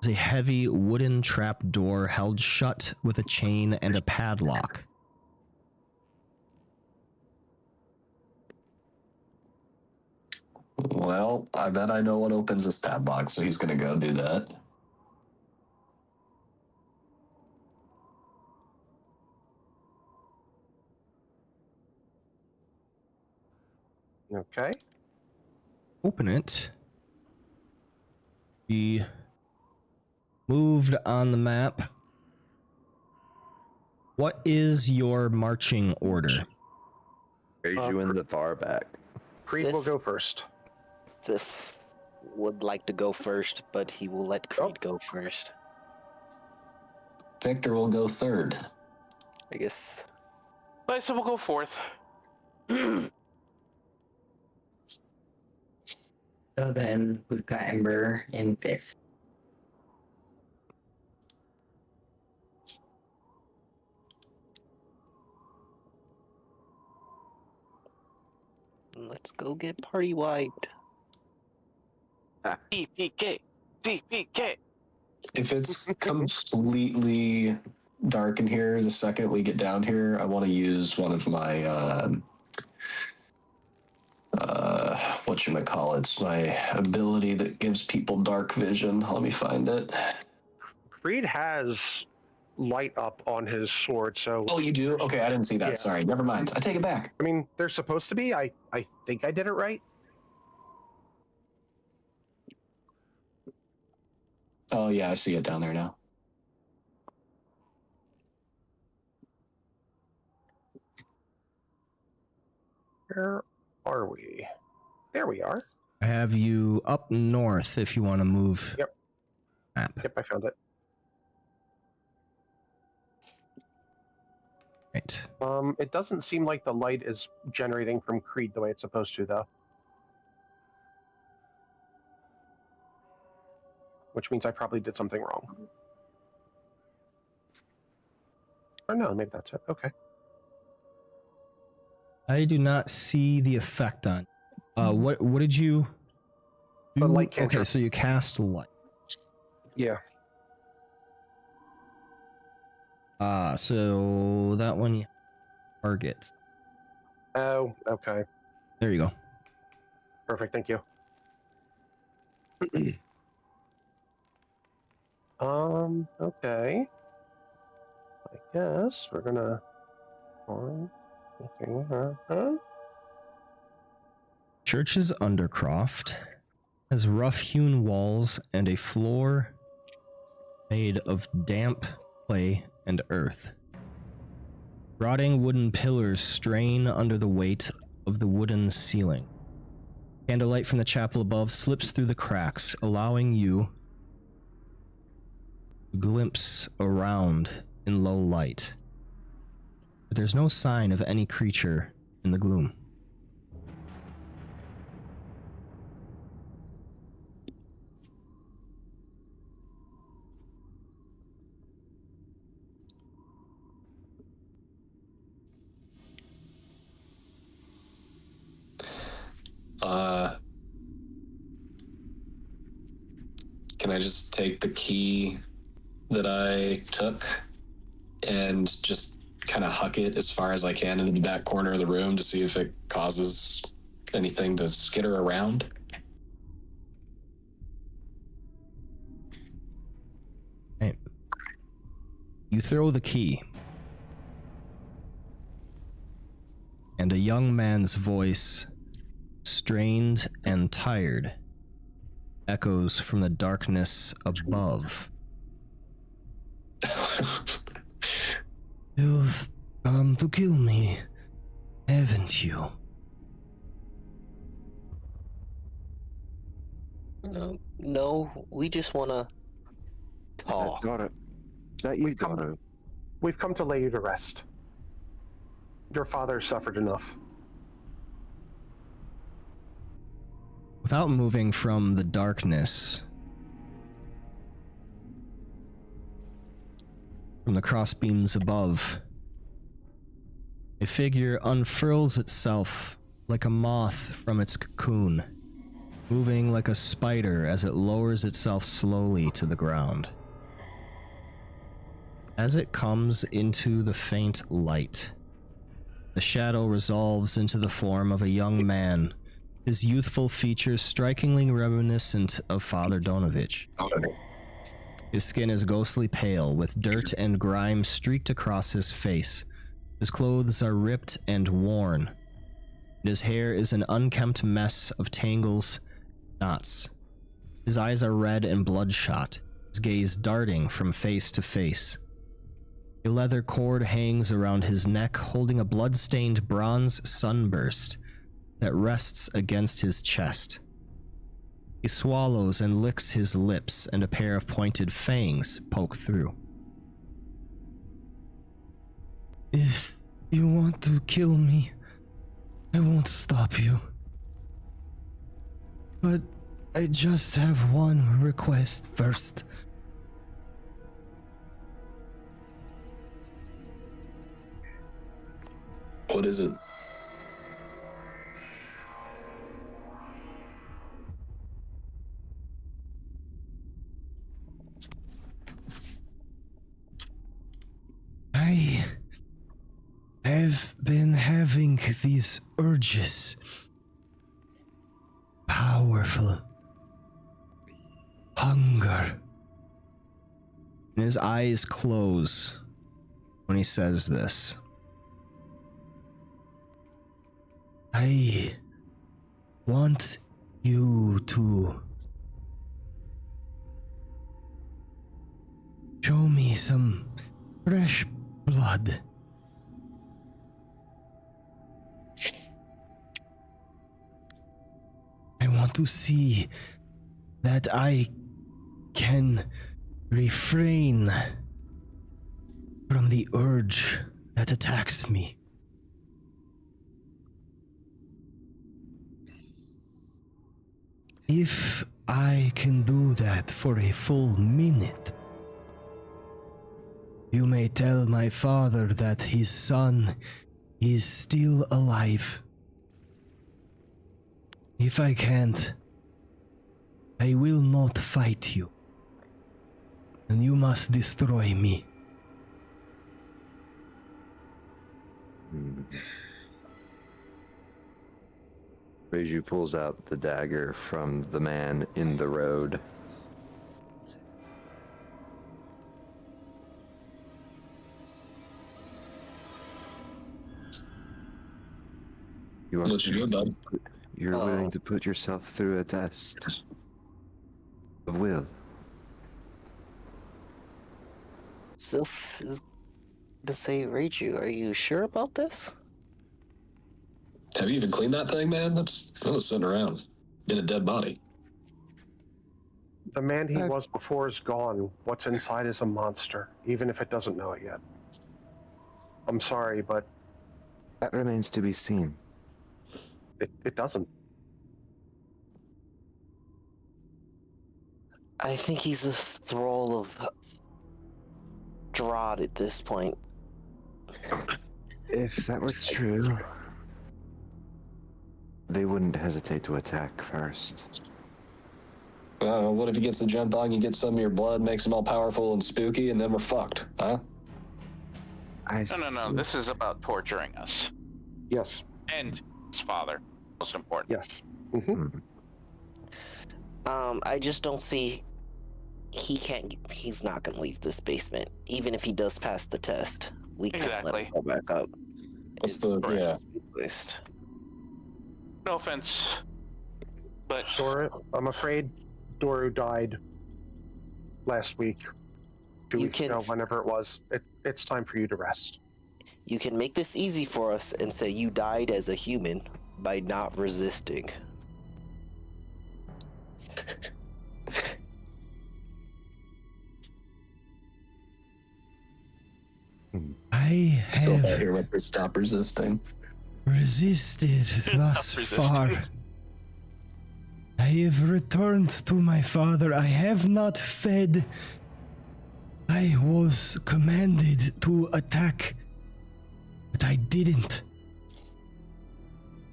is a heavy wooden trap door held shut with a chain and a padlock. Well, I bet I know what opens this padlock, so he's gonna go do that. Okay. Open it. Be moved on the map. What is your marching order? Raise you in the far back. Creed will go first. Sif would like to go first, but he will let Creed go first. Victor will go third. I guess. Lysa will go fourth. So then we've got Ember in 5th. Let's go get party wiped. DPK. DPK. If it's completely dark in here, the second we get down here, I want to use one of my whatchamacallits, my ability that gives people dark vision. Let me find it. Creed has light up on his sword, so Oh, you do? Okay, I didn't see that. Yeah. Sorry. Never mind. I take it back. I mean, they're supposed to be. I think I did it right. Oh, yeah, I see it down there now. Where are we? There we are. I have you up north if you want to move. Yep. Map. Yep, I found it. Right. It doesn't seem like the light is generating from Creed the way it's supposed to, though. Which means I probably did something wrong. Or no, maybe that's it. Okay. I do not see the effect on. What did you do? The light Okay, cantrip. so you cast light. Yeah. So that one you target. Oh, okay. There you go. Perfect, thank you. Okay. I guess we're gonna... Church's Undercroft has rough-hewn walls and a floor made of damp clay and earth. Rotting wooden pillars strain under the weight of the wooden ceiling. Candlelight from the chapel above slips through the cracks, allowing you to glimpse around in low light. But there's no sign of any creature in the gloom. Can I just take the key that I took and just kind of huck it as far as I can into the back corner of the room to see if it causes anything to skitter around? Right. You throw the key, and a young man's voice, strained and tired, echoes from the darkness above. You've come to kill me, haven't you? No, we just want to Oh, Daughter, is that you, We've come- daughter? We've come to lay you to rest. Your father suffered enough. Without moving from the darkness, from the crossbeams above, a figure unfurls itself like a moth from its cocoon, moving like a spider as it lowers itself slowly to the ground. As it comes into the faint light, the shadow resolves into the form of a young man, his youthful features strikingly reminiscent of Father Donovich. His skin is ghostly pale, with dirt and grime streaked across his face. His clothes are ripped and worn, and his hair is an unkempt mess of tangles, knots. His eyes are red and bloodshot, his gaze darting from face to face. A leather cord hangs around his neck, holding a blood-stained bronze sunburst that rests against his chest. He swallows and licks his lips, and a pair of pointed fangs poke through. If you want to kill me, I won't stop you. But I just have one request first. What is it? I have been having these urges. Powerful hunger. And his eyes close when he says this. I want you to show me some fresh blood. I want to see that I can refrain from the urge that attacks me. If I can do that for a full minute, you may tell my father that his son is still alive. If I can't, I will not fight you, and you must destroy me. Reiju pulls out the dagger from the man in the road. You are What you do, bud? You're willing to put yourself through a test of will. Sylph is to say, Reiju, are you sure about this? Have you even cleaned that thing, man? That was sitting around in a dead body. The man he was before is gone. What's inside is a monster, even if it doesn't know it yet. I'm sorry, but That remains to be seen. it doesn't. I think he's a thrall of Strahd at this point. If that were true, they wouldn't hesitate to attack first. What if he gets the jump on you, get some of your blood, makes him all powerful and spooky, and then we're fucked, huh? No. This is about torturing us. Yes. And his father, most important. Yes. Mm-hmm. I just don't see. He's not gonna leave this basement, even if he does pass the test. We can't let him go back up. What's the List. No offense, but Doru, I'm afraid Doru died last week. 2 weeks ago, whenever it was. It's time for you to rest. You can make this easy for us and say you died as a human by not resisting. I So I have hear what to stop resisting. resisted thus far. I have returned to my father. I have not fed. I was commanded to attack, but I didn't.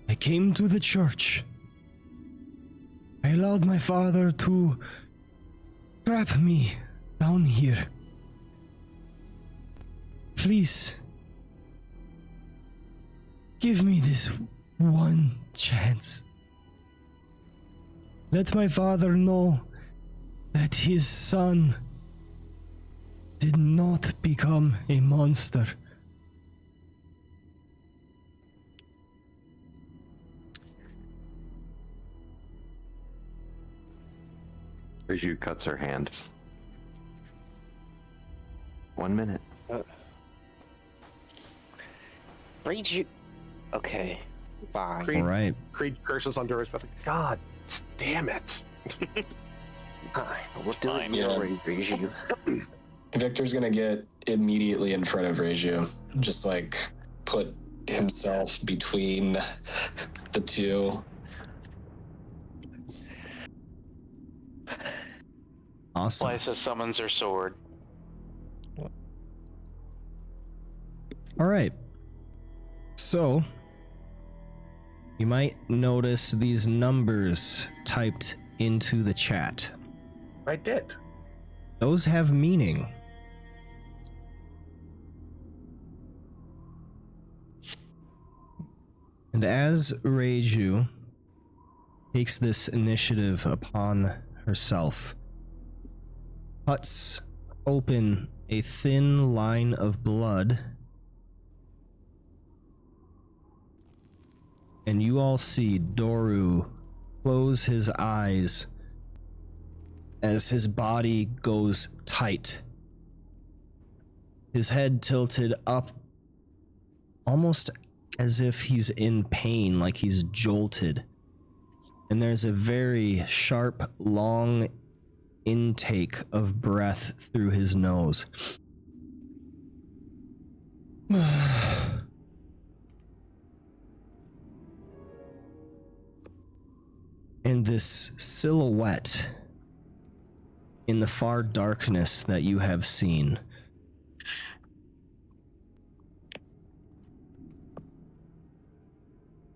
I came to the church. I allowed my father to trap me down here. Please, give me this one chance. Let my father know that his son did not become a monster. Riju cuts her hand. 1 minute. Read you. Okay. Bye. Creed, All right. Creed curses under his breath. God damn it. We'll do it fine, your yeah. way, Reiju. Victor's gonna get immediately in front of Reiju, just like put himself between the two. Awesome. Lysa summons her sword. All right. So, you might notice these numbers typed into the chat. I did. Those have meaning. And as Reiju takes this initiative upon herself, cuts open a thin line of blood, and you all see Doru close his eyes as his body goes tight. His head tilted up, almost as if he's in pain, like he's jolted. And there's a very sharp, long intake of breath through his nose. And this silhouette in the far darkness that you have seen,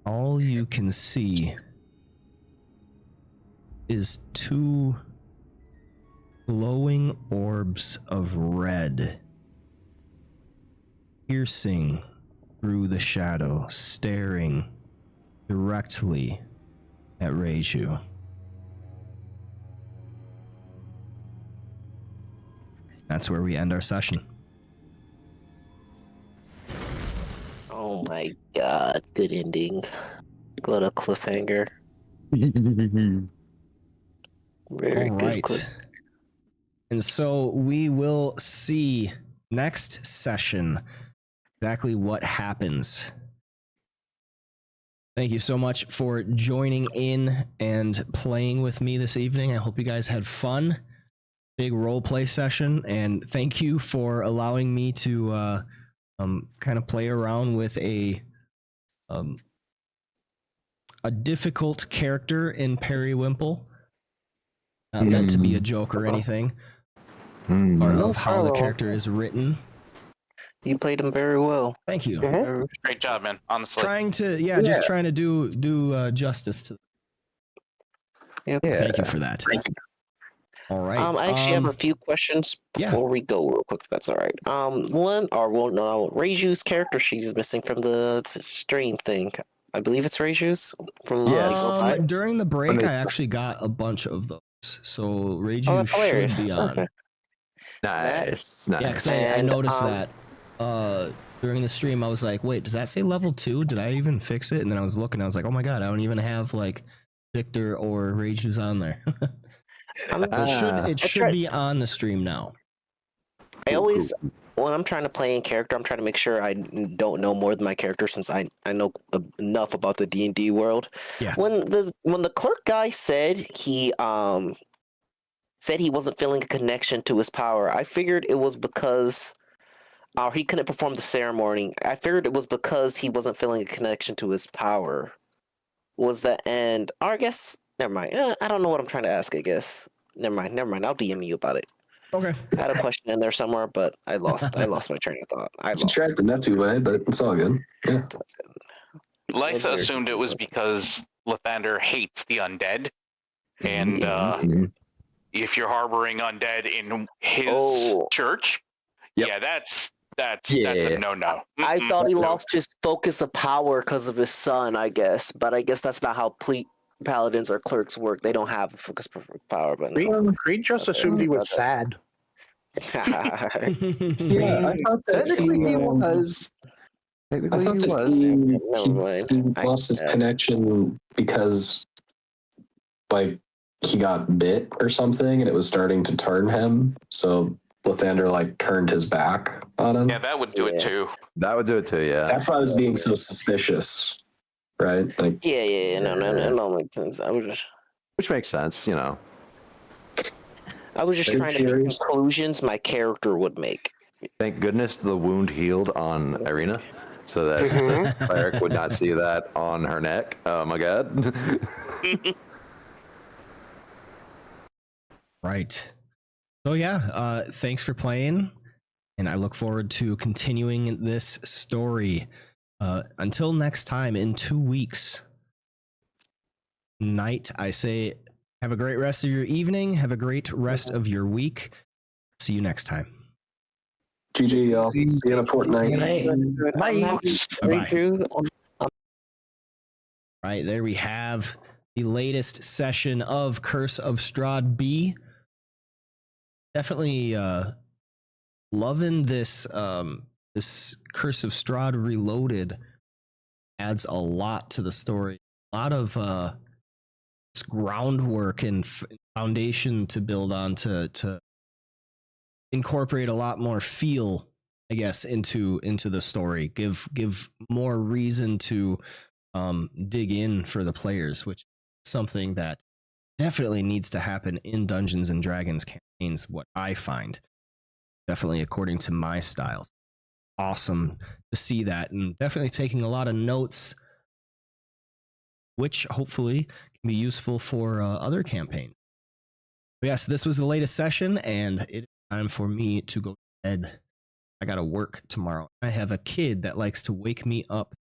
all you can see is two glowing orbs of red piercing through the shadow, staring directly at Reiju. That's where we end our session. Oh my god, good ending. What a cliffhanger. Very All good right. cliff. And so we will see next session exactly what happens. Thank you so much for joining in and playing with me this evening. I hope you guys had fun. Big role play session, and thank you for allowing me to kind of play around with a difficult character in Periwimple. Not meant to be a joke or anything, or of how the character is written. You played him very well. Thank you. Great job, man. Honestly. Trying to, just trying to do justice to. Yep. Thank you for that. All right. I actually have a few questions before we go real quick, if that's all right. Reiju's character sheet is missing from the stream thing. I believe it's Reiju's from during the break, I actually got a bunch of those. So Reiju should be on. Okay. Nice. Yeah, because I noticed that during the stream. I was like, wait, does that say level 2? Did I even fix it? And then I was looking, I was like, oh my god, I don't even have like Victor or Reiju's on there. It should be on the stream now. I always, when I'm trying to play in character, I'm trying to make sure I don't know more than my character, since I know enough about the D&D world. Yeah. When the clerk guy said he wasn't feeling a connection to his power, I figured it was because or he couldn't perform the ceremony. I figured it was because he wasn't feeling a connection to his power. Was the end? Or I guess never mind. I don't know what I'm trying to ask. I guess never mind. I'll DM you about it. Okay. I had a question in there somewhere, but I lost my train of thought. I lost. Distracted, not too bad, but it's all good. Yeah. Lysa assumed it was because Lathander hates the undead, and if you're harboring undead in his church, yeah, that's a no-no. I thought he lost his focus of power because of his son, I guess, but I guess that's not how paladins or clerks work. They don't have a focus of power. But Creed just assumed he was sad. Yeah, I thought that Technically, he was. Technically, he was. He lost his connection because, like, he got bit or something, and it was starting to turn him. So Lathander like turned his back on him. Yeah, that would do it too. That would do it too. Yeah. That's why I was being so suspicious, right? Like, no, makes sense. Which makes sense, you know. I was just trying to make conclusions my character would make. Thank goodness the wound healed on Irina, so that the cleric would not see that on her neck. Oh my god. Right. So yeah, thanks for playing, and I look forward to continuing this story. Until next time in 2 weeks. Night, I say, have a great rest of your evening. Have a great rest of your week. See you next time. GG, y'all. See you in a fortnight. Bye-bye. Right, there we have the latest session of Curse of Strahd B. Definitely loving this this Curse of Strahd Reloaded. Adds a lot to the story. A lot of groundwork and foundation to build on to incorporate a lot more feel, I guess, into the story. Give more reason to dig in for the players, which is something that definitely needs to happen in Dungeons and Dragons campaigns. What I find, definitely according to my style. Awesome to see that, and definitely taking a lot of notes, which hopefully can be useful for other campaigns. But yes, this was the latest session, and it is time for me to go to bed. I gotta work tomorrow. I have a kid that likes to wake me up.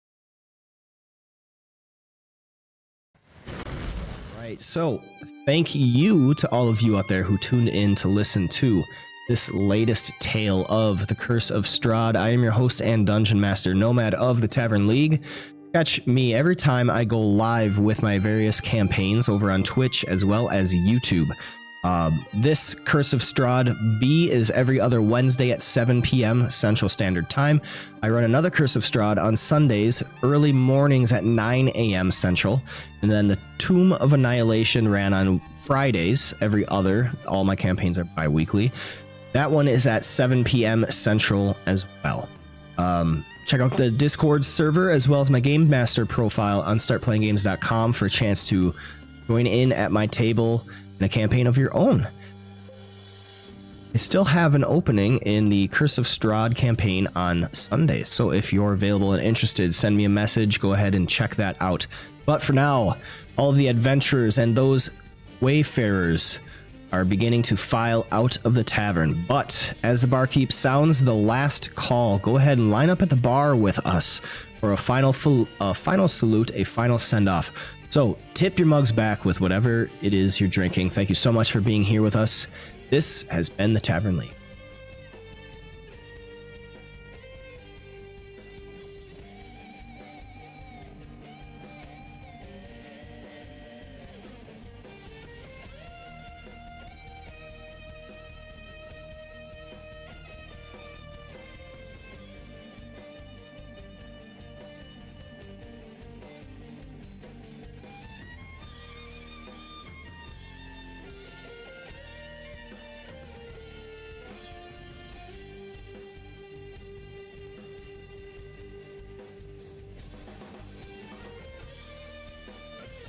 Right, so thank you to all of you out there who tuned in to listen to this latest tale of the Curse of Strahd. I am your host and Dungeon Master, tNomad of the Tavern League. Catch me every time I go live with my various campaigns over on Twitch as well as YouTube. This Curse of Strahd B is every other Wednesday at 7 p.m. Central Standard Time. I run another Curse of Strahd on Sundays, early mornings at 9 a.m. Central. And then the Tomb of Annihilation ran on Fridays, every other. All my campaigns are bi-weekly. That one is at 7 p.m. Central as well. Check out the Discord server as well as my Game Master profile on startplayinggames.com for a chance to join in at my table in a campaign of your own. I still have an opening in the Curse of Strahd campaign on Sunday, so if you're available and interested, send me a message. Go ahead and check that out. But for now, all of the adventurers and those wayfarers are beginning to file out of the tavern. But as the barkeep sounds the last call, go ahead and line up at the bar with us for a final salute, a final send-off. So tip your mugs back with whatever it is you're drinking. Thank you so much for being here with us. This has been the Tavern League.